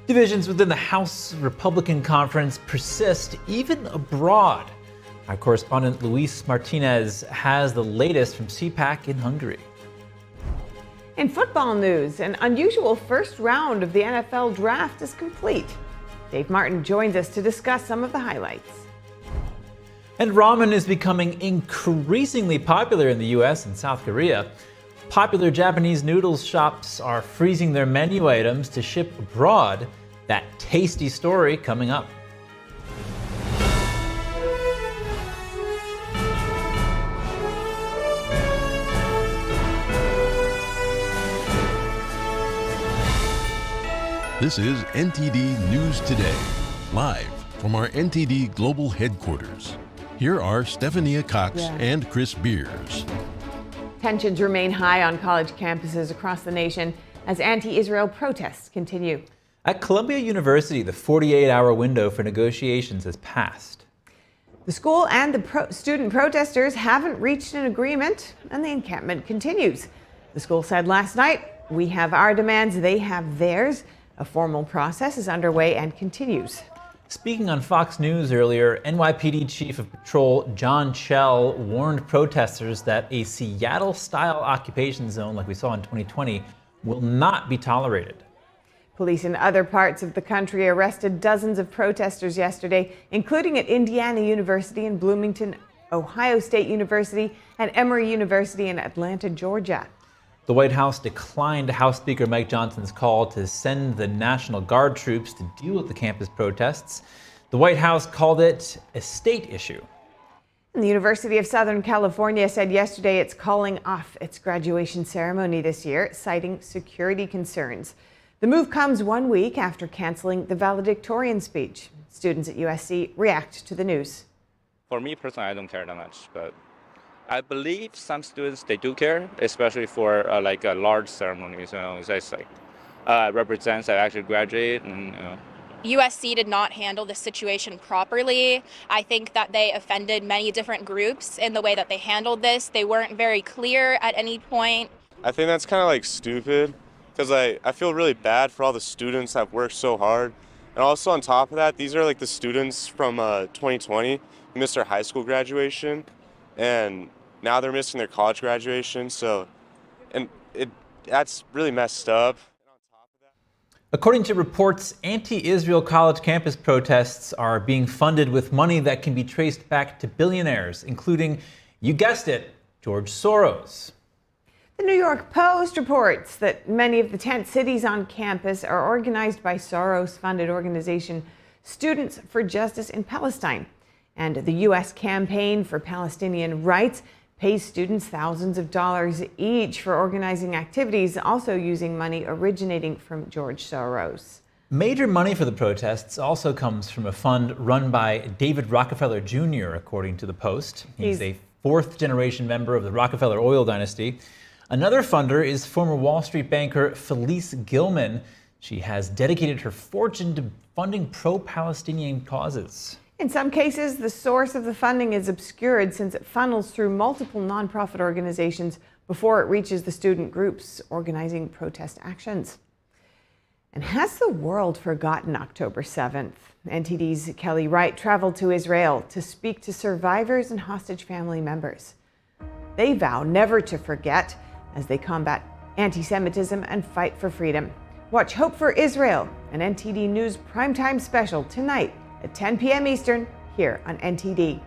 Divisions within the House Republican Conference persist even abroad. Our correspondent Luis Martinez has the latest from CPAC in Hungary. In football news, an unusual first round of the NFL draft is complete. Dave Martin joins us to discuss some of the highlights. And ramen is becoming increasingly popular in the US and South Korea. Popular Japanese noodles shops are freezing their menu items to ship abroad. That tasty story coming up. This is NTD News Today, live from our NTD Global Headquarters. Here are Stephania Cox and Chris Beers. Tensions remain high on college campuses across the nation as anti-Israel protests continue. At Columbia University, the 48-hour window for negotiations has passed. The school and the student protesters haven't reached an agreement, and the encampment continues. The school said last night, "We have our demands, they have theirs." A formal process is underway and continues. Speaking on Fox News earlier, NYPD Chief of Patrol John Chell warned protesters that a Seattle-style occupation zone like we saw in 2020 will not be tolerated. Police in other parts of the country arrested dozens of protesters yesterday, including at Indiana University in Bloomington, Ohio State University, and Emory University in Atlanta, Georgia. The White House declined House Speaker Mike Johnson's call to send the National Guard troops to deal with the campus protests. The White House called it a state issue. And the University of Southern California said yesterday it's calling off its graduation ceremony this year, citing security concerns. The move comes 1 week after canceling the valedictorian speech. Students at USC react to the news. For me personally, I don't care that much, but I believe some students, they do care, especially for like a large ceremonies, it's just like represents I actually graduate and USC did not handle the situation properly. I think that they offended many different groups in the way that they handled this. They weren't very clear at any point. I think that's kind of like stupid because I feel really bad for all the students that worked so hard. And also on top of that, these are like the students from 2020 who missed their high school graduation and now they're missing their college graduation. That's really messed up. According to reports, anti-Israel college campus protests are being funded with money that can be traced back to billionaires, including, you guessed it, George Soros. The New York Post reports that many of the tent cities on campus are organized by Soros-funded organization Students for Justice in Palestine. And the U.S. Campaign for Palestinian Rights pays students thousands of dollars each for organizing activities, also using money originating from George Soros. Major money for the protests also comes from a fund run by David Rockefeller Jr., according to the Post. He's a fourth-generation member of the Rockefeller oil dynasty. Another funder is former Wall Street banker Felice Gilman. She has dedicated her fortune to funding pro-Palestinian causes. In some cases, the source of the funding is obscured since it funnels through multiple nonprofit organizations before it reaches the student groups organizing protest actions. And has the world forgotten October 7th? NTD's Kelly Wright traveled to Israel to speak to survivors and hostage family members. They vow never to forget as they combat anti-Semitism and fight for freedom. Watch Hope for Israel, an NTD News primetime special tonight at 10 p.m. Eastern here on NTD.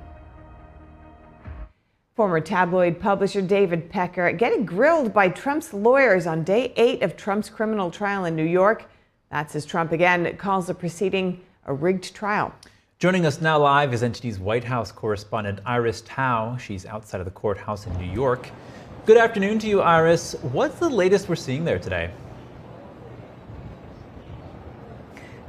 Former tabloid publisher David Pecker getting grilled by Trump's lawyers on day 8 of Trump's criminal trial in New York. That's as Trump again calls the proceeding a rigged trial. Joining us now live is NTD's White House correspondent Iris Tao. She's outside of the courthouse in New York. Good afternoon to you, Iris. What's the latest we're seeing there today?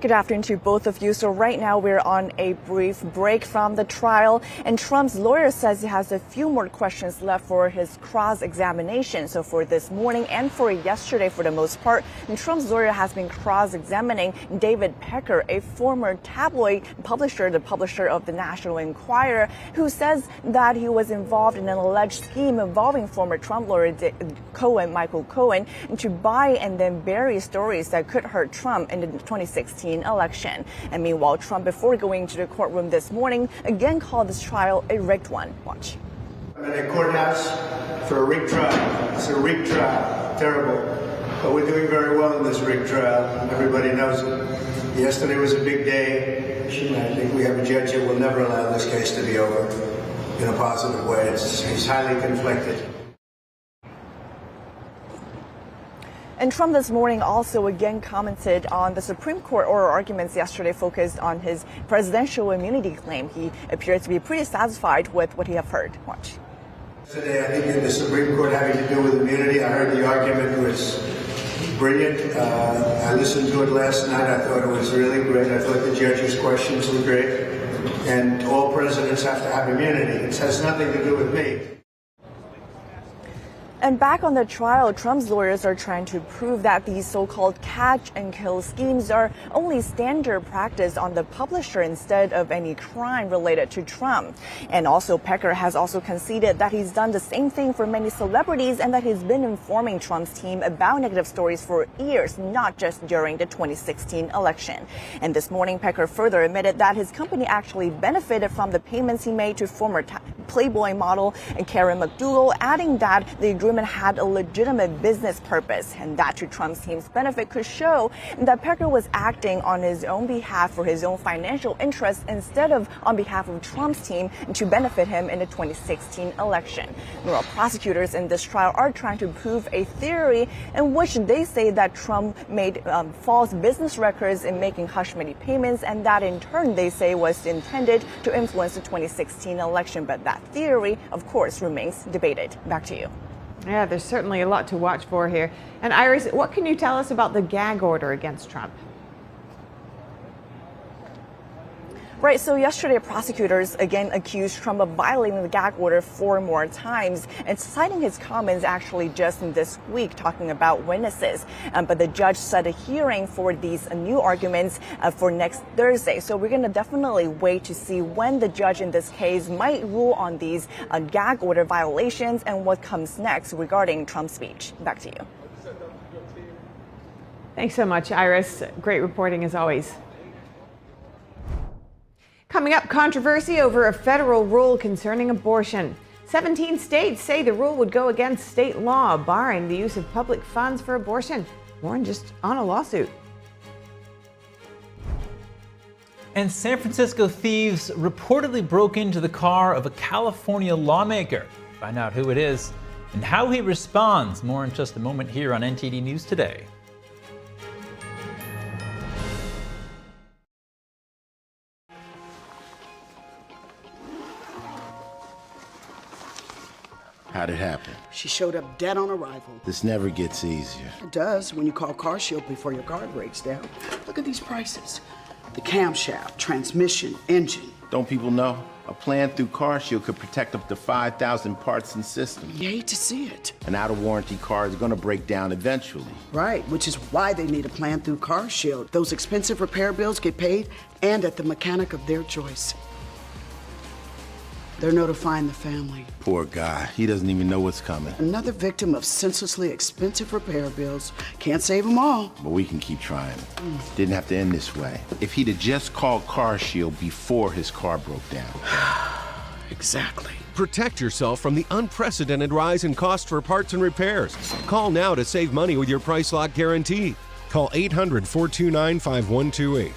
Good afternoon to both of you. So right now we're on a brief break from the trial, and Trump's lawyer says he has a few more questions left for his cross-examination. So for this morning and for yesterday for the most part, and Trump's lawyer has been cross-examining David Pecker, a former tabloid publisher, the publisher of the National Enquirer, who says that he was involved in an alleged scheme involving former Trump lawyer Michael Cohen, to buy and then bury stories that could hurt Trump in the 2016 election. And meanwhile, Trump, before going to the courtroom this morning, again called this trial a rigged one. Watch. I'm in a courthouse for a rigged trial. It's a rigged trial. Terrible. But we're doing very well in this rigged trial. Everybody knows it. Yesterday was a big day. I think we have a judge that will never allow this case to be over in a positive way. He's highly conflicted. And Trump this morning also again commented on the Supreme Court oral arguments yesterday focused on his presidential immunity claim. He appeared to be pretty satisfied with what he have heard. Watch. Today, I think in the Supreme Court having to do with immunity, I heard the argument was brilliant. I listened to it last night. I thought it was really great. I thought the judge's questions were great. And all presidents have to have immunity. It has nothing to do with me. And back on the trial, Trump's lawyers are trying to prove that these so-called catch-and-kill schemes are only standard practice on the publisher instead of any crime related to Trump. And also, Pecker has also conceded that he's done the same thing for many celebrities and that he's been informing Trump's team about negative stories for years, not just during the 2016 election. And this morning, Pecker further admitted that his company actually benefited from the payments he made to former Playboy model Karen McDougal, adding that the agreement had a legitimate business purpose, and that to Trump's team's benefit could show that Pecker was acting on his own behalf for his own financial interests instead of on behalf of Trump's team to benefit him in the 2016 election. Meanwhile, prosecutors in this trial are trying to prove a theory in which they say that Trump made false business records in making hush money payments, and that in turn they say was intended to influence the 2016 election. But that theory, of course, remains debated. Back to you. Yeah, there's certainly a lot to watch for here. And Iris, what can you tell us about the gag order against Trump? Right, so yesterday prosecutors again accused Trump of violating the gag order 4 more times and citing his comments actually just in this week talking about witnesses. But the judge set a hearing for these new arguments for next Thursday. So we're going to definitely wait to see when the judge in this case might rule on these gag order violations and what comes next regarding Trump's speech. Back to you. Thanks so much, Iris. Great reporting as always. Coming up, controversy over a federal rule concerning abortion. 17 states say the rule would go against state law, barring the use of public funds for abortion. More just on a lawsuit. And San Francisco thieves reportedly broke into the car of a California lawmaker. Find out who it is and how he responds. More in just a moment here on NTD News Today. How'd it happen? She showed up dead on arrival. This never gets easier. It does when you call CarShield before your car breaks down. Look at these prices. The camshaft, transmission, engine. Don't people know? A plan through CarShield could protect up to 5,000 parts and systems. You hate to see it. An out-of-warranty car is gonna break down eventually. Right, which is why they need a plan through CarShield. Those expensive repair bills get paid and at the mechanic of their choice. They're notifying the family. Poor guy. He doesn't even know what's coming. Another victim of senselessly expensive repair bills. Can't save them all. But we can keep trying. Didn't have to end this way. If he'd have just called CarShield before his car broke down. Exactly. Protect yourself from the unprecedented rise in cost for parts and repairs. Call now to save money with your price lock guarantee. Call 800-429-5128.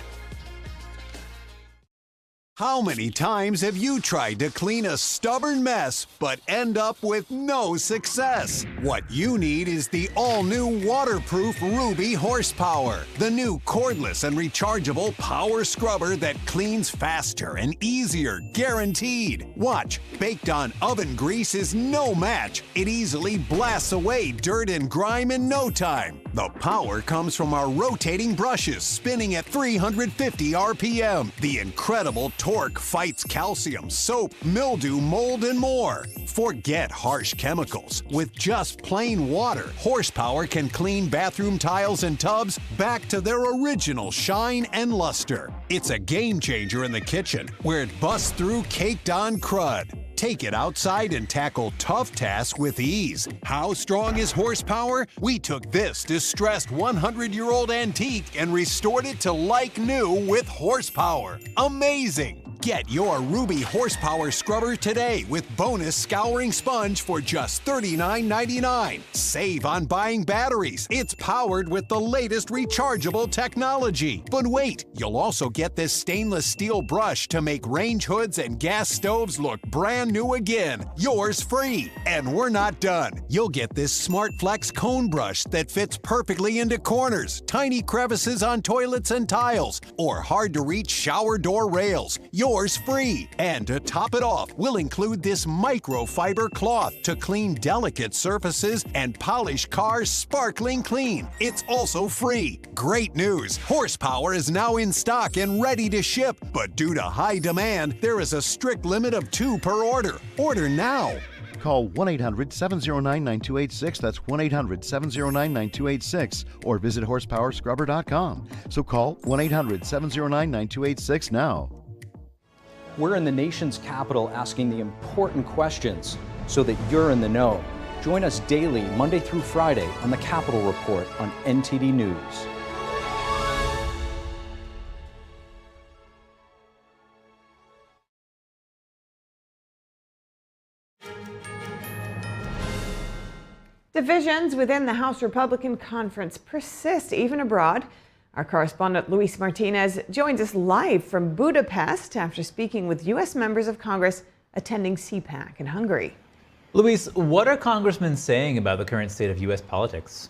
How many times have you tried to clean a stubborn mess but end up with no success? What you need is the all-new waterproof Ruby Horsepower, the new cordless and rechargeable power scrubber that cleans faster and easier, guaranteed. Watch, baked on oven grease is no match. It easily blasts away dirt and grime in no time. The power comes from our rotating brushes spinning at 350 RPM. The incredible torque fights calcium, soap, mildew, mold, and more. Forget harsh chemicals. With just plain water, Horsepower can clean bathroom tiles and tubs back to their original shine and luster. It's a game changer in the kitchen, where it busts through caked-on crud. Take it outside and tackle tough tasks with ease. How strong is Horsepower? We took this distressed 100-year-old antique and restored it to like new with Horsepower. Amazing! Get your Ruby Horsepower scrubber today with bonus scouring sponge for just $39.99. Save on buying batteries. It's powered with the latest rechargeable technology. But wait, you'll also get this stainless steel brush to make range hoods and gas stoves look brand new again. Yours free. And we're not done. You'll get this Smart Flex cone brush that fits perfectly into corners, tiny crevices on toilets and tiles, or hard to reach shower door rails. Yours free. And to top it off, we'll include this microfiber cloth to clean delicate surfaces and polish cars sparkling clean. It's also free. Great news! Horsepower is now in stock and ready to ship, but due to high demand, there is a strict limit of 2 per order. Order now. Call 1-800-709-9286. That's 1-800-709-9286. Or visit horsepowerscrubber.com. So call 1-800-709-9286 now. We're in the nation's capital asking the important questions so that you're in the know. Join us daily, Monday through Friday, on the Capitol Report on NTD News. Divisions within the House Republican Conference persist even abroad. Our correspondent Luis Martinez joins us live from Budapest after speaking with U.S. members of Congress attending CPAC in Hungary. Luis, what are congressmen saying about the current state of U.S. politics?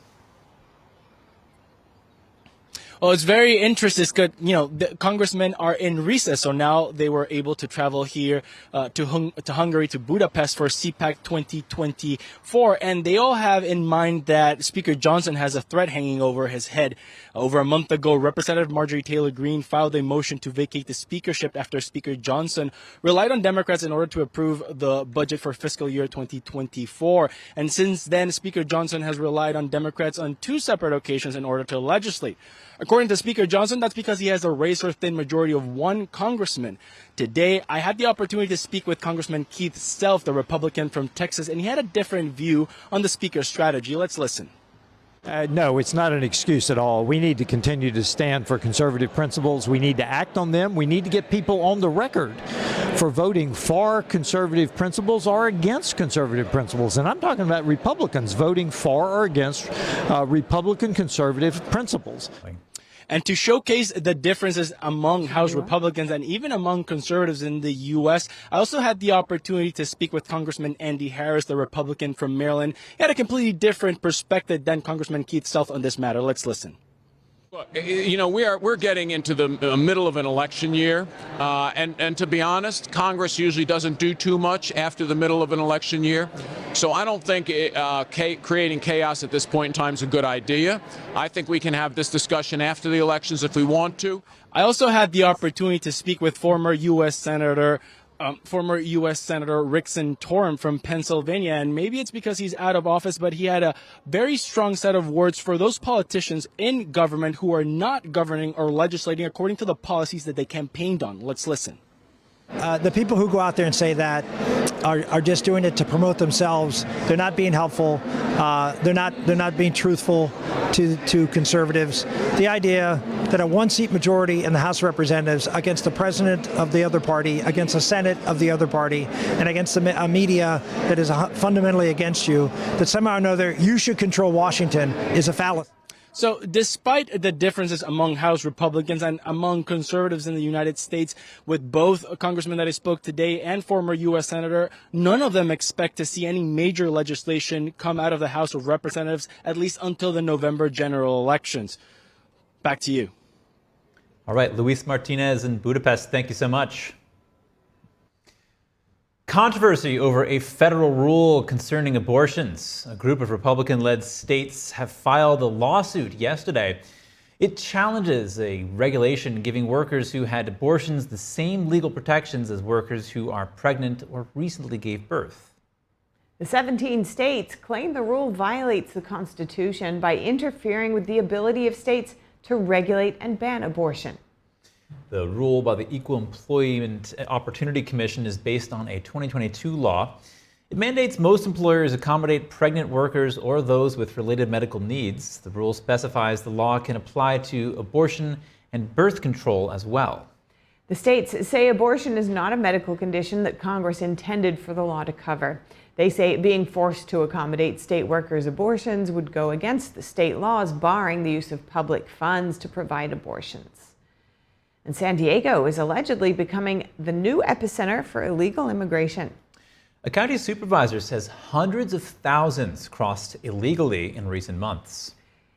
Well, it's very interesting. It's good. You know, the congressmen are in recess, so now they were able to travel here to Hungary, to Budapest for CPAC 2024. And they all have in mind that Speaker Johnson has a threat hanging over his head. Over a month ago, Representative Marjorie Taylor Greene filed a motion to vacate the speakership after Speaker Johnson relied on Democrats in order to approve the budget for fiscal year 2024. And since then, Speaker Johnson has relied on Democrats on 2 separate occasions in order to legislate. According to Speaker Johnson, that's because he has a razor-thin majority of 1 congressman. Today, I had the opportunity to speak with Congressman Keith Self, the Republican from Texas, and he had a different view on the Speaker's strategy. Let's listen. No, it's not an excuse at all. We need to continue to stand for conservative principles. We need to act on them. We need to get people on the record for voting for conservative principles or against conservative principles. And I'm talking about Republicans voting for or against Republican conservative principles. And to showcase the differences among House Republicans and even among conservatives in the U.S., I also had the opportunity to speak with Congressman Andy Harris, the Republican from Maryland. He had a completely different perspective than Congressman Keith Self on this matter. Let's listen. You know, we're getting into the middle of an election year, and to be honest, Congress usually doesn't do too much after the middle of an election year. So I don't think creating chaos at this point in time is a good idea. I think we can have this discussion after the elections if we want to. I also had the opportunity to speak with former U.S. Senator Rick Santorum from Pennsylvania, and maybe it's because he's out of office, but he had a very strong set of words for those politicians in government who are not governing or legislating according to the policies that they campaigned on. Let's listen. The people who go out there and say that are just doing it to promote themselves. They're not being helpful. They're not being truthful to conservatives. The idea that a one-seat majority in the House of Representatives against the president of the other party, against the Senate of the other party, and against a media that is fundamentally against you, that somehow or another you should control Washington is a fallacy. So despite the differences among House Republicans and among conservatives in the United States, with both a congressman that I spoke today and former U.S. Senator, none of them expect to see any major legislation come out of the House of Representatives, at least until the November general elections. Back to you. All right, Luis Martinez in Budapest, thank you so much. Controversy over a federal rule concerning abortions. A group of Republican-led states have filed a lawsuit yesterday. It challenges a regulation giving workers who had abortions the same legal protections as workers who are pregnant or recently gave birth. The 17 states claim the rule violates the Constitution by interfering with the ability of states to regulate and ban abortion. The rule by the Equal Employment Opportunity Commission is based on a 2022 law. It mandates most employers accommodate pregnant workers or those with related medical needs. The rule specifies the law can apply to abortion and birth control as well. The states say abortion is not a medical condition that Congress intended for the law to cover. They say being forced to accommodate state workers' abortions would go against the state laws barring the use of public funds to provide abortions. And San Diego is allegedly becoming the new epicenter for illegal immigration. A county supervisor says hundreds of thousands crossed illegally in recent months.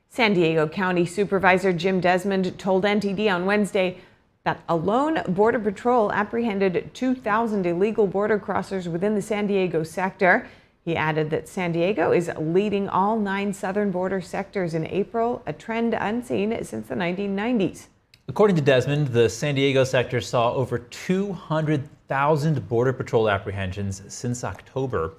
San Diego County Supervisor Jim Desmond told NTD on Wednesday that alone Border Patrol apprehended 2,000 illegal border crossers within the San Diego sector. He added that San Diego is leading all 9 southern border sectors in April, a trend unseen since the 1990s. According to Desmond, the San Diego sector saw over 200,000 Border Patrol apprehensions since October.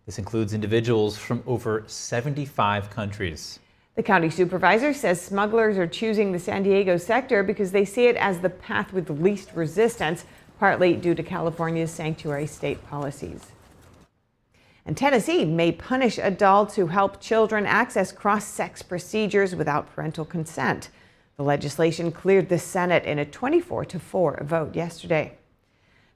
This includes individuals from over 75 countries. The county supervisor says smugglers are choosing the San Diego sector because they see it as the path with least resistance, partly due to California's sanctuary state policies. And Tennessee may punish adults who help children access cross-sex procedures without parental consent. The legislation cleared the Senate in a 24-4 vote yesterday.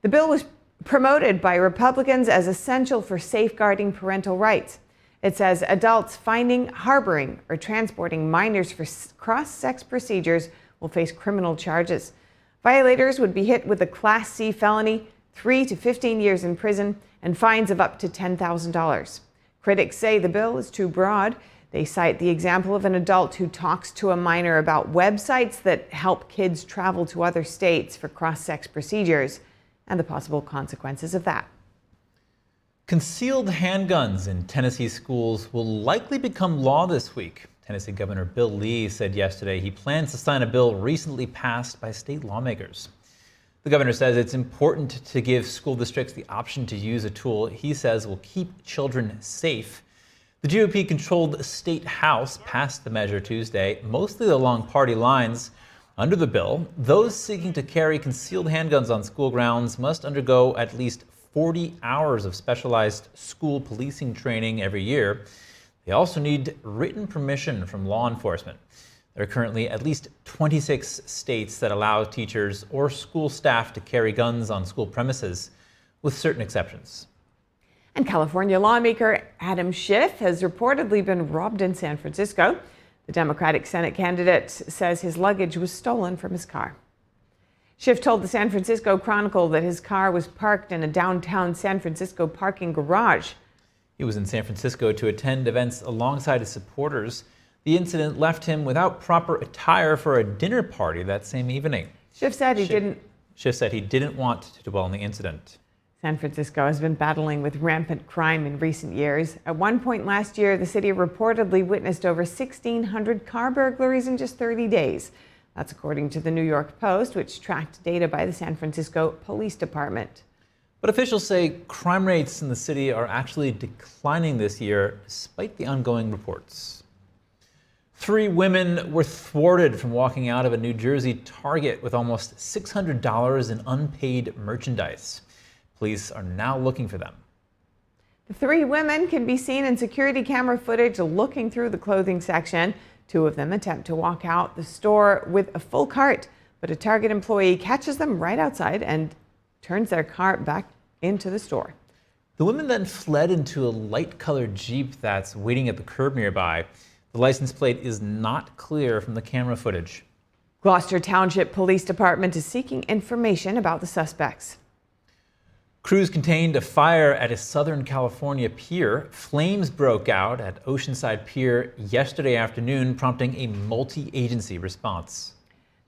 The bill was promoted by Republicans as essential for safeguarding parental rights. It says adults finding, harboring, or transporting minors for cross-sex procedures will face criminal charges. Violators would be hit with a Class C felony, 3 to 15 years in prison, and fines of up to $10,000. Critics say the bill is too broad. They cite the example of an adult who talks to a minor about websites that help kids travel to other states for cross-sex procedures and the possible consequences of that. Concealed handguns in Tennessee schools will likely become law this week. Tennessee Governor Bill Lee said yesterday he plans to sign a bill recently passed by state lawmakers. The governor says it's important to give school districts the option to use a tool he says will keep children safe. The GOP-controlled state house passed the measure Tuesday, mostly along party lines. Under the bill, those seeking to carry concealed handguns on school grounds must undergo at least 40 hours of specialized school policing training every year. They also need written permission from law enforcement. There are currently at least 26 states that allow teachers or school staff to carry guns on school premises, with certain exceptions. And California lawmaker Adam Schiff has reportedly been robbed in San Francisco. The Democratic Senate candidate says his luggage was stolen from his car. Schiff told the San Francisco Chronicle that his car was parked in a downtown San Francisco parking garage. He was in San Francisco to attend events alongside his supporters. The incident left him without proper attire for a dinner party that same evening. Schiff said he didn't want to dwell on the incident. San Francisco has been battling with rampant crime in recent years. At one point last year, the city reportedly witnessed over 1,600 car burglaries in just 30 days. That's according to the New York Post, which tracked data by the San Francisco Police Department. But officials say crime rates in the city are actually declining this year, despite the ongoing reports. 3 women were thwarted from walking out of a New Jersey Target with almost $600 in unpaid merchandise. Police are now looking for them. The 3 women can be seen in security camera footage looking through the clothing section. 2 of them attempt to walk out the store with a full cart, but a Target employee catches them right outside and turns their cart back into the store. The women then fled into a light-colored Jeep that's waiting at the curb nearby. The license plate is not clear from the camera footage. Gloucester Township Police Department is seeking information about the suspects. Crews contained a fire at a Southern California pier. Flames broke out at Oceanside Pier yesterday afternoon, prompting a multi-agency response.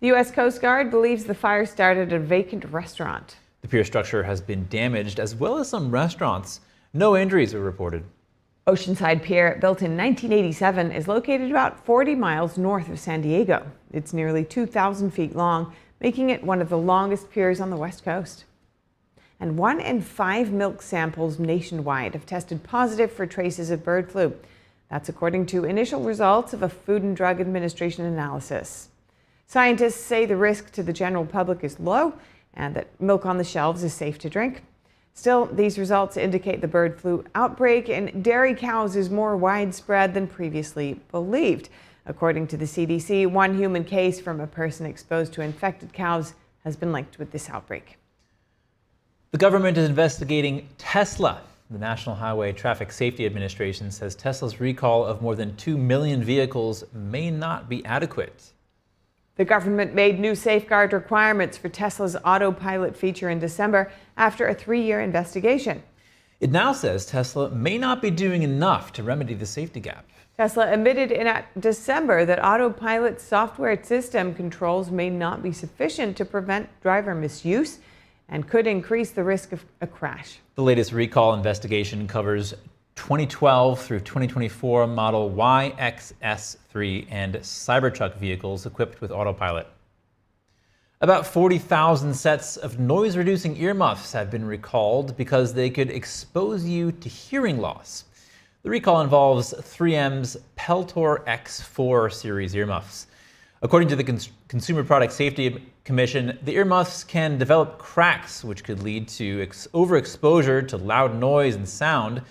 The U.S. Coast Guard believes the fire started at a vacant restaurant. The pier structure has been damaged, as well as some restaurants. No injuries were reported. Oceanside Pier, built in 1987, is located about 40 miles north of San Diego. It's nearly 2,000 feet long, making it one of the longest piers on the West Coast. And 1 in 5 milk samples nationwide have tested positive for traces of bird flu. That's according to initial results of a Food and Drug Administration analysis. Scientists say the risk to the general public is low and that milk on the shelves is safe to drink. Still, these results indicate the bird flu outbreak in dairy cows is more widespread than previously believed. According to the CDC, 1 human case from a person exposed to infected cows has been linked with this outbreak. The government is investigating Tesla. The National Highway Traffic Safety Administration says Tesla's recall of more than 2 million vehicles may not be adequate. The government made new safeguard requirements for Tesla's Autopilot feature in December after a 3-year investigation. It now says Tesla may not be doing enough to remedy the safety gap. Tesla admitted in December that Autopilot's software system controls may not be sufficient to prevent driver misuse and could increase the risk of a crash. The latest recall investigation covers 2012 through 2024 model Y, X, S3 and Cybertruck vehicles equipped with Autopilot. About 40,000 sets of noise-reducing earmuffs have been recalled because they could expose you to hearing loss. The recall involves 3M's Peltor X4 series earmuffs. According to the Consumer Product Safety Commission, the earmuffs can develop cracks, which could lead to overexposure to loud noise and sound.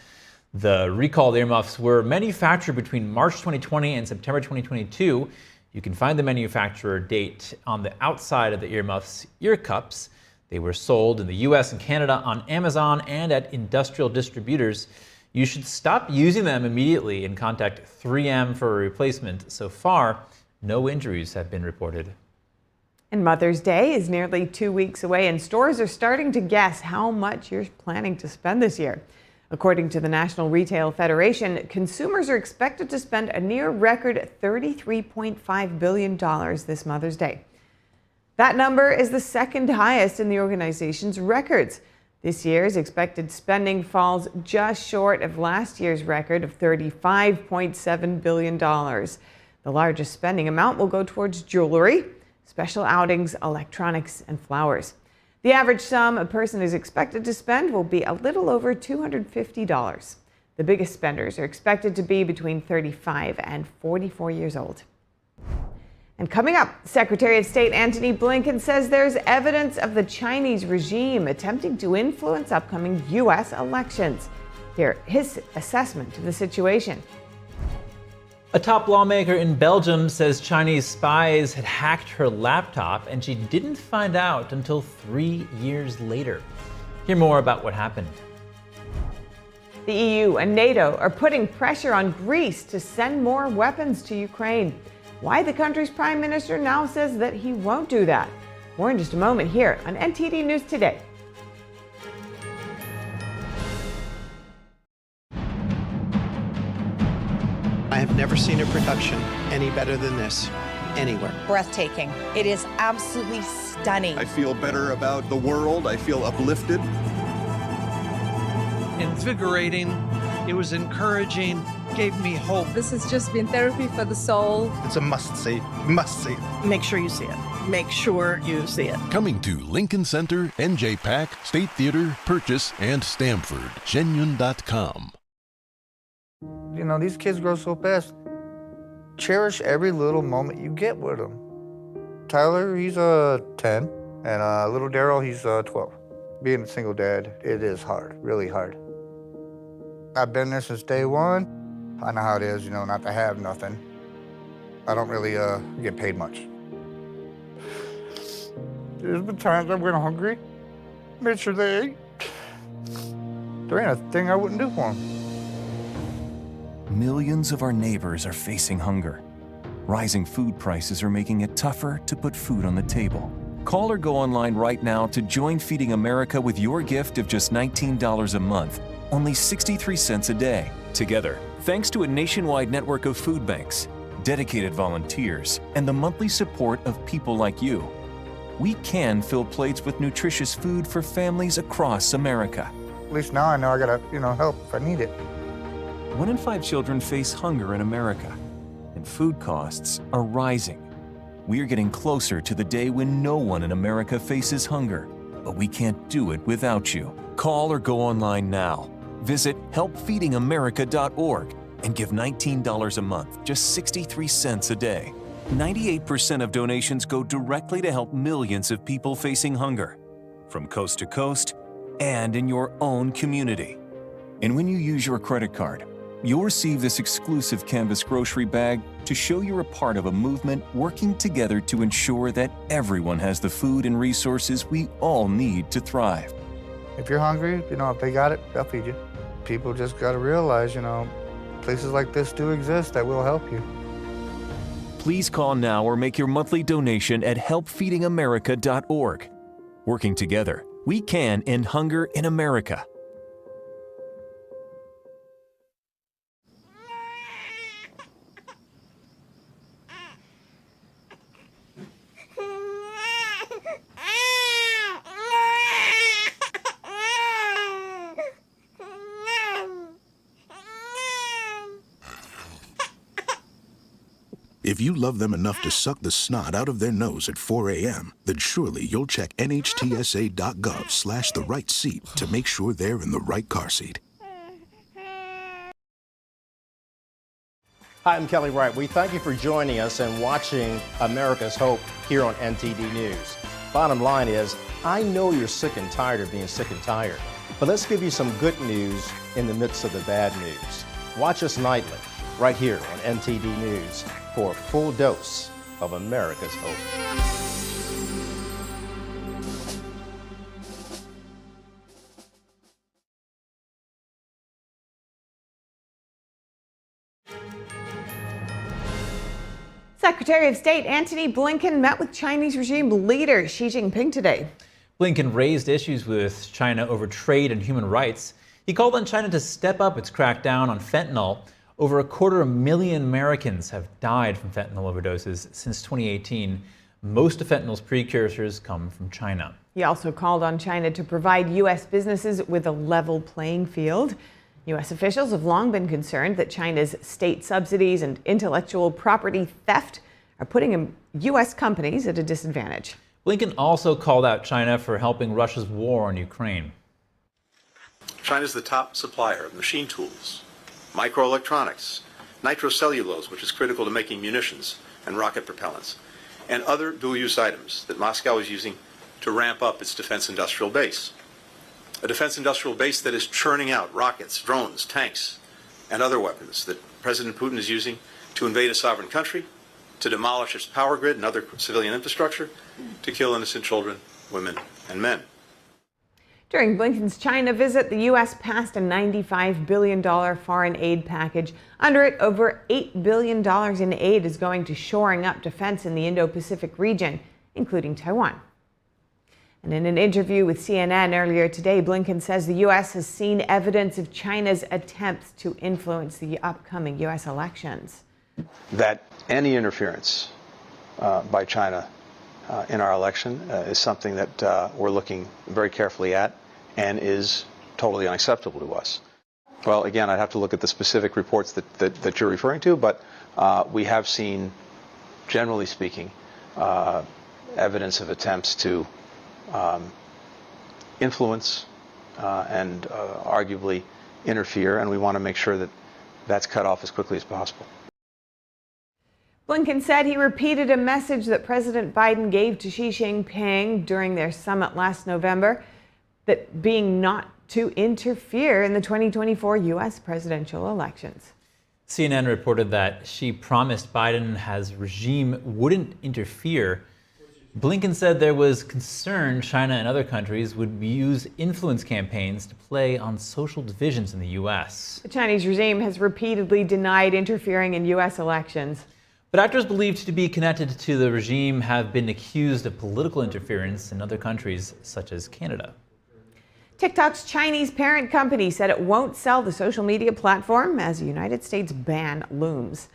The recalled earmuffs were manufactured between March 2020 and September 2022. You can find the manufacturer date on the outside of the earmuffs' ear cups. They were sold in the US and Canada on Amazon and at industrial distributors. You should stop using them immediately and contact 3M for a replacement. So far, no injuries have been reported. And Mother's Day is nearly 2 weeks away, and stores are starting to guess how much you're planning to spend this year. According to the National Retail Federation, consumers are expected to spend a near record $33.5 billion this Mother's Day. That number is the second highest in the organization's records. This year's expected spending falls just short of last year's record of $35.7 billion. The largest spending amount will go towards jewelry, special outings, electronics, and flowers. The average sum a person is expected to spend will be a little over $250. The biggest spenders are expected to be between 35 and 44 years old. And coming up, Secretary of State Antony Blinken says there's evidence of the Chinese regime attempting to influence upcoming U.S. elections. Here, his assessment of the situation. A top lawmaker in Belgium says Chinese spies had hacked her laptop and she didn't find out until 3 years later. Hear more about what happened. The EU and NATO are putting pressure on Greece to send more weapons to Ukraine. Why the country's prime minister now says that he won't do that. More in just a moment here on NTD News Today. I have never seen a production any better than this anywhere. Breathtaking. It is absolutely stunning. I feel better about the world. I feel uplifted. Invigorating. It was encouraging. Gave me hope. This has just been therapy for the soul. It's a must-see. Must-see. Make sure you see it. Make sure you see it. Coming to Lincoln Center, NJ Pack, State Theater, Purchase, and Stamford. Genuine.com. You know, these kids grow so fast. Cherish every little moment you get with them. Tyler, he's 10, and little Daryl, he's 12. Being a single dad, it is hard, really hard. I've been there since day one. I know how it is, you know, not to have nothing. I don't really get paid much. There's been times I've been hungry, made sure they ate. There ain't a thing I wouldn't do for them. Millions of our neighbors are facing hunger. Rising food prices are making it tougher to put food on the table. Call or go online right now to join Feeding America with your gift of just $19 a month, only 63 cents a day. Together, thanks to a nationwide network of food banks, dedicated volunteers, and the monthly support of people like you, we can fill plates with nutritious food for families across America. At least now I know I gotta, help if I need it. 1 in 5 children face hunger in America, and food costs are rising. We are getting closer to the day when no one in America faces hunger, but we can't do it without you. Call or go online now. Visit helpfeedingamerica.org and give $19 a month, just 63 cents a day. 98% of donations go directly to help millions of people facing hunger, from coast to coast and in your own community. And when you use your credit card, you'll receive this exclusive canvas grocery bag to show you're a part of a movement working together to ensure that everyone has the food and resources we all need to thrive. If you're hungry, if they got it, they'll feed you. People just gotta realize, places like this do exist that will help you. Please call now or make your monthly donation at helpfeedingamerica.org. Working together, we can end hunger in America. If you love them enough to suck the snot out of their nose at 4 a.m., then surely you'll check nhtsa.gov/the right seat to make sure they're in the right car seat. Hi, I'm Kelly Wright. We thank you for joining us and watching America's Hope here on NTD News. Bottom line is, I know you're sick and tired of being sick and tired, but let's give you some good news in the midst of the bad news. Watch us nightly, right here on NTD News, for a full dose of America's Hope. Secretary of State Antony Blinken met with Chinese regime leader Xi Jinping today. Blinken raised issues with China over trade and human rights. He called on China to step up its crackdown on fentanyl. Over 250,000 Americans have died from fentanyl overdoses since 2018. Most of fentanyl's precursors come from China. He also called on China to provide U.S. businesses with a level playing field. U.S. officials have long been concerned that China's state subsidies and intellectual property theft are putting U.S. companies at a disadvantage. Blinken also called out China for helping Russia's war on Ukraine. China is the top supplier of machine tools, microelectronics, nitrocellulose, which is critical to making munitions and rocket propellants, and other dual-use items that Moscow is using to ramp up its defense industrial base. A defense industrial base that is churning out rockets, drones, tanks, and other weapons that President Putin is using to invade a sovereign country, to demolish its power grid and other civilian infrastructure, to kill innocent children, women, and men. During Blinken's China visit, the U.S. passed a $95 billion foreign aid package. Under it, over $8 billion in aid is going to shoring up defense in the Indo-Pacific region, including Taiwan. And in an interview with CNN earlier today, Blinken says the U.S. has seen evidence of China's attempts to influence the upcoming U.S. elections. That any interference by China in our election is something that we're looking very carefully at and is totally unacceptable to us. Well, again, I'd have to look at the specific reports that you're referring to, but we have seen, generally speaking, evidence of attempts to influence and arguably interfere, and we want to make sure that that's cut off as quickly as possible. Blinken said he repeated a message that President Biden gave to Xi Jinping during their summit last November, that being not to interfere in the 2024 U.S. presidential elections. CNN reported that Xi promised Biden's regime wouldn't interfere. Blinken said there was concern China and other countries would use influence campaigns to play on social divisions in the U.S. The Chinese regime has repeatedly denied interfering in U.S. elections. But actors believed to be connected to the regime have been accused of political interference in other countries, such as Canada. TikTok's Chinese parent company said it won't sell the social media platform as a United States ban looms.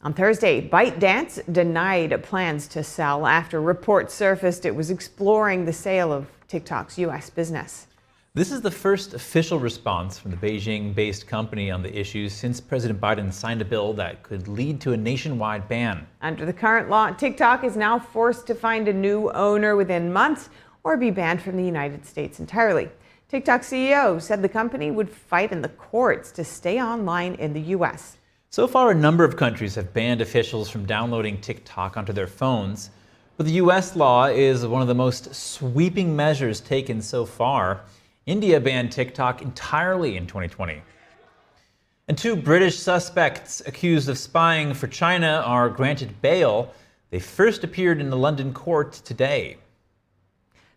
On Thursday, ByteDance denied plans to sell after reports surfaced it was exploring the sale of TikTok's U.S. business. This is the first official response from the Beijing-based company on the issue since President Biden signed a bill that could lead to a nationwide ban. Under the current law, TikTok is now forced to find a new owner within months or be banned from the United States entirely. TikTok CEO said the company would fight in the courts to stay online in the U.S. So far, a number of countries have banned officials from downloading TikTok onto their phones, but the U.S. law is one of the most sweeping measures taken so far. India banned TikTok entirely in 2020. And two British suspects accused of spying for China are granted bail. They first appeared in the London court today.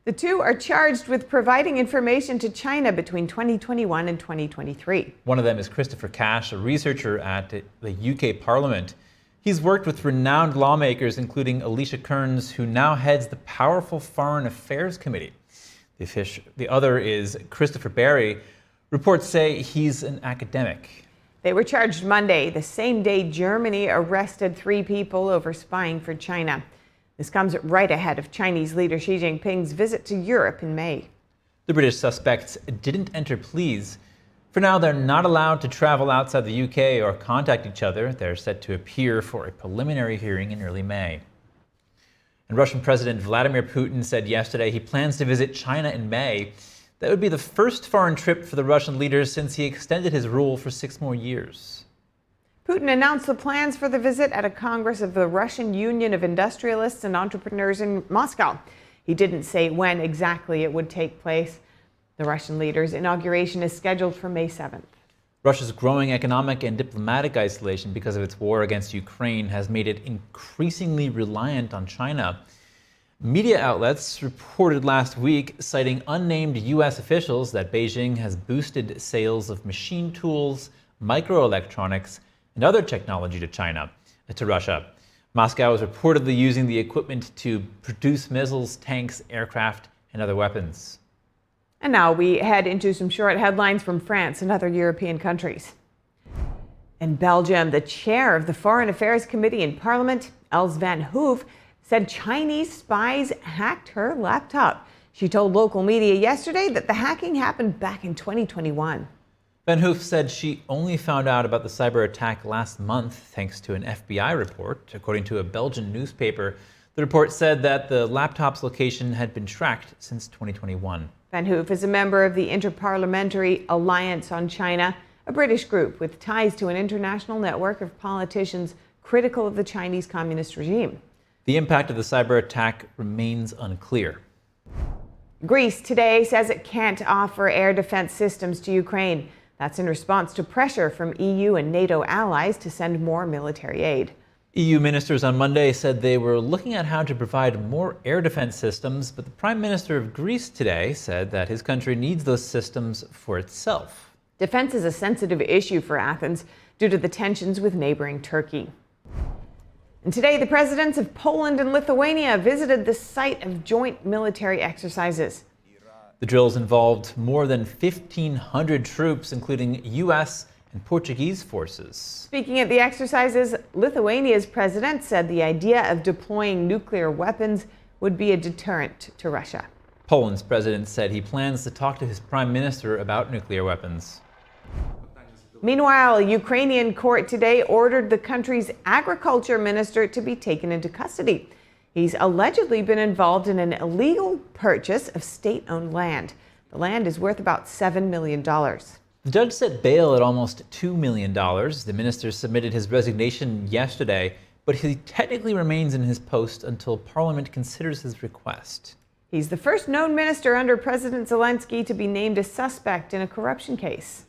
The two are charged with providing information to China between 2021 and 2023. One of them is Christopher Cash, a researcher at the UK Parliament. He's worked with renowned lawmakers, including Alicia Kearns, who now heads the powerful Foreign Affairs Committee. The other is Christopher Barry. Reports say he's an academic. They were charged Monday, the same day Germany arrested 3 people over spying for China. This comes right ahead of Chinese leader Xi Jinping's visit to Europe in May. The British suspects didn't enter pleas. For now, they're not allowed to travel outside the UK or contact each other. They're set to appear for a preliminary hearing in early May. And Russian President Vladimir Putin said yesterday he plans to visit China in May. That would be the first foreign trip for the Russian leader since he extended his rule for 6 more years. Putin announced the plans for the visit at a Congress of the Russian Union of Industrialists and Entrepreneurs in Moscow. He didn't say when exactly it would take place. The Russian leader's inauguration is scheduled for May 7th. Russia's growing economic and diplomatic isolation because of its war against Ukraine has made it increasingly reliant on China. Media outlets reported last week, citing unnamed U.S. officials, that Beijing has boosted sales of machine tools, microelectronics, and other technology to Russia. Moscow is reportedly using the equipment to produce missiles, tanks, aircraft, and other weapons. And now we head into some short headlines from France and other European countries. In Belgium, the chair of the Foreign Affairs Committee in Parliament, Els van Hoof, said Chinese spies hacked her laptop. She told local media yesterday that the hacking happened back in 2021. Van Hoof said she only found out about the cyber attack last month thanks to an FBI report. According to a Belgian newspaper, the report said that the laptop's location had been tracked since 2021. Van Hoof is a member of the Interparliamentary Alliance on China, a British group with ties to an international network of politicians critical of the Chinese Communist regime. The impact of the cyber attack remains unclear. Greece today says it can't offer air defense systems to Ukraine. That's in response to pressure from EU and NATO allies to send more military aid. EU ministers on Monday said they were looking at how to provide more air defense systems, but the Prime Minister of Greece today said that his country needs those systems for itself. Defense is a sensitive issue for Athens due to the tensions with neighboring Turkey. And today, the presidents of Poland and Lithuania visited the site of joint military exercises. The drills involved more than 1,500 troops, including U.S. and Portuguese forces. Speaking at the exercises, Lithuania's president said the idea of deploying nuclear weapons would be a deterrent to Russia. Poland's president said he plans to talk to his prime minister about nuclear weapons. Meanwhile, a Ukrainian court today ordered the country's agriculture minister to be taken into custody. He's allegedly been involved in an illegal purchase of state-owned land. The land is worth about $7 million. The judge set bail at almost $2 million. The minister submitted his resignation yesterday, but he technically remains in his post until Parliament considers his request. He's the first known minister under President Zelensky to be named a suspect in a corruption case.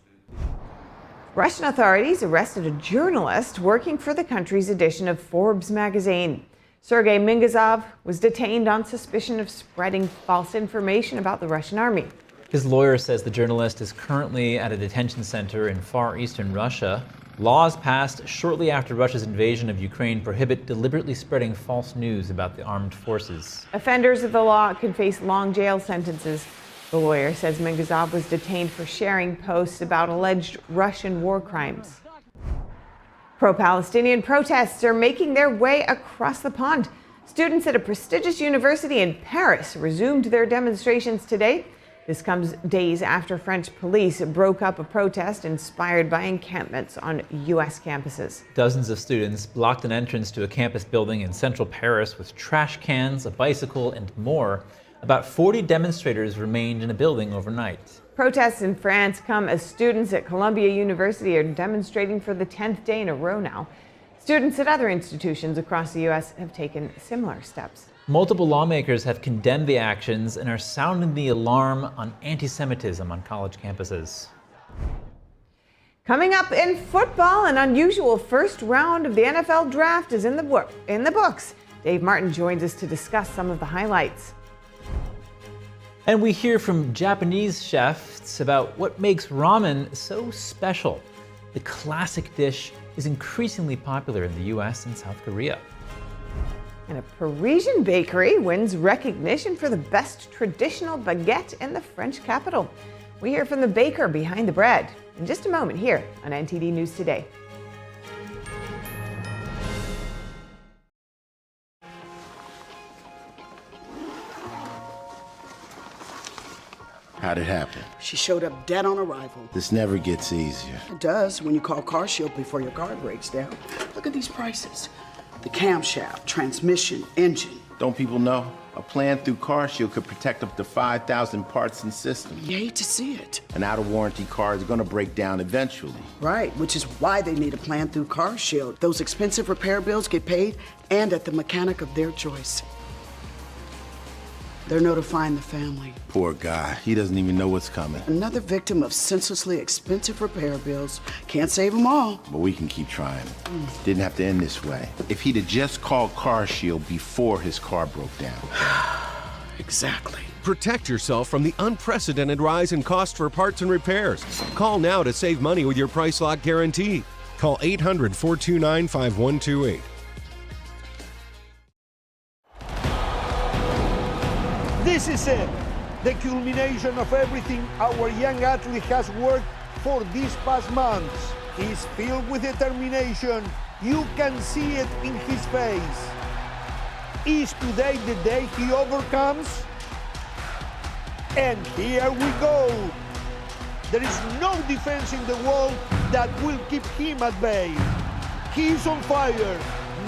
Russian authorities arrested a journalist working for the country's edition of Forbes magazine. Sergei Mingazov was detained on suspicion of spreading false information about the Russian army. His lawyer says the journalist is currently at a detention center in far eastern Russia. Laws passed shortly after Russia's invasion of Ukraine prohibit deliberately spreading false news about the armed forces. Offenders of the law can face long jail sentences. The lawyer says Mingazov was detained for sharing posts about alleged Russian war crimes. Pro-Palestinian protests are making their way across the pond. Students at a prestigious university in Paris resumed their demonstrations today. This comes days after French police broke up a protest inspired by encampments on U.S. campuses. Dozens of students blocked an entrance to a campus building in central Paris with trash cans, a bicycle, and more. About 40 demonstrators remained in a building overnight. Protests in France come as students at Columbia University are demonstrating for the 10th day in a row now. Students at other institutions across the U.S. have taken similar steps. Multiple lawmakers have condemned the actions and are sounding the alarm on anti-Semitism on college campuses. Coming up in football, an unusual first round of the NFL draft is in the books. Dave Martin joins us to discuss some of the highlights. And we hear from Japanese chefs about what makes ramen so special. The classic dish is increasingly popular in the US and South Korea. And a Parisian bakery wins recognition for the best traditional baguette in the French capital. We hear from the baker behind the bread in just a moment here on NTD News Today. How'd it happen? She showed up dead on arrival. This never gets easier. It does when you call CarShield before your car breaks down. Look at these prices. The camshaft, transmission, engine. Don't people know? A plan through CarShield could protect up to 5,000 parts and systems. You hate to see it. An out-of-warranty car is gonna break down eventually. Right, which is why they need a plan through CarShield. Those expensive repair bills get paid and at the mechanic of their choice. They're notifying the family. Poor guy, he doesn't even know what's coming. Another victim of senselessly expensive repair bills. Can't save them all. But we can keep trying. Didn't have to end this way. If he'd have just called CarShield before his car broke down. Exactly. Protect yourself from the unprecedented rise in cost for parts and repairs. Call now to save money with your price lock guarantee. Call 800-429-5128. This is it, the culmination of everything our young athlete has worked for these past months. He's filled with determination. You can see it in his face. Is today the day he overcomes? And here we go. There is no defense in the world that will keep him at bay. He's on fire.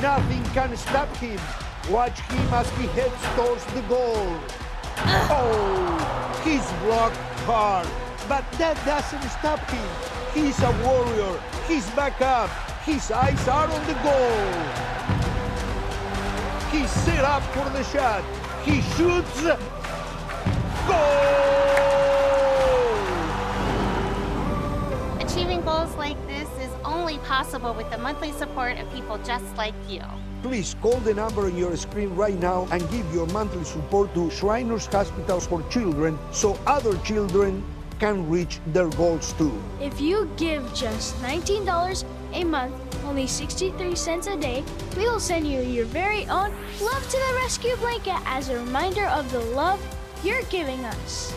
Nothing can stop him. Watch him as he heads towards the goal. Oh, he's blocked hard, but that doesn't stop him. He's a warrior. He's back up. His eyes are on the goal. He's set up for the shot. He shoots. Goal! Achieving goals like this is only only possible with the monthly support of people just like you. Please call the number on your screen right now and give your monthly support to Shriners Hospitals for Children so other children can reach their goals too. If you give just $19 a month, only 63 cents a day, we will send you your very own Love to the Rescue blanket as a reminder of the love you're giving us.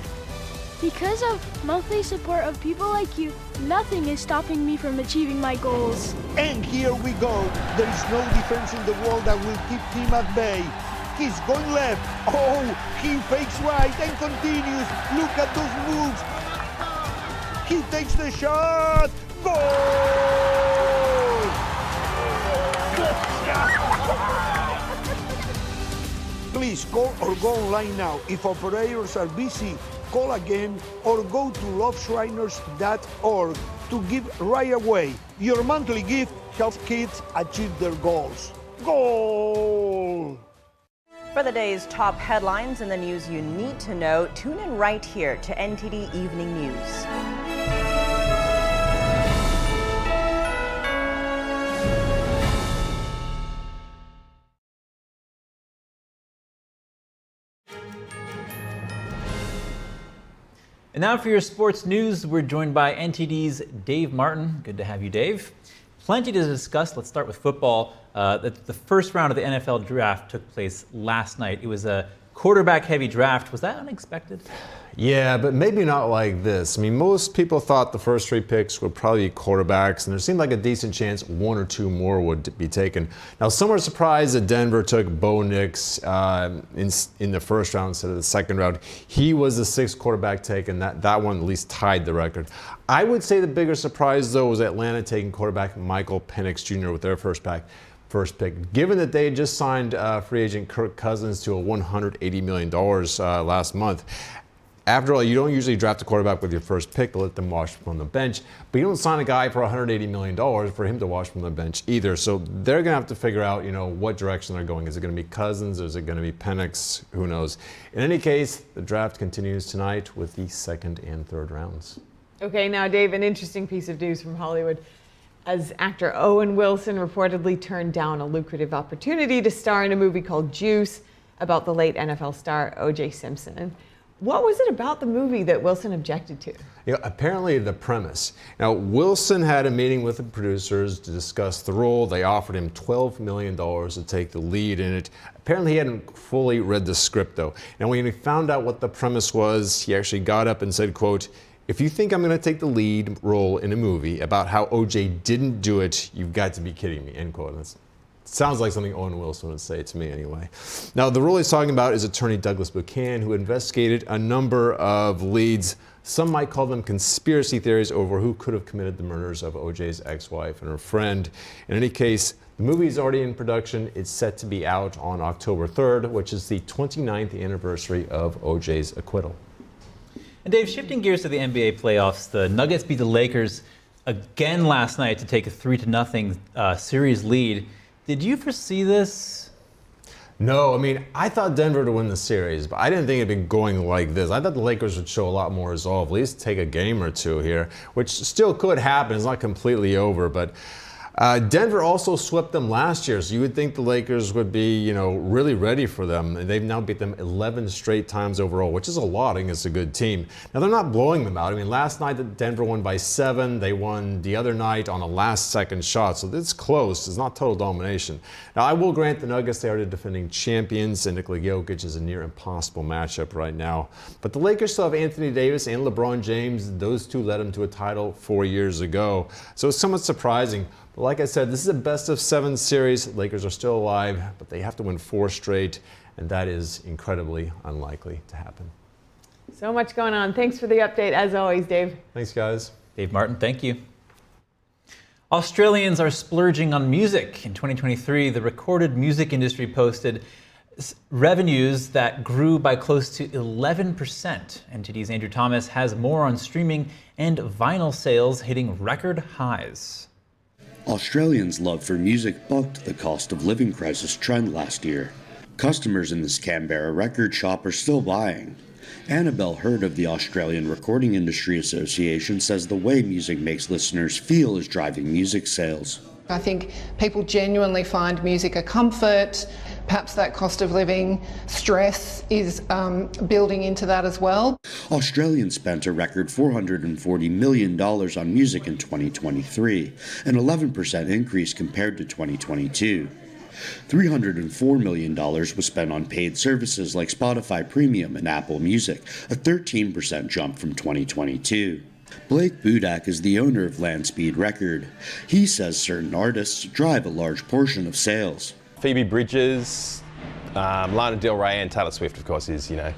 Because of monthly support of people like you, nothing is stopping me from achieving my goals. And here we go. There is no defense in the world that will keep him at bay. He's going left. Oh, he fakes right and continues. Look at those moves. He takes the shot. Goal! Please call or go online now. If operators are busy, call again or go to loveshriners.org to give right away. Your monthly gift helps kids achieve their goals. Goal! For the day's top headlines and the news you need to know, tune in right here to NTD Evening News. And now for your sports news, we're joined by NTD's Dave Martin. Good to have you, Dave. Plenty to discuss. Let's start with football. The first round of the NFL draft took place last night. It was a quarterback-heavy draft. Was that unexpected? Yeah, but maybe not like this. I mean, most people thought the first 3 picks would probably be quarterbacks, and there seemed like a decent chance 1 or 2 more would be taken. Now, some were surprised that Denver took Bo Nix in the first round instead of the second round. He was the 6th quarterback taken. That one at least tied the record. I would say the bigger surprise, though, was Atlanta taking quarterback Michael Penix Jr. with their first pick. Given that they had just signed free agent Kirk Cousins to a $180 million last month. After all, you don't usually draft a quarterback with your first pick to let them watch from the bench, but you don't sign a guy for $180 million for him to watch from the bench either. So they're going to have to figure out, what direction they're going. Is it going to be Cousins or is it going to be Penix? Who knows? In any case, the draft continues tonight with the 2nd and 3rd rounds. Okay, now, Dave, an interesting piece of news from Hollywood. As actor Owen Wilson reportedly turned down a lucrative opportunity to star in a movie called Juice about the late NFL star O.J. Simpson. What was it about the movie that Wilson objected to? Apparently the premise. Now, Wilson had a meeting with the producers to discuss the role. They offered him $12 million to take the lead in it. Apparently he hadn't fully read the script, though. And when he found out what the premise was, he actually got up and said, quote, "If you think I'm going to take the lead role in a movie about how OJ didn't do it, you've got to be kidding me," end quote. Sounds like something Owen Wilson would say to me anyway. Now, the role he's talking about is attorney Douglas Buchanan, who investigated a number of leads. Some might call them conspiracy theories over who could have committed the murders of OJ's ex-wife and her friend. In any case, the movie is already in production. It's set to be out on October 3rd, which is the 29th anniversary of OJ's acquittal. And Dave, shifting gears to the NBA playoffs, the Nuggets beat the Lakers again last night to take a 3-0 series lead. Did you foresee this? No, I mean, I thought Denver to win the series, but I didn't think it'd be going like this. I thought the Lakers would show a lot more resolve, at least take a game or two here, which still could happen. It's not completely over, but Denver also swept them last year, so you would think the Lakers would be, really ready for them. And they've now beat them 11 straight times overall, which is a lot against a good team. Now, they're not blowing them out. I mean, last night Denver won by 7. They won the other night on a last-second shot, so it's close. It's not total domination. Now, I will grant the Nuggets, they are the defending champions, and Nikola Jokic is a near-impossible matchup right now. But the Lakers still have Anthony Davis and LeBron James. Those two led them to a title 4 years ago, so it's somewhat surprising. But like I said, this is a best-of-7 series. Lakers are still alive, but they have to win 4 straight, and that is incredibly unlikely to happen. So much going on. Thanks for the update, as always, Dave. Thanks, guys. Dave Martin, thank you. Australians are splurging on music. In 2023, the recorded music industry posted revenues that grew by close to 11%. NTD's Andrew Thomas has more on streaming and vinyl sales hitting record highs. Australians' love for music bucked the cost of living crisis trend last year. Customers in this Canberra record shop are still buying. Annabelle Hurd of the Australian Recording Industry Association says the way music makes listeners feel is driving music sales. I think people genuinely find music a comfort. Perhaps that cost of living stress is building into that as well. Australians spent a record $440 million on music in 2023, an 11% increase compared to 2022. $304 million was spent on paid services like Spotify Premium and Apple Music, a 13% jump from 2022. Blake Budak is the owner of Landspeed Record. He says certain artists drive a large portion of sales. Phoebe Bridgers, Lana Del Rey, and Taylor Swift, of course, is the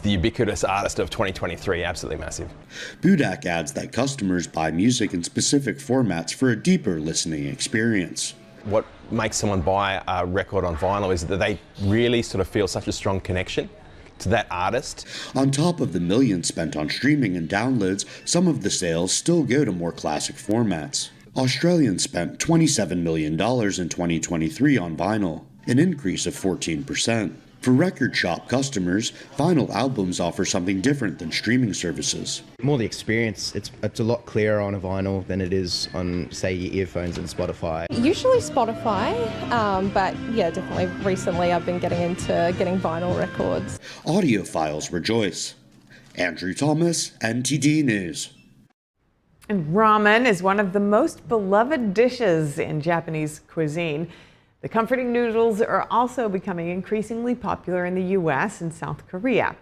ubiquitous artist of 2023. Absolutely massive. Budak adds that customers buy music in specific formats for a deeper listening experience. What makes someone buy a record on vinyl is that they really sort of feel such a strong connection to that artist. On top of the millions spent on streaming and downloads, some of the sales still go to more classic formats. Australians spent $27 million in 2023 on vinyl, an increase of 14%. For record shop customers, vinyl albums offer something different than streaming services. More the experience, it's a lot clearer on a vinyl than it is on, say, your earphones and Spotify. Usually Spotify, but yeah, definitely recently I've been getting into getting vinyl records. Audiophiles rejoice. Andrew Thomas, NTD News. And ramen is one of the most beloved dishes in Japanese cuisine. The comforting noodles are also becoming increasingly popular in the U.S. and South Korea.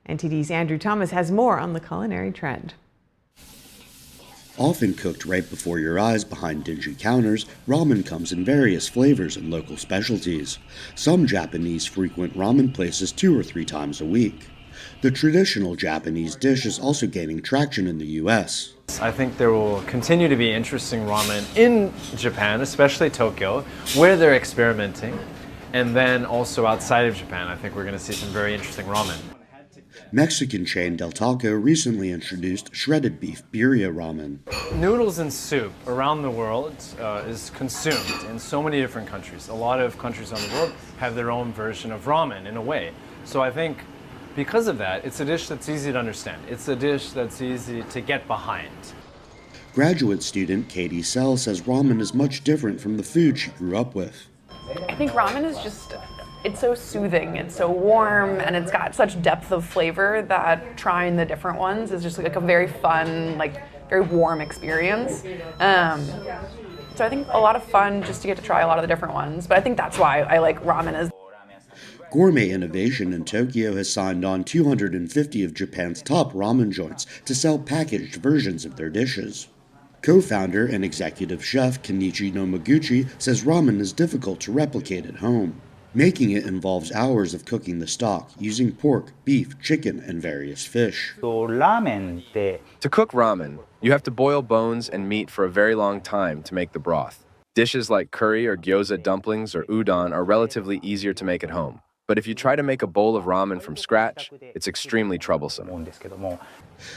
NTD's Andrew Thomas has more on the culinary trend. Often cooked right before your eyes behind dingy counters, ramen comes in various flavors and local specialties. Some Japanese frequent ramen places 2 or 3 times a week. The traditional Japanese dish is also gaining traction in the U.S. I think there will continue to be interesting ramen in Japan, especially Tokyo, where they're experimenting. And then also outside of Japan, I think we're going to see some very interesting ramen. Mexican chain Del Taco recently introduced shredded beef birria ramen. Noodles and soup around the world is consumed in so many different countries. A lot of countries on the world have their own version of ramen in a way. So I think because of that, it's a dish that's easy to understand. It's a dish that's easy to get behind. Graduate student Katie Sell says ramen is much different from the food she grew up with. I think ramen is just, it's so soothing, it's so warm, and it's got such depth of flavor that trying the different ones is just like a very fun, like very warm experience. So I think a lot of fun just to get to try a lot of the different ones, but I think that's why I like ramen as Gourmet Innovation in Tokyo has signed on 250 of Japan's top ramen joints to sell packaged versions of their dishes. Co-founder and executive chef Kenichi Nomaguchi says ramen is difficult to replicate at home. Making it involves hours of cooking the stock, using pork, beef, chicken, and various fish. To cook ramen, you have to boil bones and meat for a very long time to make the broth. Dishes like curry or gyoza dumplings or udon are relatively easier to make at home. But if you try to make a bowl of ramen from scratch, it's extremely troublesome.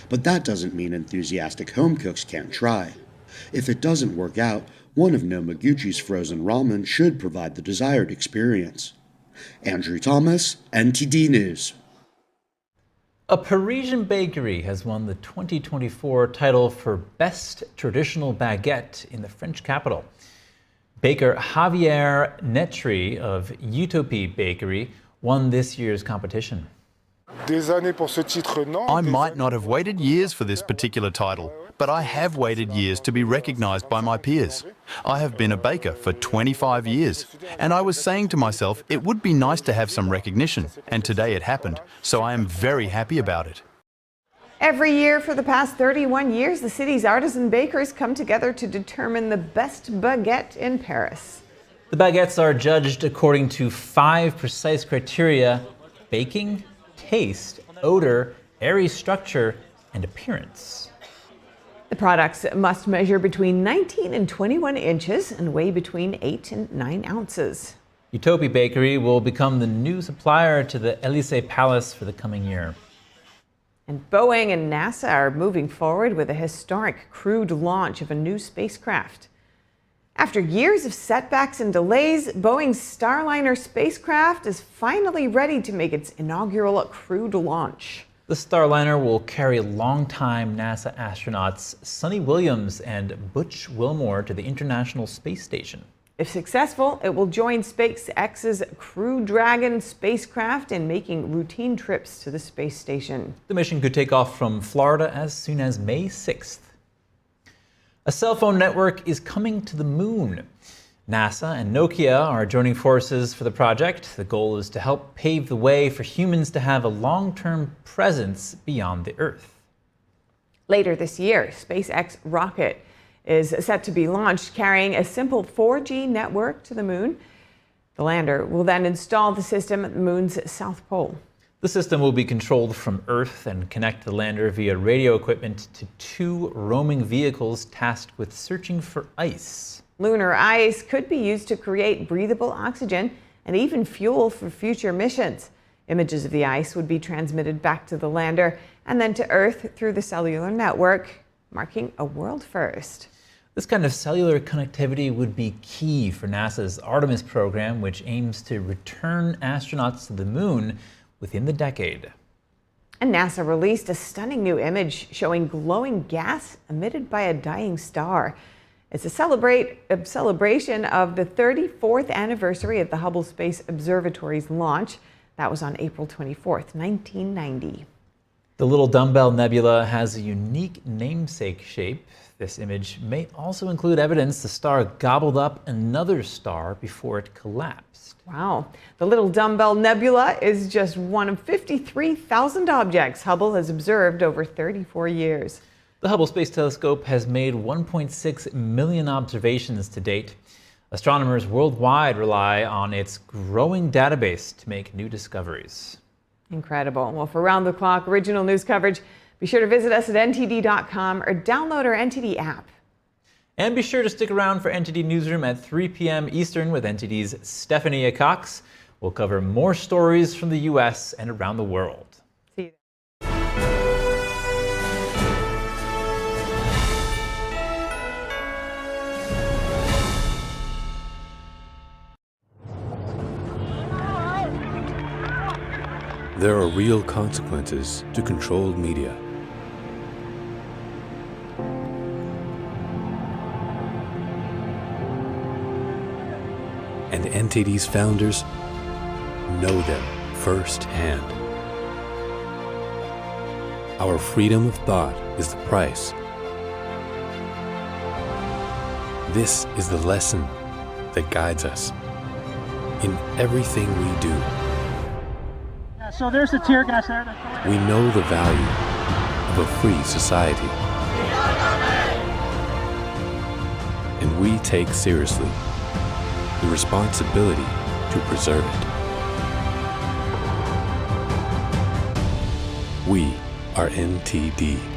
But that doesn't mean enthusiastic home cooks can't try. If it doesn't work out, one of Nomaguchi's frozen ramen should provide the desired experience. Andrew Thomas, NTD News. A Parisian bakery has won the 2024 title for Best Traditional Baguette in the French capital. Baker Javier Netri of Utopie Bakery won this year's competition. I might not have waited years for this particular title, but I have waited years to be recognized by my peers. I have been a baker for 25 years, and I was saying to myself it would be nice to have some recognition, and today it happened, so I am very happy about it. Every year for the past 31 years, the city's artisan bakers come together to determine the best baguette in Paris. The baguettes are judged according to 5 precise criteria: baking, taste, odor, airy structure, and appearance. The products must measure between 19 and 21 inches and weigh between 8 and 9 ounces. Utopie Bakery will become the new supplier to the Élysée Palace for the coming year. And Boeing and NASA are moving forward with a historic crewed launch of a new spacecraft. After years of setbacks and delays, Boeing's Starliner spacecraft is finally ready to make its inaugural crewed launch. The Starliner will carry longtime NASA astronauts Sonny Williams and Butch Wilmore to the International Space Station. If successful, it will join SpaceX's Crew Dragon spacecraft in making routine trips to the space station. The mission could take off from Florida as soon as May 6th. A cell phone network is coming to the moon. NASA and Nokia are joining forces for the project. The goal is to help pave the way for humans to have a long-term presence beyond the Earth. Later this year, SpaceX rocket is set to be launched, carrying a simple 4G network to the moon. The lander will then install the system at the moon's south pole. The system will be controlled from Earth and connect the lander via radio equipment to 2 roaming vehicles tasked with searching for ice. Lunar ice could be used to create breathable oxygen and even fuel for future missions. Images of the ice would be transmitted back to the lander and then to Earth through the cellular network, marking a world first. This kind of cellular connectivity would be key for NASA's Artemis program, which aims to return astronauts to the moon within the decade. And NASA released a stunning new image showing glowing gas emitted by a dying star. It's a celebration of the 34th anniversary of the Hubble Space Observatory's launch. That was on April 24th, 1990. The Little Dumbbell Nebula has a unique namesake shape. This image may also include evidence the star gobbled up another star before it collapsed. Wow. The Little Dumbbell Nebula is just one of 53,000 objects Hubble has observed over 34 years. The Hubble Space Telescope has made 1.6 million observations to date. Astronomers worldwide rely on its growing database to make new discoveries. Incredible. Well, for round-the-clock original news coverage, be sure to visit us at ntd.com or download our NTD app. And be sure to stick around for NTD Newsroom at 3 p.m. Eastern with NTD's Stephanie Cox. We'll cover more stories from the U.S. and around the world. See you There are real consequences to controlled media. And NTD's founders know them firsthand. Our freedom of thought is the price. This is the lesson that guides us in everything we do. So there's the tear gas there. We know the value of a free society. And we take seriously the responsibility to preserve it. We are NTD.